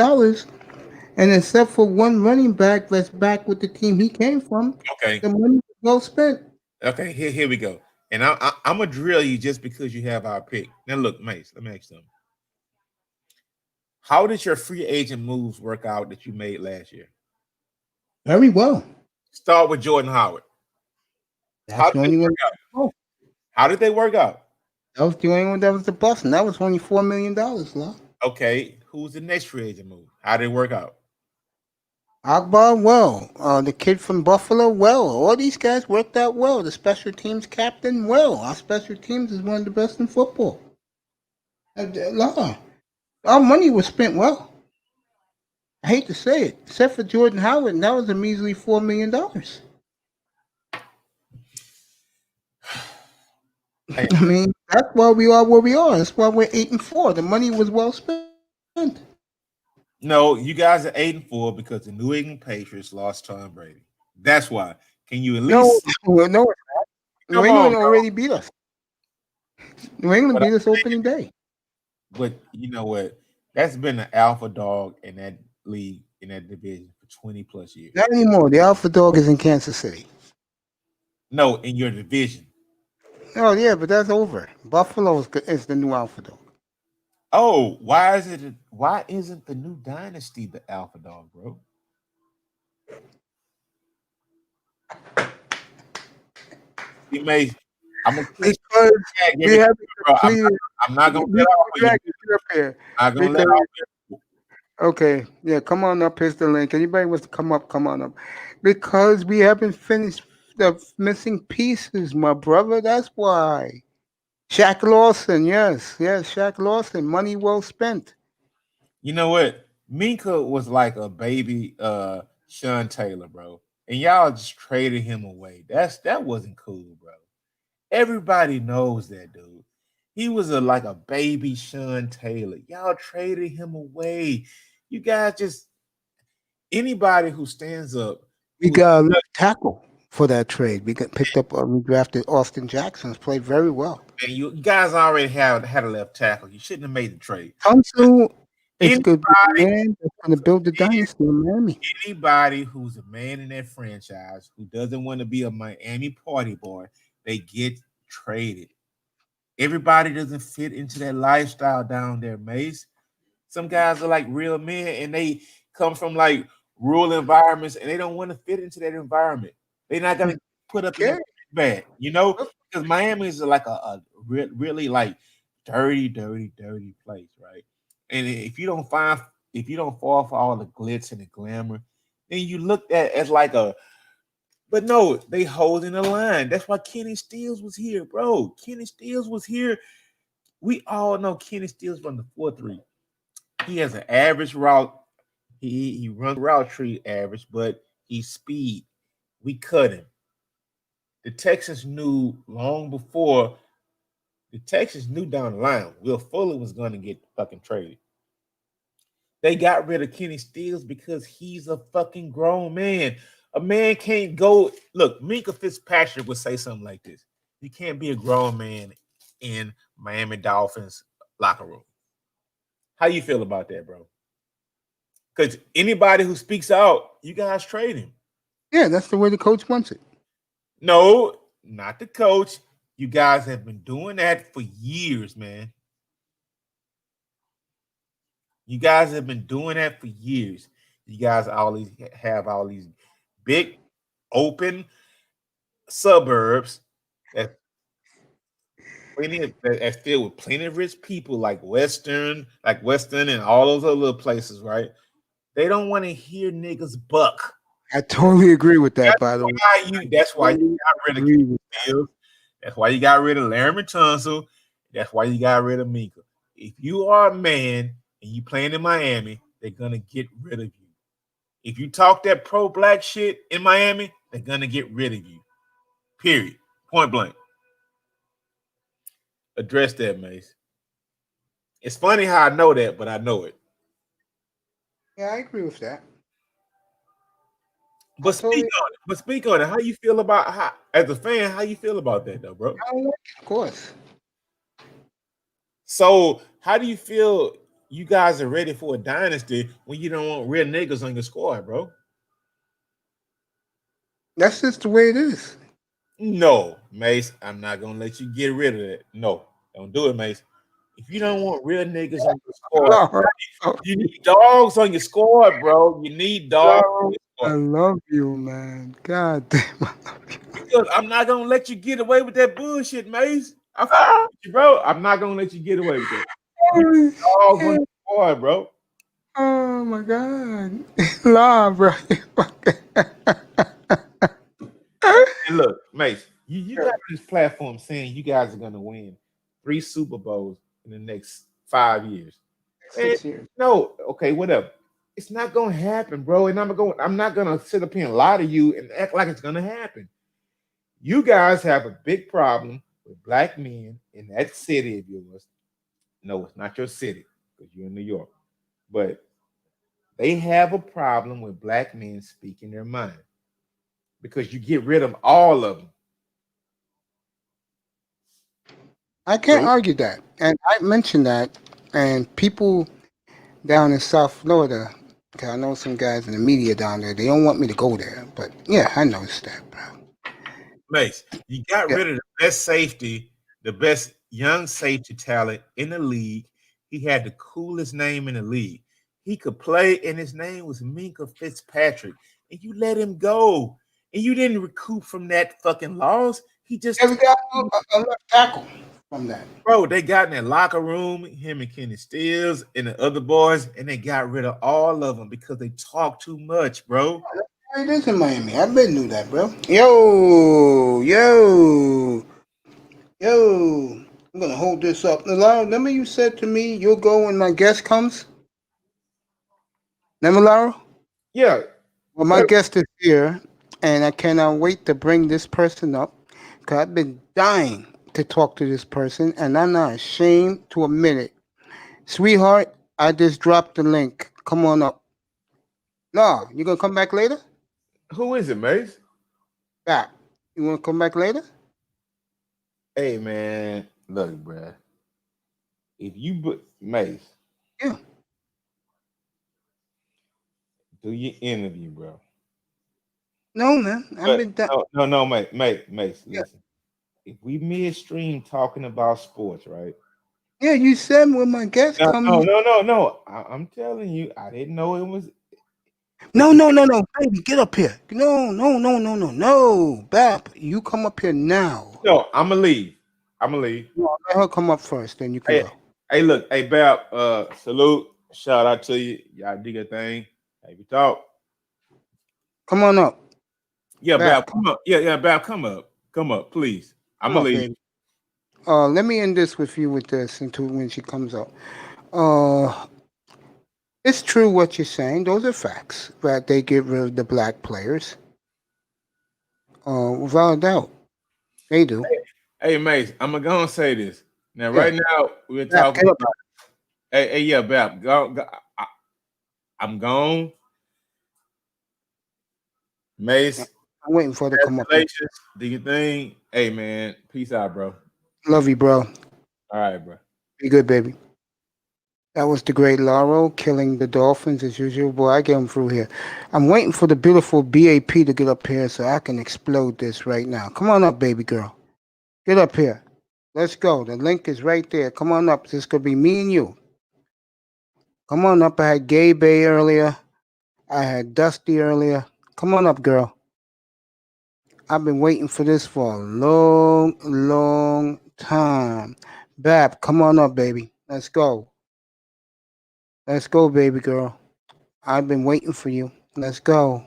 and except for one running back that's back with the team he came from, the money was well spent. Okay, here we go. And I'm gonna drill you just because you have our pick. Now look, Mace, let me ask you something. How did your free agent moves work out that you made last year? Very well. Start with Jordan Howard. How did they work out? How did they work out? That was the only one that was the bust, and that was only $4 million, Law. Okay, who's the next free agent move? How did it work out? Akbar, well. The kid from Buffalo, well. All these guys worked out well. The special teams captain, well. Our special teams is one of the best in football. Law. Our money was spent well. I hate to say it, except for Jordan Howard, and that was a measly $4 million. I mean, that's why we are where we are. That's why we're 8-4. The money was well spent. No, you guys are 8-4 because the New England Patriots lost Tom Brady. That's why. Can you at least no? New England bro. already beat us. New England beat us opening day. But you know what? That's been the alpha dog in that league, in that division for 20 plus years. Not anymore. The alpha dog is in Kansas City. No, in your division. Oh yeah, but that's over. Buffalo is the new alpha dog. Oh, why isn't the new dynasty the alpha dog, bro? He may. I'm gonna because we haven't completed. I'm not gonna let off here. I'm gonna let off here. Okay, yeah, come on up. Here's the link. Anybody wants to come up, come on up. Because we haven't finished the missing pieces, my brother. That's why. Shaq Lawson, yes, Shaq Lawson. Money well spent. You know what? Minka was like a baby Sean Taylor, bro. And y'all just traded him away. That wasn't cool, bro. Everybody knows that, dude. He was like a baby Sean Taylor. Y'all traded him away. You guys just anybody who stands up. We got a left tackle for that trade. We got picked up. We drafted Austin Jackson. Played very well. And you guys already had a left tackle. You shouldn't have made the trade. Tunsil is good man that's going to build the dynasty in Miami. Anybody who's a man in that franchise who doesn't want to be a Miami party boy, they get traded. Everybody doesn't fit into that lifestyle down there, Mace. Some guys are like real men and they come from like rural environments and they don't want to fit into that environment. They're not going to put up in that bad, you know, because Miami is like a really like dirty place, right? And if you don't fall for all the glitz and the glamour, then you look at as like a. But no, they holding the line. That's why Kenny Stills was here, bro. Kenny Stills was here. We all know Kenny Stills from the 4-3. He has an average route. He runs route tree average, but he's speed. We cut him. The Texans knew long before. The Texans knew down the line Will Fuller was going to get fucking traded. They got rid of Kenny Stills because he's a fucking grown man. A man can't go. Look, Minka Fitzpatrick would say something like this. You can't be a grown man in Miami Dolphins locker room. How you feel about that, bro? Because anybody who speaks out, you guys trade him. Yeah, that's the way the coach wants it. No, not the coach. You guys have been doing that for years, man. You guys have been doing that for years. You guys always have all these big, open suburbs that filled with plenty of rich people like Western and all those other little places, right? They don't want to hear niggas buck. I totally agree with that, by the way. That's why you got rid of Kenny Stills. That's why you got rid of Larry Tunsil. That's why you got rid of Minka. If you are a man and you playing in Miami, they're gonna get rid of you. If you talk that pro-black shit in Miami, they're gonna get rid of you. Period. Point blank. Address that, Mace. It's funny how I know that, but I know it. Yeah, I agree with that. But speak on it. How you feel about as a fan? How you feel about that, though, bro? I like it, of course. So, how do you feel? You guys are ready for a dynasty when you don't want real niggas on your squad, bro? That's just the way it is. No, Mace. I'm not gonna let you get rid of it. No, don't do it, Mace. If you don't want real niggas on your squad, you need dogs on your squad, bro. You need dogs. I love you, man. God damn, I love you. Because I'm not gonna let you get away with that bullshit, Mace. I fuck with you, bro. I'm not gonna let you get away with that. Dogs on your squad, bro. Oh my God, love, bro. And look, Mace, you got this platform saying you guys are gonna win 3 Super Bowls in the next 5 years. 6 years. No, okay, whatever. It's not gonna happen, bro. And I'm not gonna sit up here and lie to you and act like it's gonna happen. You guys have a big problem with black men in that city of yours. No, it's not your city because you're in New York. but they have a problem with black men speaking their mind because you get rid of all of them. I can't argue that. And I mentioned that, and people down in South Florida, because I know some guys in the media down there, they don't want me to go there. But yeah, I noticed that, bro. Mace, you got rid of the best safety, the best young safety talent in the league. He had the coolest name in the league. He could play, and his name was Minka Fitzpatrick. And you let him go. And you didn't recoup from that fucking loss. He just we got a left tackle from that. Bro, they got in that locker room, him and Kenny Stills and the other boys, and they got rid of all of them because they talk too much, bro. It is in Miami. I bet knew that, bro. Yo. I'm gonna hold this up. Lara, remember you said to me you'll go when my guest comes? Remember, Lara? Yeah. Well, my guest is here, and I cannot wait to bring this person up because I've been dying to talk to this person, and I'm not ashamed to admit it. Sweetheart, I just dropped the link. Come on up. No, you gonna come back later? Who is it, Mace? Back. You wanna come back later? Hey, man, look, bro. If you Mace, yeah, do your interview, bro. No, man, I've been done. No, Mace. Yeah. Listen, if we midstream talking about sports, right? Yeah, you said when my guest comes. No. I'm telling you, I didn't know it was. No, baby, get up here. No, Bap, you come up here now. No, I'm gonna leave. No, let her come up first, then you can go. Hey, look, hey, Bap, salute, shout out to you. Y'all do your thing. Hey, we talk. Come on up. Yeah, Bap, come up. Yeah, Bap, come up, please. I'm gonna leave. Baby. Let me end this with you with this until when she comes up. It's true what you're saying. Those are facts that they get rid of the black players. Without a doubt, they do. Hey, Mace, I'm gonna say this now. Right now, we're talking about. Hey, yeah, Bap, go, I'm gone. Mace, I'm waiting for her to come up. Do your thing. Hey, man, peace out, bro. Love you, bro. All right, bro. Be good, baby. That was the great Lauro killing the Dolphins as usual. Boy, I get him through here. I'm waiting for the beautiful BAP to get up here so I can explode this right now. Come on up, baby girl. Get up here. Let's go. The link is right there. Come on up. This could be me and you. Come on up. I had Gay Bay earlier. I had Dusty earlier. Come on up, girl. I've been waiting for this for a long time. Bab, come on up, baby. Let's go. Let's go, baby girl. I've been waiting for you. Let's go.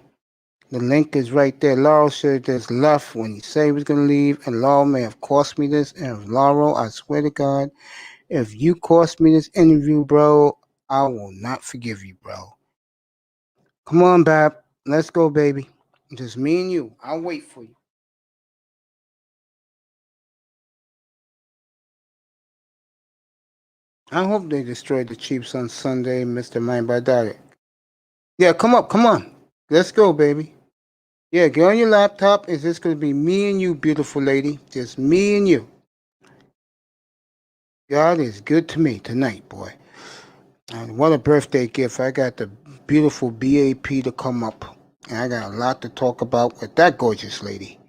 The link is right there. Laurel should have just left when he said he was going to leave, and Laurel may have cost me this. And Laurel, I swear to God, if you cost me this interview, bro, I will not forgive you, bro. Come on, Bab. Let's go, baby. Just me and you. I'll wait for you. I hope they destroyed the Chiefs on Sunday, Mr. Mind by Daddy. Yeah, come on. Let's go, baby. Yeah, get on your laptop. Is this going to be me and you, beautiful lady? Just me and you. God is good to me tonight, boy. And what a birthday gift. I got the beautiful BAP to come up. And I got a lot to talk about with that gorgeous lady.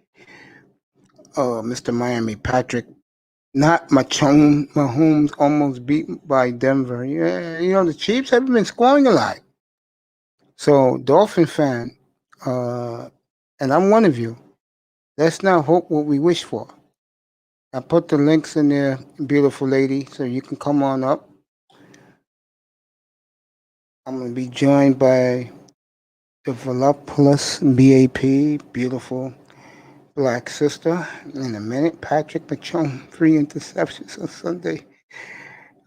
Mr. Miami Patrick. Not Mahomes almost beaten by Denver. Yeah, the Chiefs haven't been scoring a lot. So, Dolphin fan, and I'm one of you, let's not hope what we wish for. I put the links in there, beautiful lady, so you can come on up. I'm going to be joined by Developulus BAP, beautiful black sister. In a minute, Patrick Machon, 3 interceptions on Sunday.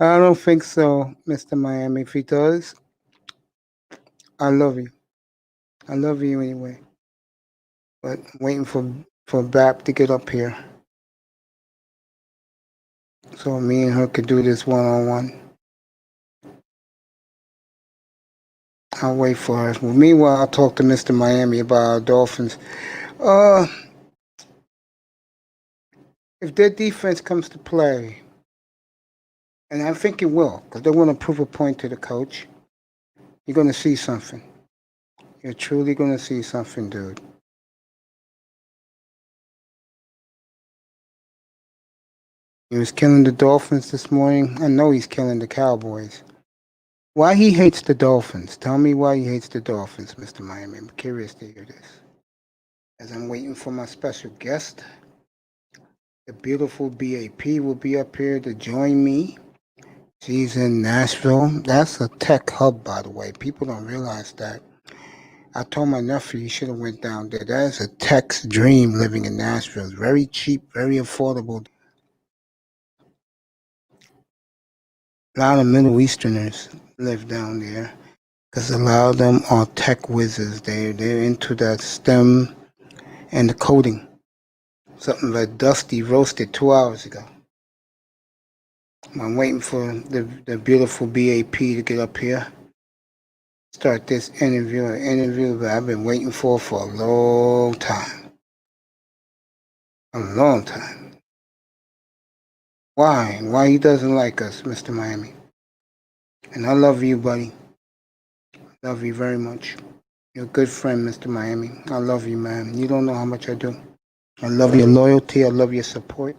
I don't think so, Mr. Miami. If he does, I love you. I love you anyway. But I'm waiting for Bap to get up here. So me and her could do this one-on-one. I'll wait for her. Well, meanwhile, I'll talk to Mr. Miami about our Dolphins. If their defense comes to play, and I think it will, because they want to prove a point to the coach, you're going to see something. You're truly going to see something, dude. He was killing the Dolphins this morning. I know he's killing the Cowboys. Why he hates the Dolphins? Tell me why he hates the Dolphins, Mr. Miami. I'm curious to hear this. As I'm waiting for my special guest, the beautiful BAP will be up here to join me. She's in Nashville. That's a tech hub, by the way. People don't realize that. I told my nephew he should have went down there. That is a tech's dream living in Nashville. It's very cheap, very affordable. A lot of Middle Easterners live down there because a lot of them are tech whizzes. They're into that STEM and the coding. Something that Dusty roasted 2 hours ago. I'm waiting for the beautiful BAP to get up here. Start this interview that I've been waiting for a long time. A long time. Why? Why he doesn't like us, Mr. Miami? And I love you, buddy. Love you very much. You're a good friend, Mr. Miami. I love you, man. You don't know how much I do. I love your loyalty. I love your support.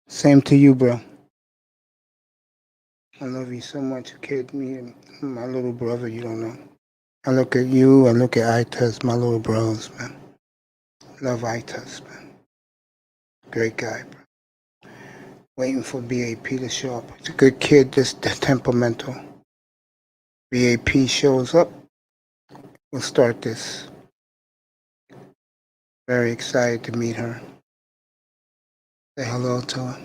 Same to you, bro. I love you so much, kid. Me and my little brother, you don't know. I look at you, I look at Itas, my little bros, man. Love Itas, man. Great guy, bro. Waiting for BAP to show up. He's a good kid, just temperamental. BAP shows up. We'll start this. Very excited to meet her. Say hello to her.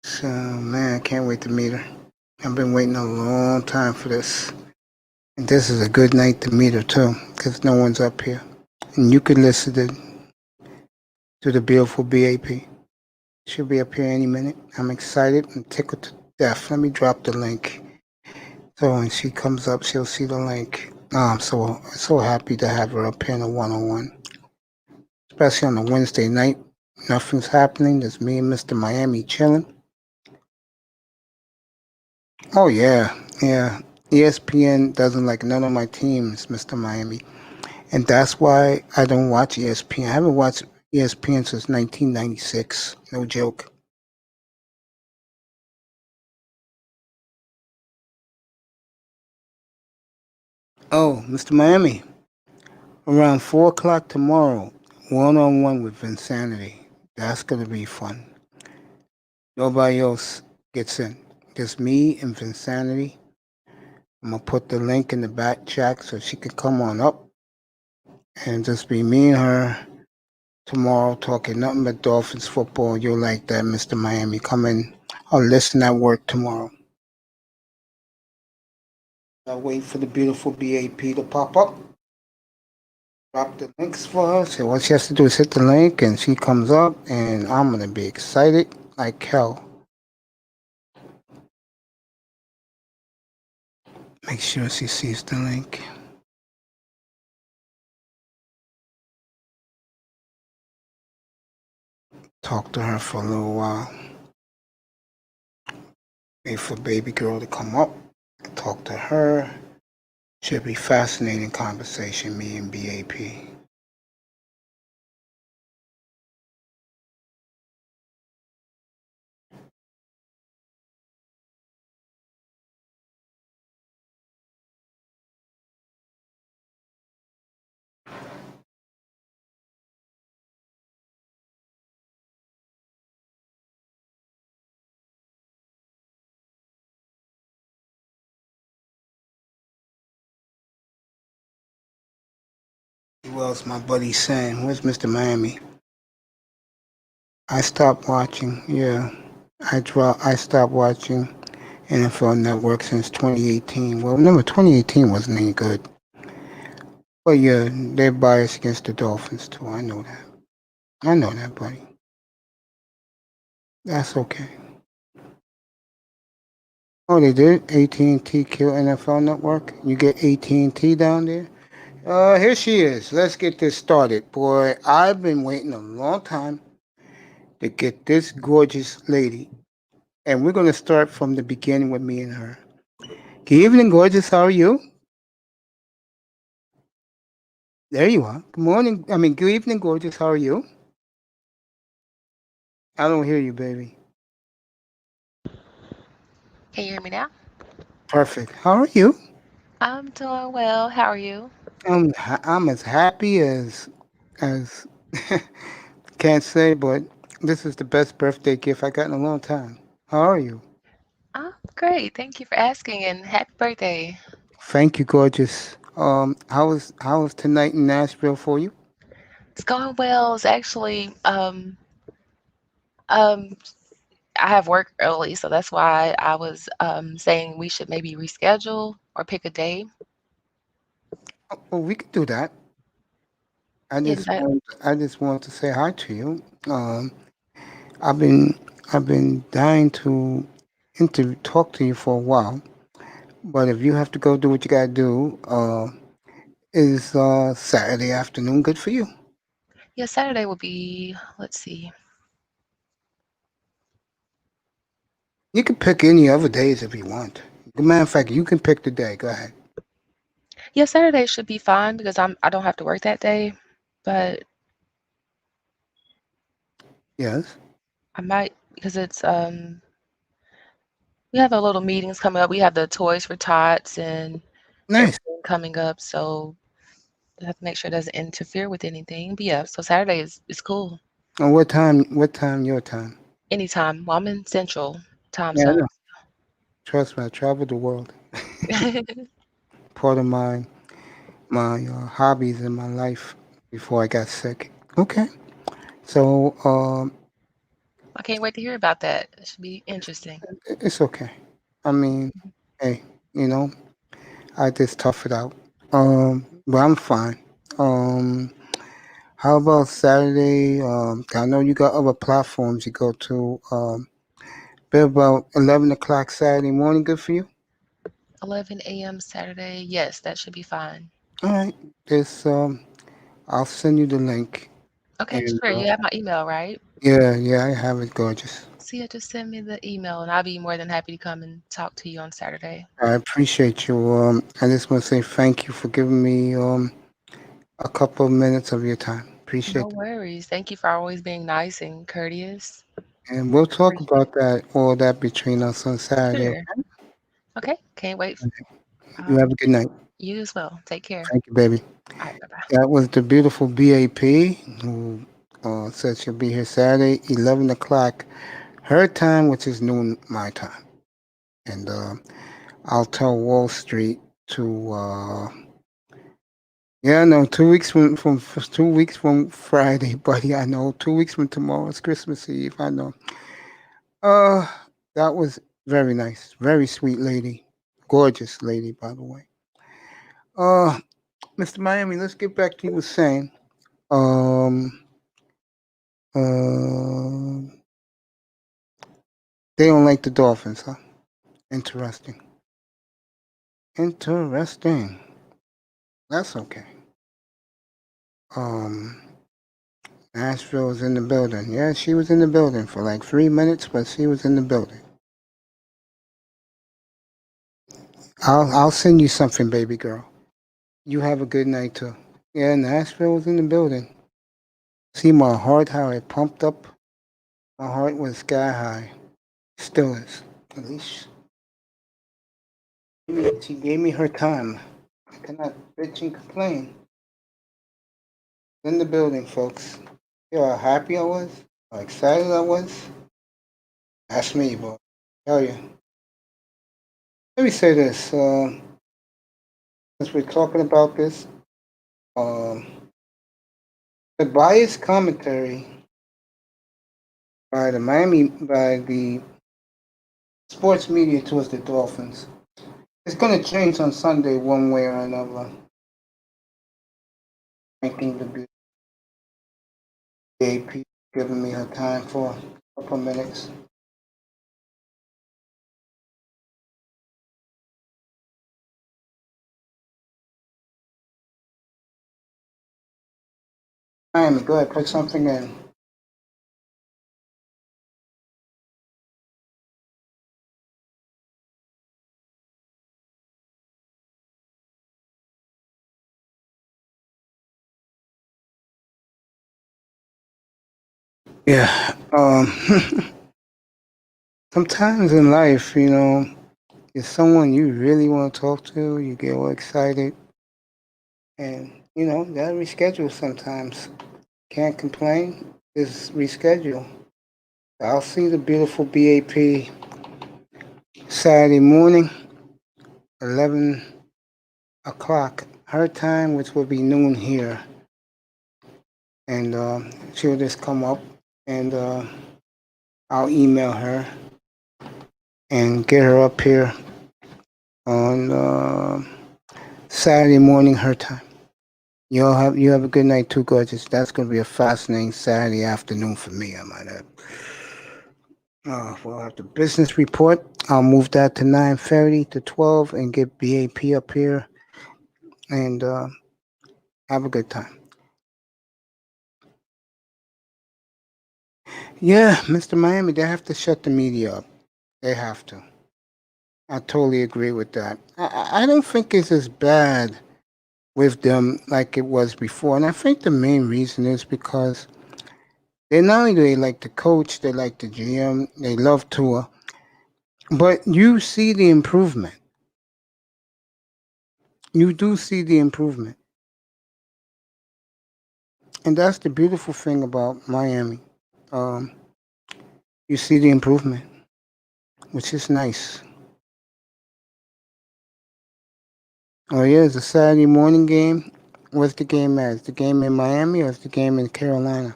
So, man, I can't wait to meet her. I've been waiting a long time for this. And this is a good night to meet her, too, because no one's up here. And you can listen to the beautiful BAP. She'll be up here any minute. I'm excited and tickled to death. Let me drop the link. So when she comes up, she'll see the link. Oh, I'm so happy to have her up here in a one-on-one. Especially on a Wednesday night. Nothing's happening. Just me and Mr. Miami chilling. Oh, yeah. ESPN doesn't like none of my teams, Mr. Miami. And that's why I don't watch ESPN. I haven't watched ESPN since 1996. No joke. Oh, Mr. Miami. Around 4 o'clock tomorrow, one-on-one with Vinsanity. That's going to be fun. Nobody else gets in. Just me and Vinsanity. I'm going to put the link in the back chat so she can come on up. And just be me and her tomorrow talking nothing but Dolphins football. You'll like that, Mr. Miami. Come in. I'll listen at work tomorrow. I'll wait for the beautiful BAP to pop up. Drop the links for her. So what she has to do is hit the link and she comes up and I'm going to be excited like hell. Make sure she sees the link. Talk to her for a little while. Wait for baby girl to come up. Talk to her. Should be fascinating conversation, me and BAP. Who else? My buddy saying, "Where's Mr. Miami?" I stopped watching. Yeah, I stopped watching NFL Network since 2018. Well, remember 2018 wasn't any good. But yeah, they're biased against the Dolphins too. I know that. I know that, buddy. That's okay. Oh, they did. AT&T kill NFL Network. You get AT&T down there. Here she is. Let's get this started, boy. I've been waiting a long time to get this gorgeous lady, and we're gonna start from the beginning with me and her. Good evening, gorgeous. How are you? There you are. Good morning. I mean, good evening, gorgeous. How are you? I don't hear you, baby. Can you hear me now? Perfect. How are you? I'm doing well. How are you? I'm as happy as can't say, but this is the best birthday gift I got in a long time. How are you? I'm great. Thank you for asking and happy birthday. Thank you, gorgeous. How was tonight in Nashville for you? It's going well. It's actually um I have work early, so that's why I was saying we should maybe reschedule or pick a day. Well, we could do that. Yeah, 'cause I just want to say hi to you. I've been I've been dying to talk to you for a while, but if you have to go do what you gotta do, is Saturday afternoon good for you? yeah, Saturday will be, let's see. You can pick any other days if you want. As a matter of fact, you can pick the day. Go ahead. Yeah, Saturday should be fine because I don't have to work that day, but Yes. I might because it's we have a little meetings coming up. We have the Toys for Tots and Nice. everything coming up, so I have to make sure it doesn't interfere with anything. But yeah, so Saturday is cool. And what time? What time? Your time? Anytime. Well, I'm in Central time Yeah, I zone. know. Trust me, I traveled the world. Part of my hobbies in my life before I got sick. Okay. So I can't wait to hear about that. It should be interesting. it's okay. I mean, hey, you know, I just tough it out. But I'm fine. Um, how about Saturday? I know you got other platforms you go to. Be about 11 o'clock Saturday morning. Good for you. 11 a.m. Saturday. Yes, that should be fine. All right. This I'll send you the link. Okay, And sure. You have my email, right? yeah, I have it, gorgeous. So yeah, just send me the email and I'll be more than happy to come and talk to you on Saturday. I appreciate you. I just want to say thank you for giving me a couple of minutes of your time. No Appreciate it. worries. Thank you for always being nice and courteous. And we'll talk Appreciate about all that between us on Saturday. Sure. Okay. Can't wait. You have a good night. You as well. Take care. Thank you, baby. All right. Bye-bye. That was the beautiful BAP who said she'll be here Saturday, 11 o'clock her time, which is noon my time. And I'll tell Wall Street to yeah, no, 2 weeks from 2 weeks from Friday, buddy. I know 2 weeks from tomorrow is Christmas Eve. I know. Uh, that was very nice, very sweet lady, gorgeous lady, by the way. Mr. Miami, let's get back to you were saying. Um, uh, they don't like the Dolphins, huh? Interesting. Interesting. That's okay. Um, Nashville was in the building. Yeah, she was in the building for like 3 minutes, but she was in the building. I'll send you something, baby girl. You have a good night too. Yeah, Nashville was in the building. See my heart, how it pumped up. My heart was sky high. Still is. At least she gave me her time. I cannot bitch and complain. In the building, folks. You know how happy I was? How excited I was? That's me, boy. Tell you. Let me say this. Since we're talking about this, The biased commentary by the sports media towards the Dolphins. It's going to change on Sunday one way or another. Thanking the BAP giving me her time for a couple minutes. Miami, go ahead, put something in. Yeah. Sometimes in life, if someone you really want to talk to, you get all excited. And, gotta reschedule sometimes. Can't complain. Just reschedule. I'll see the beautiful BAP Saturday morning, 11 o'clock her time, which will be noon here. And she'll just come up and I'll email her and get her up here on Saturday morning her time. You have a good night too, gorgeous. That's going to be a fascinating Saturday afternoon for me, I might add. We'll have the business report. I'll move that to 9:30 to 12 and get BAP up here and have a good time. Yeah, Mr. Miami, they have to shut the media up. They have to. I totally agree with that. I don't think it's as bad with them like it was before. And I think the main reason is because they not only do they like the coach, they like the GM, they love Tua, but you see the improvement. You do see the improvement. And that's the beautiful thing about Miami. You see the improvement, which is nice. Oh yeah, it's a Saturday morning game. What's the game at? Is the game in Miami or is the game in Carolina?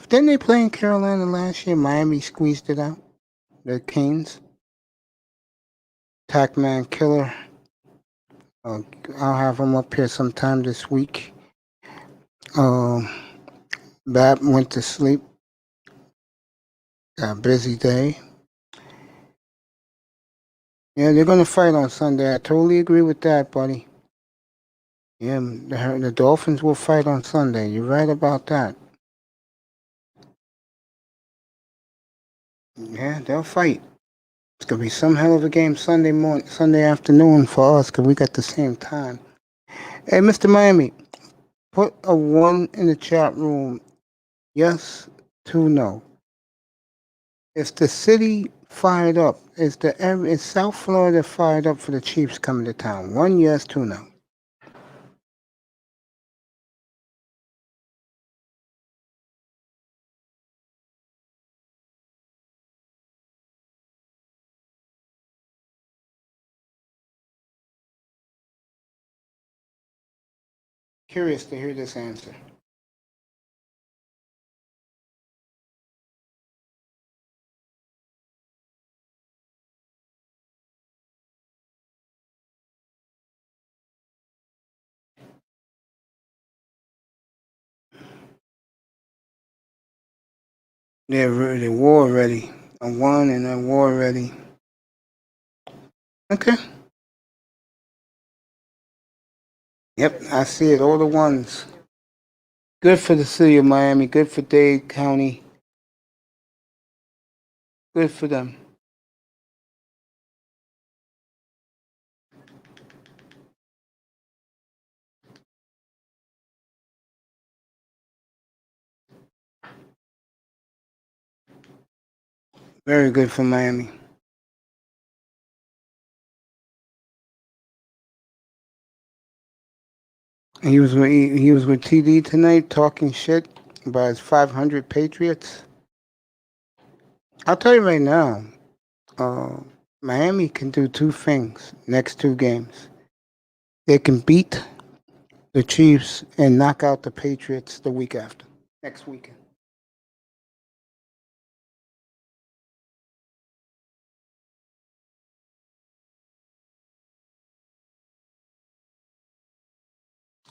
Didn't they play in Carolina last year? Miami squeezed it out. The Canes. Tackman Killer. I'll have him up here sometime this week. Bab went to sleep. Got a busy day. Yeah, they're going to fight on Sunday. I totally agree with that, buddy. Yeah, the Dolphins will fight on Sunday. You're right about that. Yeah, they'll fight. It's going to be some hell of a game Sunday afternoon for us because we got the same time. Hey, Mr. Miami, put a 1 in the chat room. Yes, 2 no. Is the city fired up? Is South Florida fired up for the Chiefs coming to town? 1 yes, 2 no. Curious to hear this answer. They're war ready. A 1 and a war ready. Okay. Yep, I see it. All the 1s. Good for the city of Miami. Good for Dade County. Good for them. Very good for Miami. He was with TD tonight talking shit about his 500 Patriots. I'll tell you right now, Miami can do 2 things next 2 games. They can beat the Chiefs and knock out the Patriots the week after. next weekend.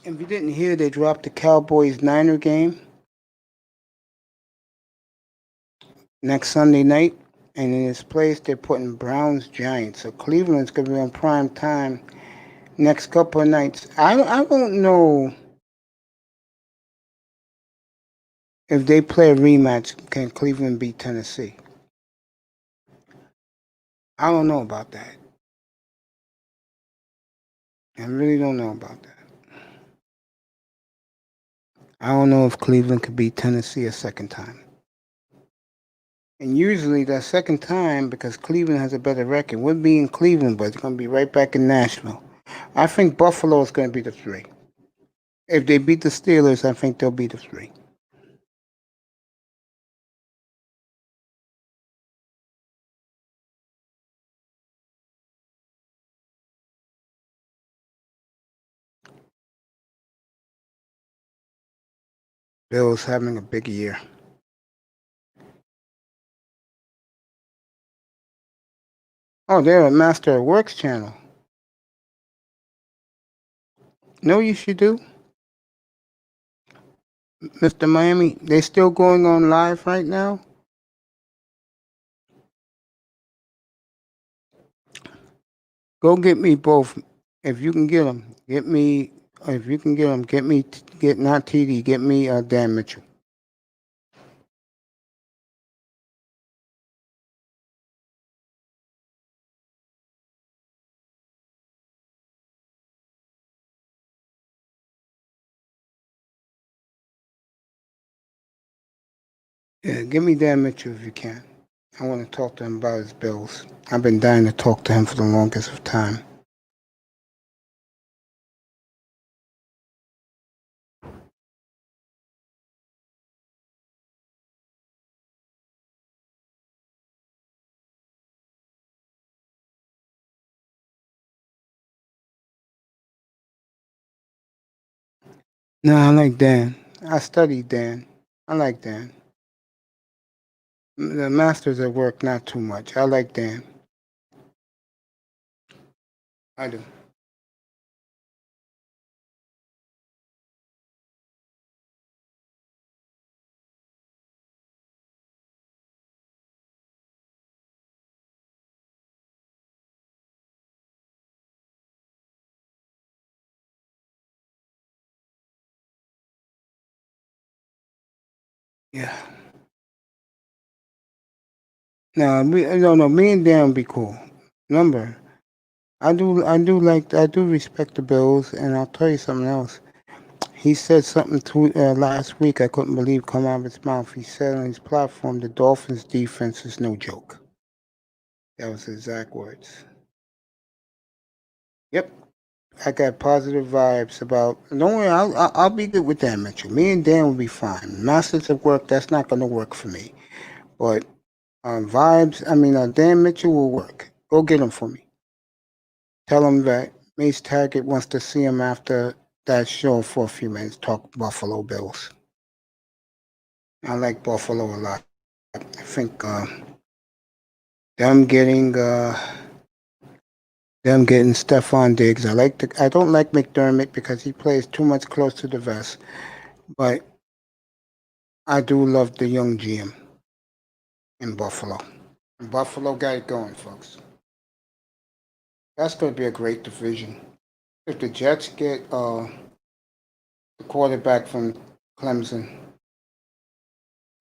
If you didn't hear, they dropped the Cowboys-Niner game next Sunday night, and in its place, they're putting Browns-Giants. So Cleveland's going to be on prime time next couple of nights. I don't know if they play a rematch. Can Cleveland beat Tennessee? I don't know about that. I really don't know about that. I don't know if Cleveland could beat Tennessee a second time. And usually that second time, because Cleveland has a better record, would be in Cleveland, but it's going to be right back in Nashville. I think Buffalo is going to be the 3. If they beat the Steelers, I think they'll be the 3. Bills having a big year. Oh, they're a Master at Works channel. No, you should do. Mr. Miami, they still going on live right now? Go get me both. If you can get them, get me. If you can get them, get me. Get not TD. Get me Dan Mitchell. Yeah, give me Dan Mitchell if you can. I want to talk to him about his Bills. I've been dying to talk to him for the longest of time. No, I like Dan. I studied Dan. I like Dan. The Masters at Work, not too much. I like Dan. I do. Yeah. No, me and Dan would be cool. Remember, I do respect the Bills, and I'll tell you something else. He said something last week I couldn't believe come out of his mouth. He said on his platform, the Dolphins' defense is no joke. That was his exact words. Yep. I got positive vibes about. Don't worry, I'll be good with Dan Mitchell. Me and Dan will be fine. Masters at Work, that's not going to work for me. But vibes, Dan Mitchell will work. Go get him for me. Tell him that Mace Taggart wants to see him after that show for a few minutes. Talk Buffalo Bills. I like Buffalo a lot. I think them getting Stephon Diggs. I don't like McDermott because he plays too much close to the vest, but I do love the young GM in Buffalo. And Buffalo got it going, folks. That's going to be a great division. If the Jets get the quarterback from Clemson,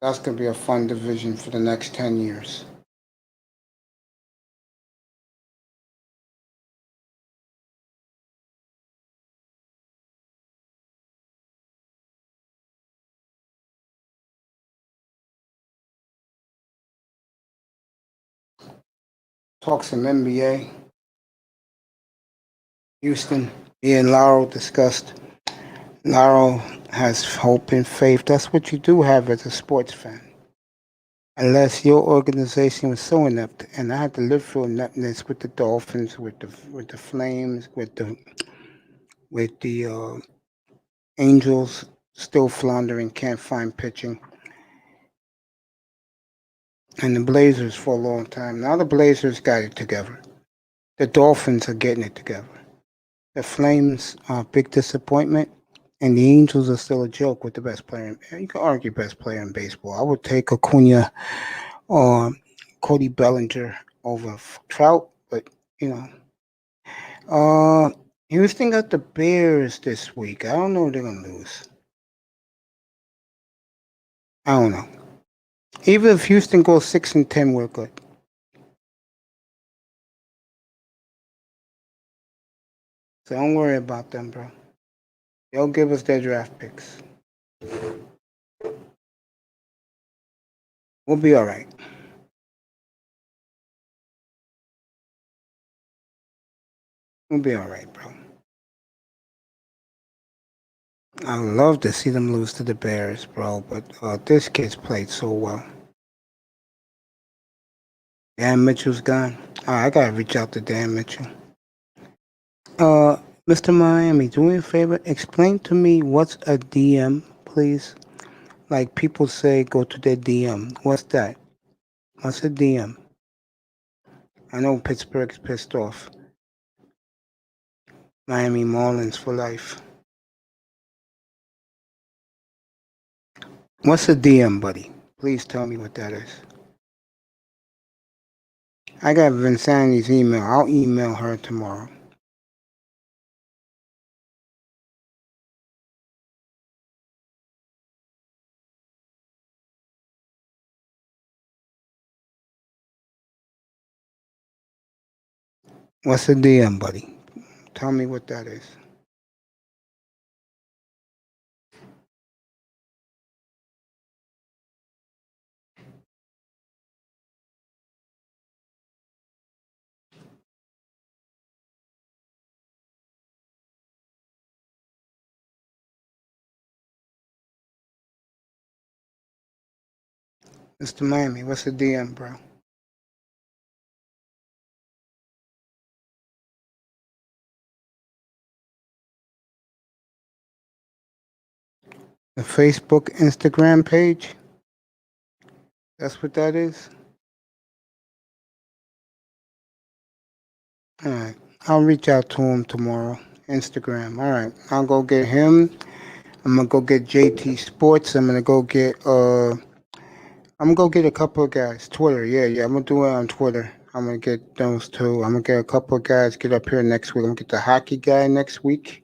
that's going to be a fun division for the next 10 years. Talk some NBA. Houston, me and Laurel discussed. Laurel has hope and faith. That's what you do have as a sports fan. Unless your organization was so inept, and I had to live through ineptness with the Dolphins, with the Flames, with the Angels. still floundering, can't find pitching. And the Blazers for a long time. Now the Blazers got it together. The Dolphins are getting it together. The Flames are a big disappointment. And the Angels are still a joke with the best player. You can argue best player in baseball. I would take Acuna or Cody Bellinger over Trout, but you know. Houston got the Bears this week. I don't know if they're gonna lose. I don't know. Even if Houston goes 6-10, we're good. So don't worry about them, bro. They'll give us their draft picks. We'll be all right. We'll be all right, bro. I love to see them lose to the Bears, bro, but this kid's played so well. Dan Mitchell's gone. I gotta reach out to Dan Mitchell. Mr. Miami, do me a favor. Explain to me what's a DM, please. Like people say, go to their DM. What's that? What's a DM? I know Pittsburgh's pissed off. Miami Marlins for life. What's a DM, buddy? Please tell me what that is. I got Vincenti's email. I'll email her tomorrow. What's a DM, buddy? Tell me what that is. Mr. Miami, what's a DM, bro? The Facebook, Instagram page? That's what that is? All right. I'll reach out to him tomorrow. Instagram. All right. I'll go get him. I'm gonna go get JT Sports. I'm gonna go get a couple of guys. Twitter. Yeah. I'm gonna do it on Twitter. I'm gonna get those two. I'm gonna get a couple of guys get up here next week. I'm gonna get the hockey guy next week.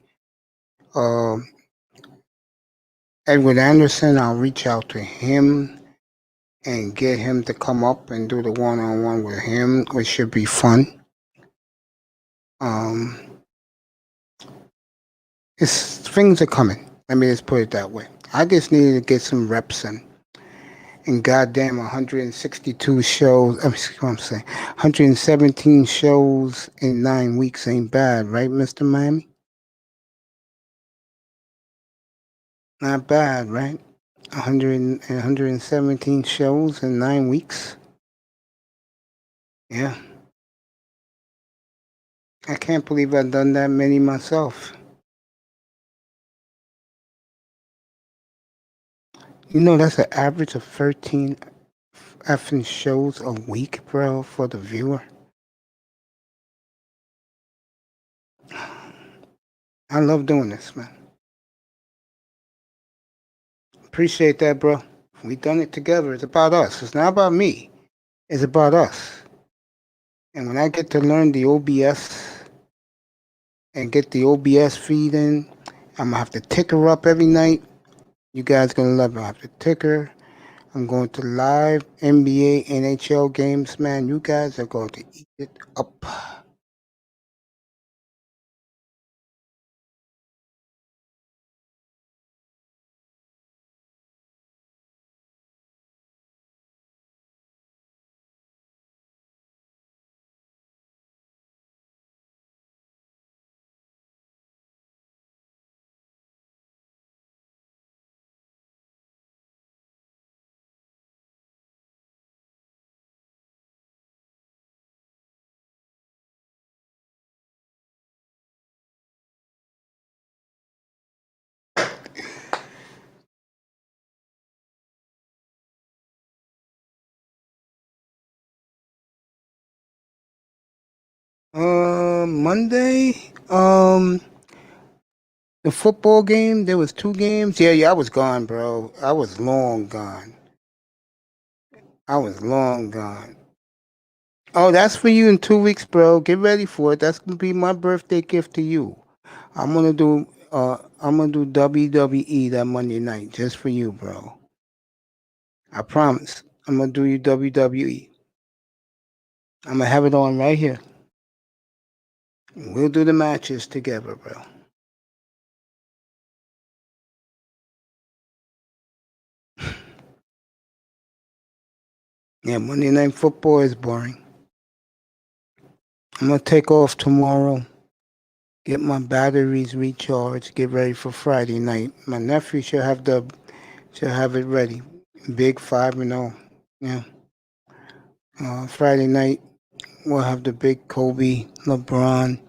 Edward Anderson, I'll reach out to him and get him to come up and do the one-on-one with him, which should be fun. Things are coming. Let me just put it that way. I just needed to get some reps in. And goddamn, 162 shows. I mean, what I'm saying, 117 shows in 9 weeks ain't bad, right, Mr. Miami? Not bad, right? 117 shows in 9 weeks. Yeah. I can't believe I've done that many myself. You know, that's an average of 13 effing shows a week, bro, for the viewer. I love doing this, man. Appreciate that, bro. We done it together. It's about us. It's not about me. It's about us. And when I get to learn the OBS and get the OBS feed in, I'm gonna have to ticker up every night. You guys gonna love it. I have to ticker. I'm going to live NBA, NHL games, man. You guys are going to eat it up. Monday. The football game. There was 2 games. Yeah, I was gone, bro. I was long gone. Oh, that's for you in 2 weeks, bro. Get ready for it. That's gonna be my birthday gift to you. I'm gonna do WWE that Monday night just for you, bro. I promise. I'm gonna do you WWE. I'm gonna have it on right here. We'll do the matches together, bro. Yeah, Monday Night Football is boring. I'm gonna take off tomorrow, get my batteries recharged, get ready for Friday night. My nephew should have it ready. Big 5-0. Yeah. Friday night we'll have the big Kobe LeBron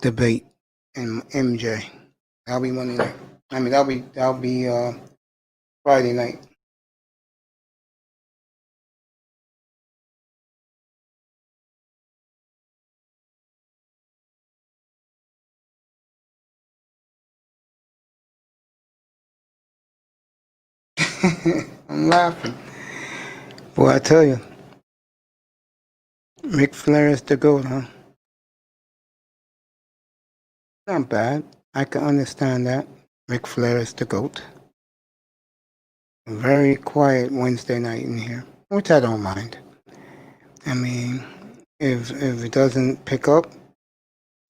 debate and MJ. That'll be Monday night. I mean that'll be Friday night. I'm laughing. Boy, I tell you, Ric Flair is the GOAT, huh? Not bad. I can understand that. Ric Flair is the GOAT. A very quiet Wednesday night in here, which I don't mind. I mean, if it doesn't pick up,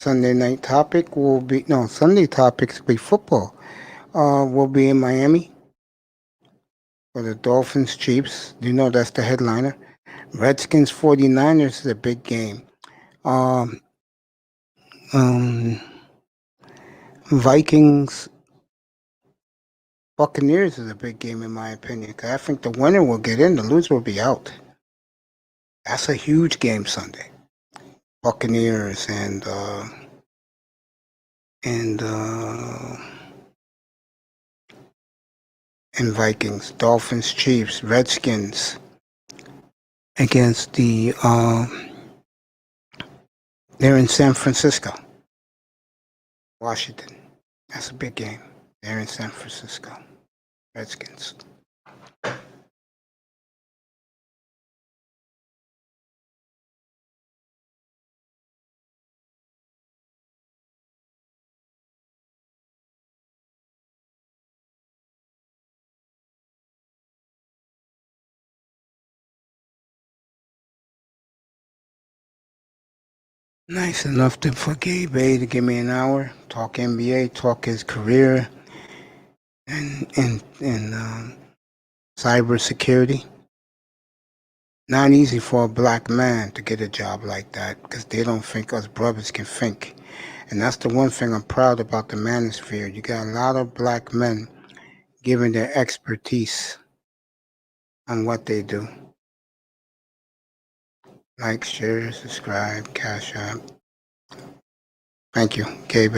Sunday topics will be football. We'll be in Miami for the Dolphins Chiefs. You know that's the headliner. Redskins 49ers is a big game. Vikings Buccaneers is a big game in my opinion. 'Cause I think the winner will get in, the loser will be out. That's a huge game Sunday. Buccaneers and Vikings, Dolphins, Chiefs, Redskins against the they're in San Francisco, Washington. That's a big game. They're in San Francisco, Redskins. Nice enough for Gabe to give me an hour, talk NBA, talk his career, and cybersecurity. Not easy for a black man to get a job like that because they don't think us brothers can think. And that's the one thing I'm proud about the manosphere. You got a lot of black men giving their expertise on what they do. Like, share, subscribe, Cash App. Thank you, Gabe.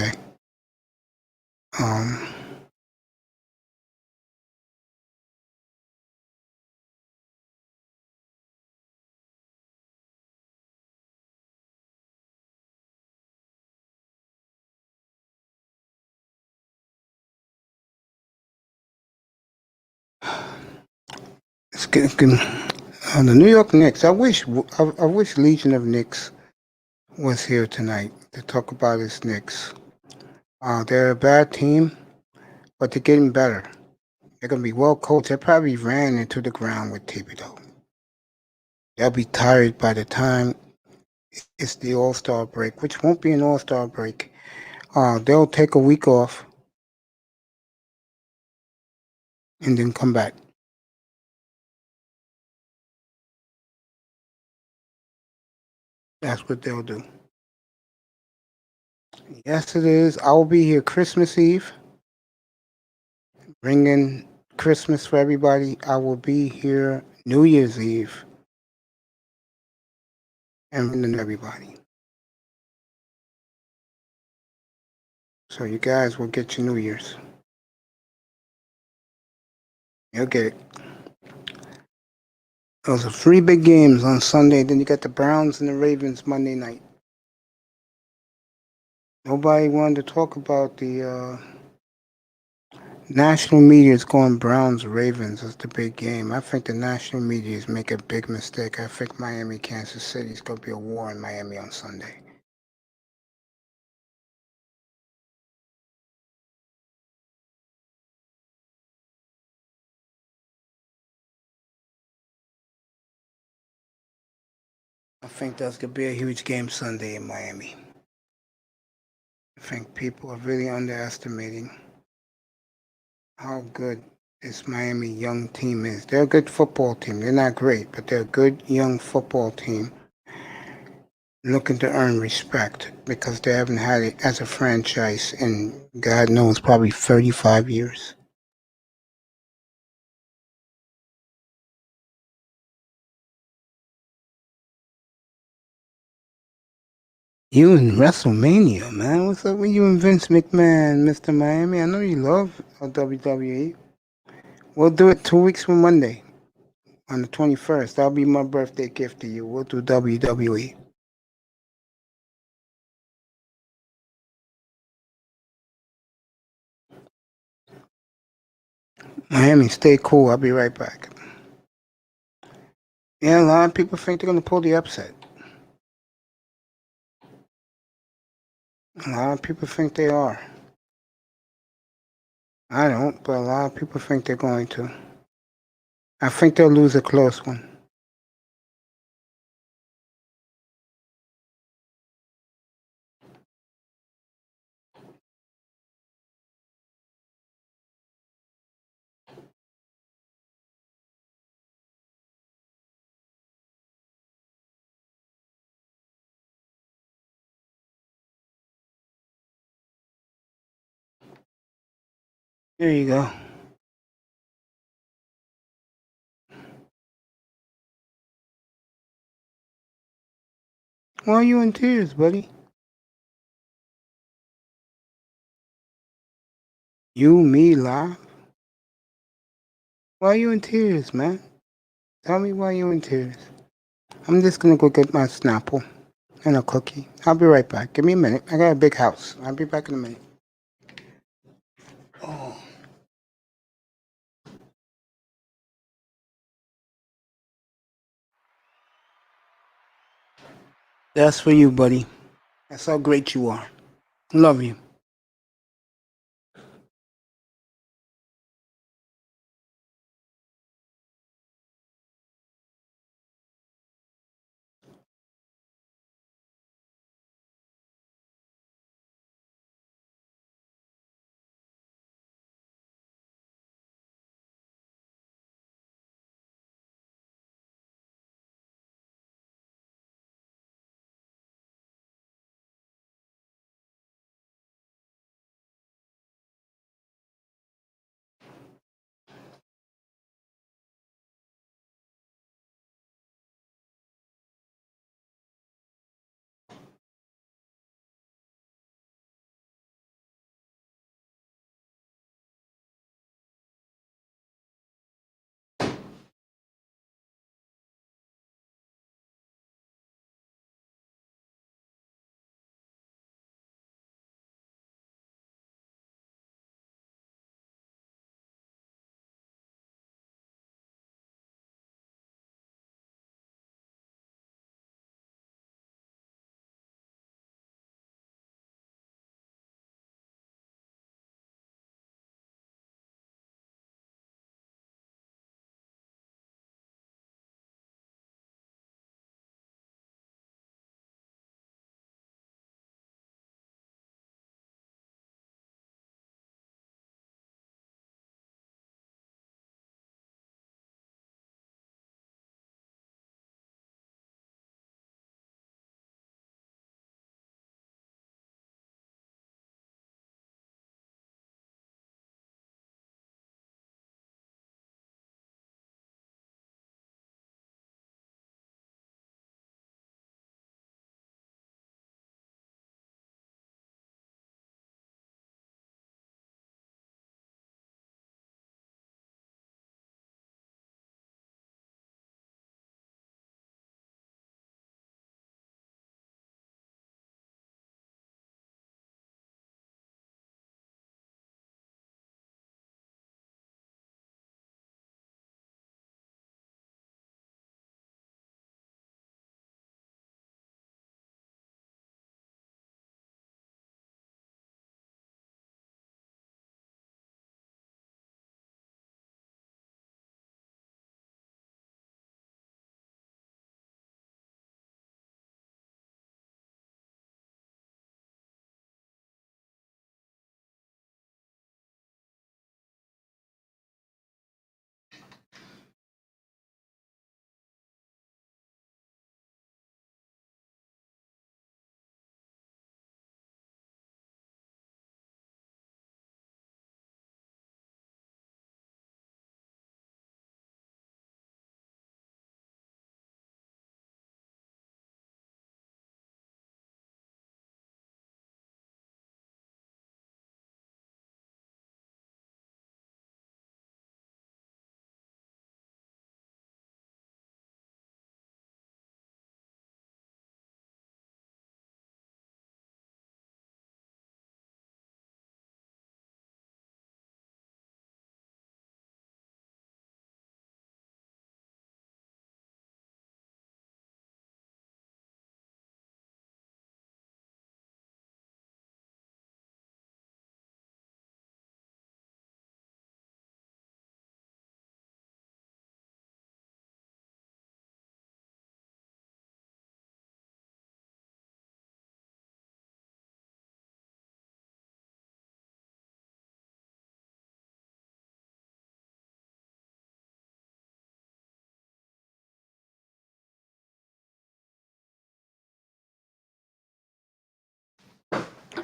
It's good. The New York Knicks. I wish Legion of Knicks was here tonight to talk about his Knicks. They're a bad team, but they're getting better. They're gonna be well coached. They probably ran into the ground with Thibodeau. They'll be tired by the time it's the All-Star break, which won't be an All-Star break. They'll take a week off and then come back. That's what they'll do. Yes, it is. I will be here Christmas Eve, bringing Christmas for everybody. I will be here New Year's Eve and bringing everybody. So you guys will get your New Year's. You'll get it. Those are three big games on Sunday. Then you got the Browns and the Ravens Monday night. Nobody wanted to talk about the national media is going Browns Ravens as the big game. I think the national media is making a big mistake. I think Miami, Kansas City is going to be a war in Miami on Sunday. I think that's going to be a huge game Sunday in Miami. I think people are really underestimating how good this Miami young team is. They're a good football team. They're not great, but they're a good young football team looking to earn respect because they haven't had it as a franchise in, God knows, probably 35 years. You in WrestleMania, man. What's up with you and Vince McMahon, Mr. Miami? I know you love WWE. We'll do it 2 weeks from Monday on the 21st. That'll be my birthday gift to you. We'll do WWE. Miami, stay cool. I'll be right back. Yeah, a lot of people think they're going to pull the upset. A lot of people think they are. I don't, but a lot of people think they're going to. I think they'll lose a close one. There you go. Why are you in tears, buddy? You, me, live? Why are you in tears, man? Tell me why you're in tears. I'm just gonna go get my Snapple and a cookie. I'll be right back. Give me a minute. I got a big house. I'll be back in a minute. Oh. That's for you, buddy. That's how great you are. Love you.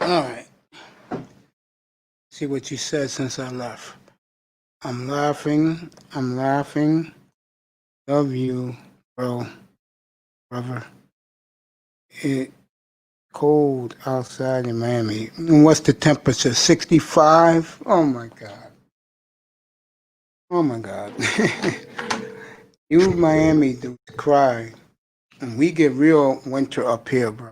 All right. See what you said since I left. I'm laughing. I'm laughing. Love you, bro, brother. It cold outside in Miami. And what's the temperature? 65? Oh my God. Oh my God. You Miami dudes cry. And we get real winter up here, bro.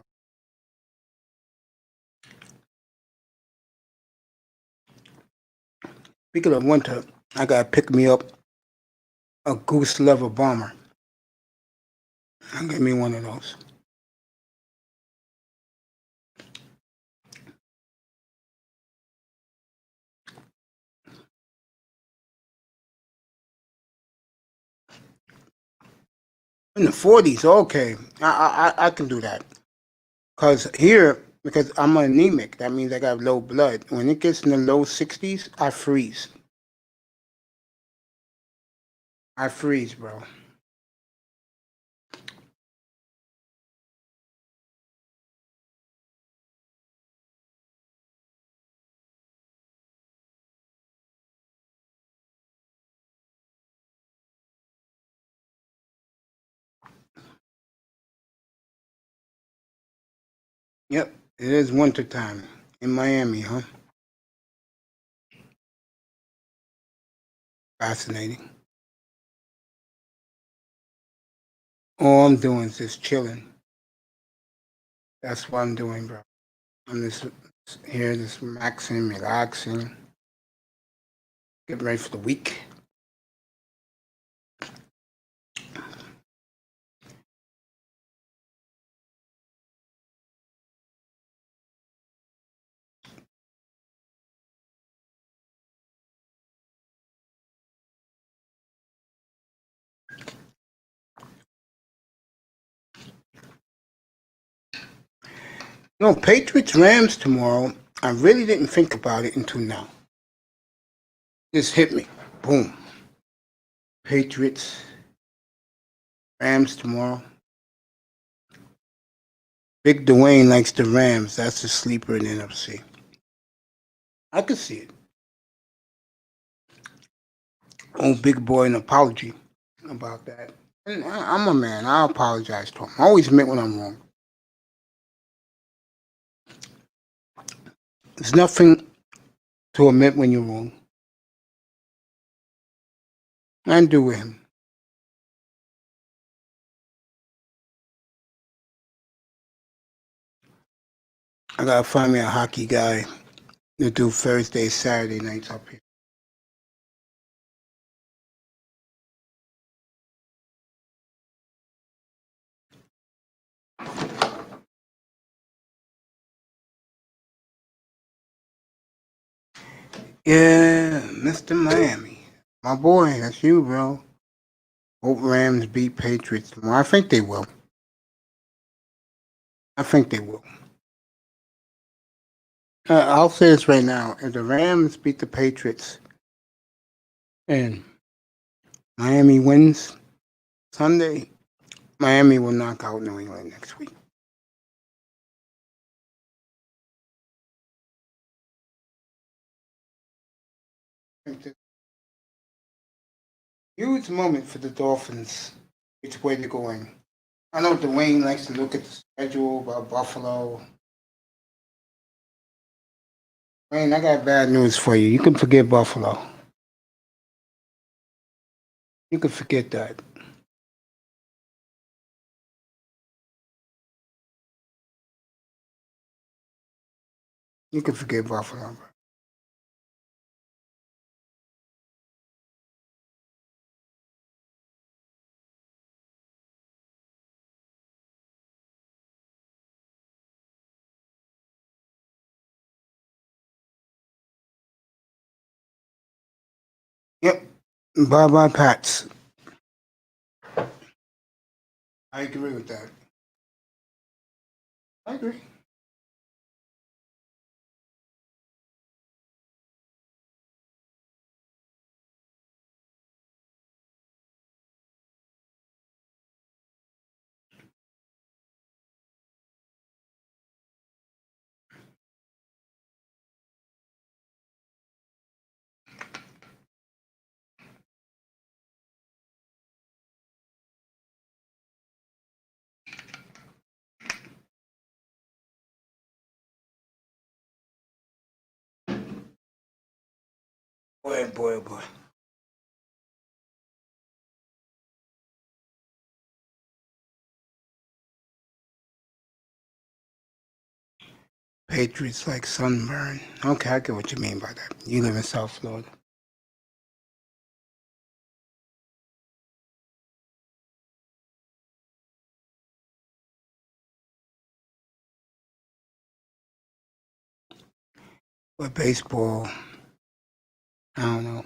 Speaking of winter, I gotta pick me up a goose leather bomber. I'll get me one of those. In the 40s, okay. I can do that. Cause here, because I'm anemic, that means I got low blood. When it gets in the low 60s, I freeze. I freeze, bro. Yep, it is winter time in Miami, huh? Fascinating. All I'm doing is just chilling. That's what I'm doing, bro. I'm just here, just relaxing, relaxing, getting ready for the week. You know, Patriots Rams tomorrow. I really didn't think about it until now. Just hit me. Boom. Patriots Rams tomorrow. Big Dwayne likes the Rams. That's a sleeper in NFC. I could see it. Oh, big boy, an apology about that. And I'm a man. I apologize to him. I always admit when I'm wrong. There's nothing to admit when you're wrong. And do with him. I gotta find me a hockey guy to do Thursday, Saturday nights up here. Yeah, Mr. Miami. My boy, that's you, bro. Hope Rams beat Patriots tomorrow. I think they will. I think they will. I'll say this right now. If the Rams beat the Patriots and Miami wins Sunday, Miami will knock out New England next week. Huge moment for the Dolphins. Which way they're going. I know Dwayne likes to look at the schedule about Buffalo. Dwayne, I got bad news for you. You can forget Buffalo. You can forget that. You can forget Buffalo. Yep. Bye bye, Pats. I agree with that. I agree. Boy. Patriots like sunburn. Okay, I get what you mean by that. You live in South Florida. But baseball, I don't know.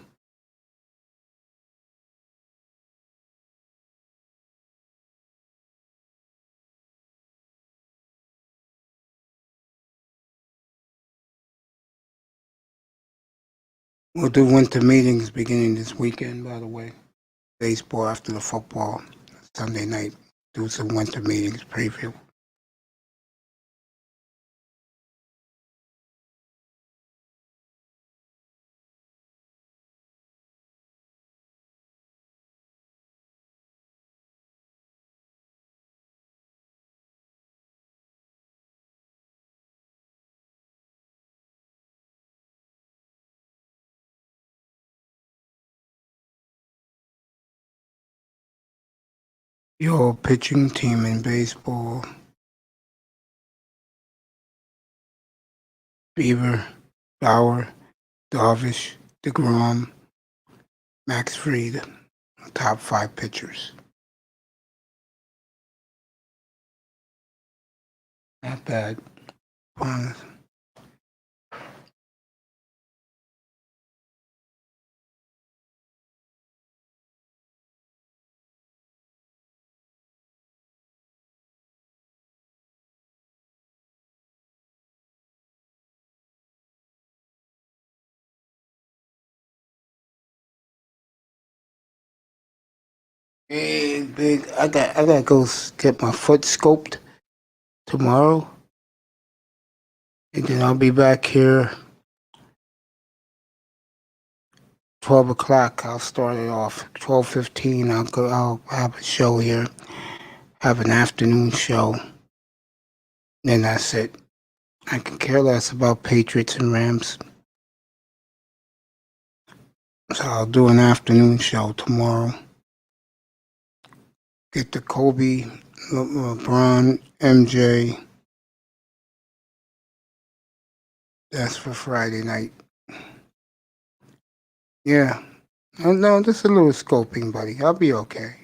We'll do winter meetings beginning this weekend, by the way. Baseball after the football Sunday night. Do some winter meetings preview. Your pitching team in baseball: Bieber, Bauer, Darvish, DeGrom, Max Fried. Top 5 pitchers. Not bad. Big. I gotta go get my foot scoped tomorrow, and then I'll be back here 12 o'clock. I'll start it off 12:15. I'll have a show here. Have an afternoon show. Then that's it. I can care less about Patriots and Rams. So I'll do an afternoon show tomorrow. Get the Kobe, LeBron, MJ. That's for Friday night. Yeah. No, just a little scoping, buddy. I'll be okay.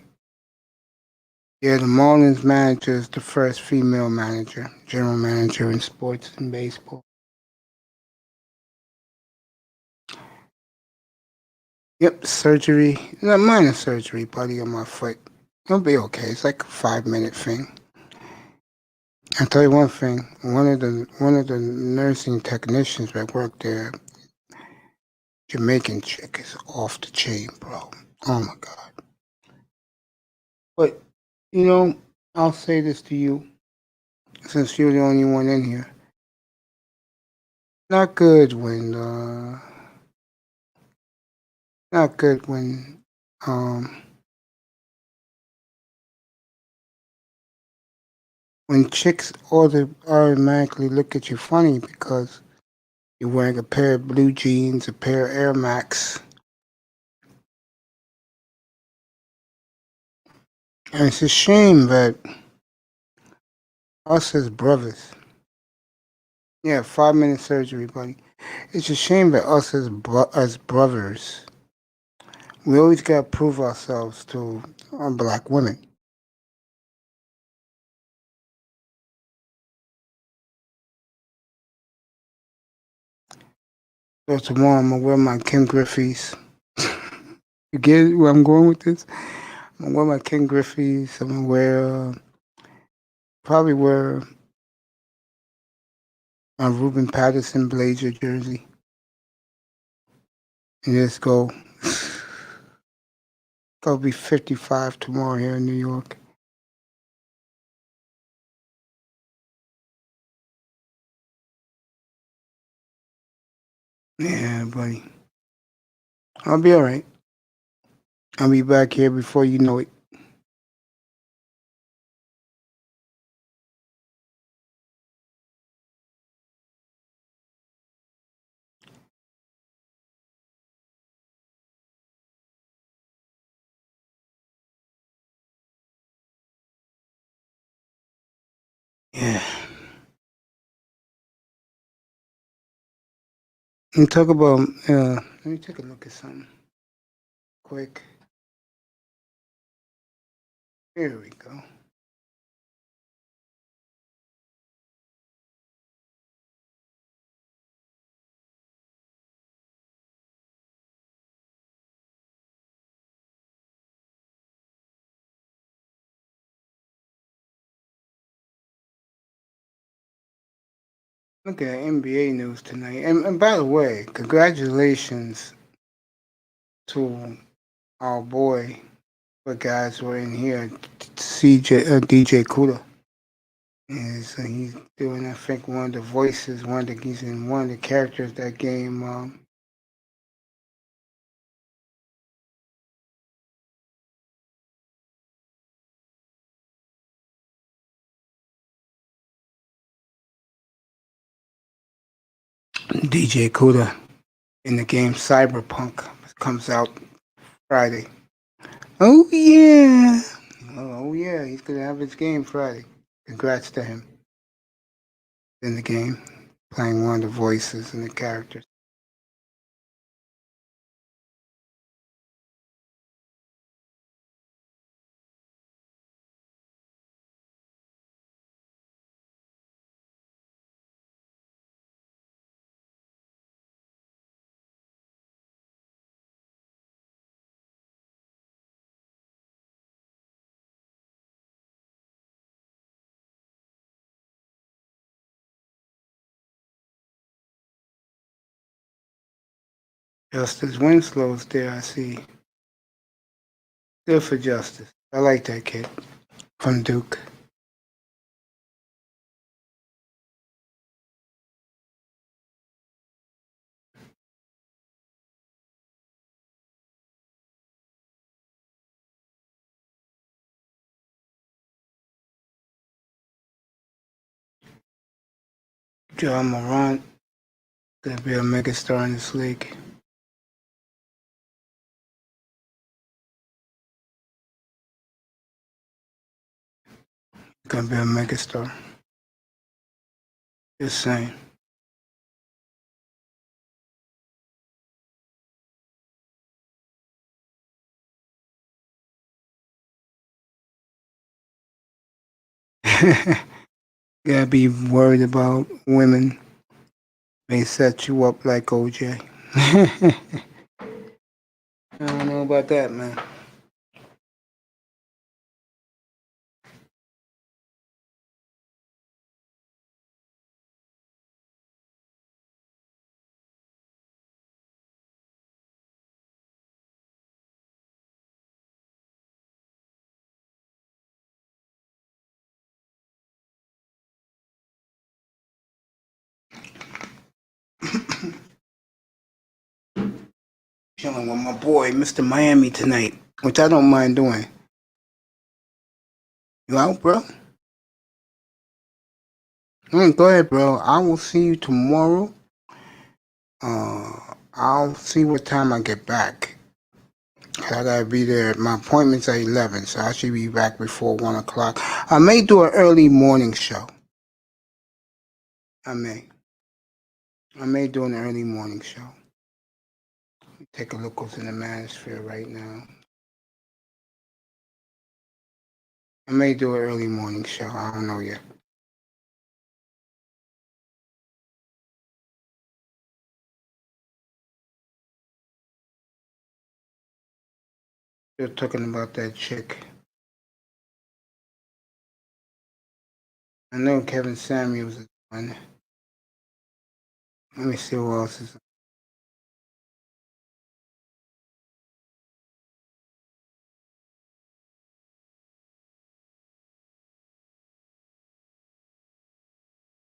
Yeah, the Marlins manager is the first female manager, general manager in sports and baseball. Yep, surgery. Minor surgery, buddy, on my foot. It'll be okay. It's like a 5-minute thing. I'll tell you one thing. One of the nursing technicians that worked there, Jamaican chick, is off the chain, bro. Oh my God. But I'll say this to you, since you're the only one in here. Not good when when chicks automatically look at you funny because you're wearing a pair of blue jeans, a pair of Air Max. And it's a shame that us as brothers, 5-minute surgery, buddy. It's a shame that us as brothers, we always gotta prove ourselves to black women. So tomorrow I'm gonna wear my Ken Griffey's. You get where I'm going with this? I'm gonna wear my Ken Griffey's. I'm gonna probably wear my Ruben Patterson Blazer jersey. And just go. Gonna be 55 tomorrow here in New York. Yeah, buddy. I'll be all right. I'll be back here before you know it. Yeah. And talk about. Let me take a look at something quick. Here we go. Look at NBA news tonight. And by the way, congratulations to our boy, the guys who are in here, DJ Kuda. And so he's doing, I think, one of the voices, he's in one of the characters that game. DJ Kuda in the game Cyberpunk comes out Friday. Oh yeah. Oh yeah, he's gonna have his game Friday. Congrats to him. In the game, playing one of the voices and the characters. Justice Winslow's there, I see. Good for Justice. I like that kid from Duke. John Morant gonna be a megastar in this league. Gonna be a megastar. Just saying. Gotta be worried about women. May set you up like OJ. I don't know about that, man. Chilling with my boy, Mr. Miami tonight, which I don't mind doing. You out, bro? Go ahead, bro. I will see you tomorrow. I'll see what time I get back. I gotta be there. My appointment's at 11, so I should be back before 1 o'clock. I may do an early morning show. I may do an early morning show. Take a look what's in the manosphere right now. I may do an early morning show. I don't know yet. Still talking about that chick. I know Kevin Samuels is one. Let me see who else is.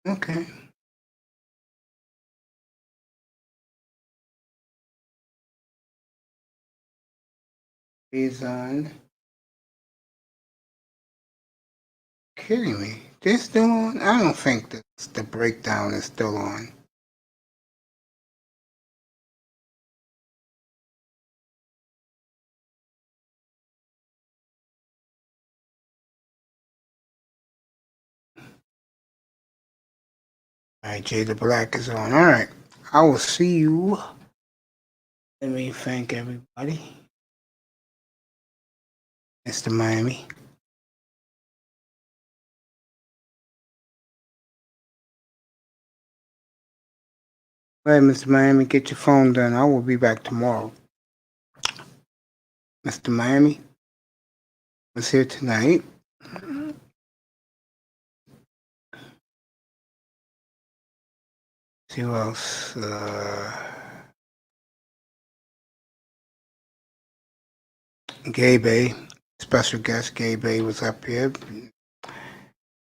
Okay. He's on. Kidding me? They're still on? I don't think that the breakdown is still on. All right, Jay the Black is on. All right. I will see you. Let me thank everybody. Mr. Miami. All right, Mr. Miami, get your phone done. I will be back tomorrow. Mr. Miami was here tonight. See who else? Gabe, special guest Gabe was up here.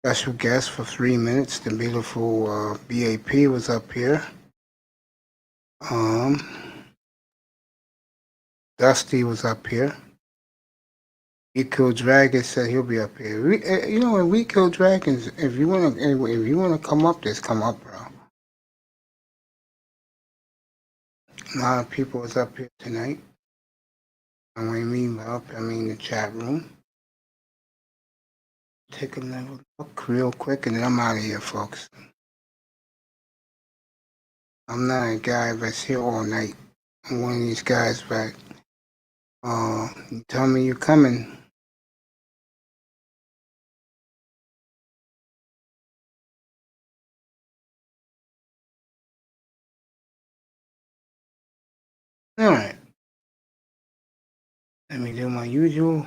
Special guest for 3 minutes. The beautiful BAP was up here. Dusty was up here. We Kill Dragons said he'll be up here. When We Kill Dragons, if you wanna come up, just come up, bro. A lot of people was up here tonight. I mean the chat room. Take a little look real quick and then I'm out of here, folks. I'm not a guy that's here all night. I'm one of these guys that you tell me you're coming. All right. Let me do my usual.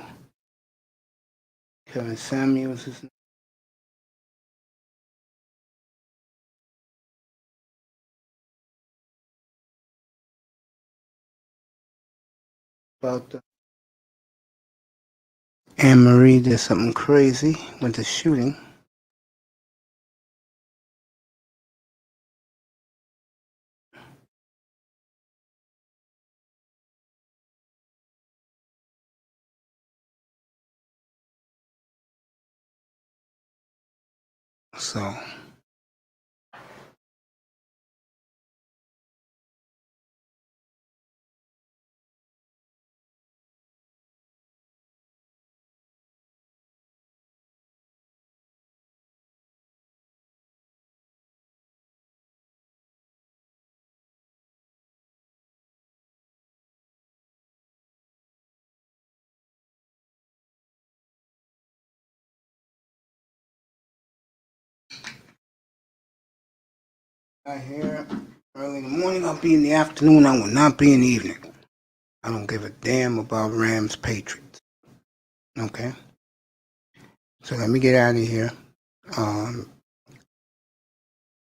Kevin Samuels is about the Anne Marie did something crazy with the shooting. So I hear early in the morning, I'll be in the afternoon, I will not be in the evening. I don't give a damn about Rams Patriots. Okay? So let me get out of here.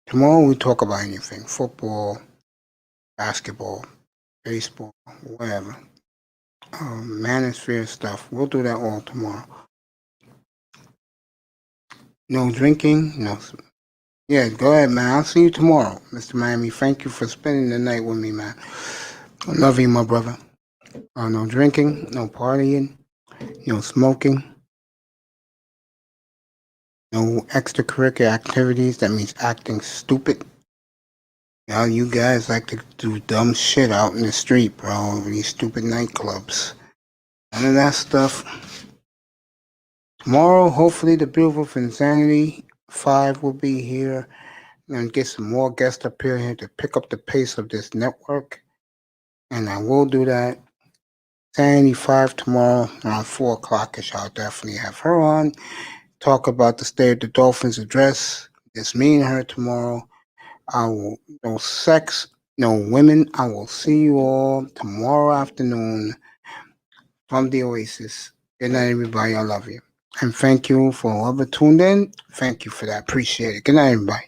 Tomorrow we talk about anything. Football, basketball, baseball, whatever. Manosphere stuff. We'll do that all tomorrow. No drinking, no. Yeah, go ahead, man. I'll see you tomorrow, Mr. Miami. Thank you for spending the night with me, man. I love you, my brother. No drinking, no partying, no smoking, no extracurricular activities. That means acting stupid. You guys like to do dumb shit out in the street, bro. These stupid nightclubs. None of that stuff. Tomorrow, hopefully, the beautiful Insanity 5 will be here. And get some more guests up here to pick up the pace of this network. And I will do that. Sanity 5 tomorrow around 4 o'clock-ish. I'll definitely have her on. Talk about the State of the Dolphins address. It's me and her tomorrow. No sex, no women. I will see you all tomorrow afternoon from the Oasis. Good night, everybody. I love you. And thank you for whoever tuned in. Thank you for that. Appreciate it. Good night, everybody.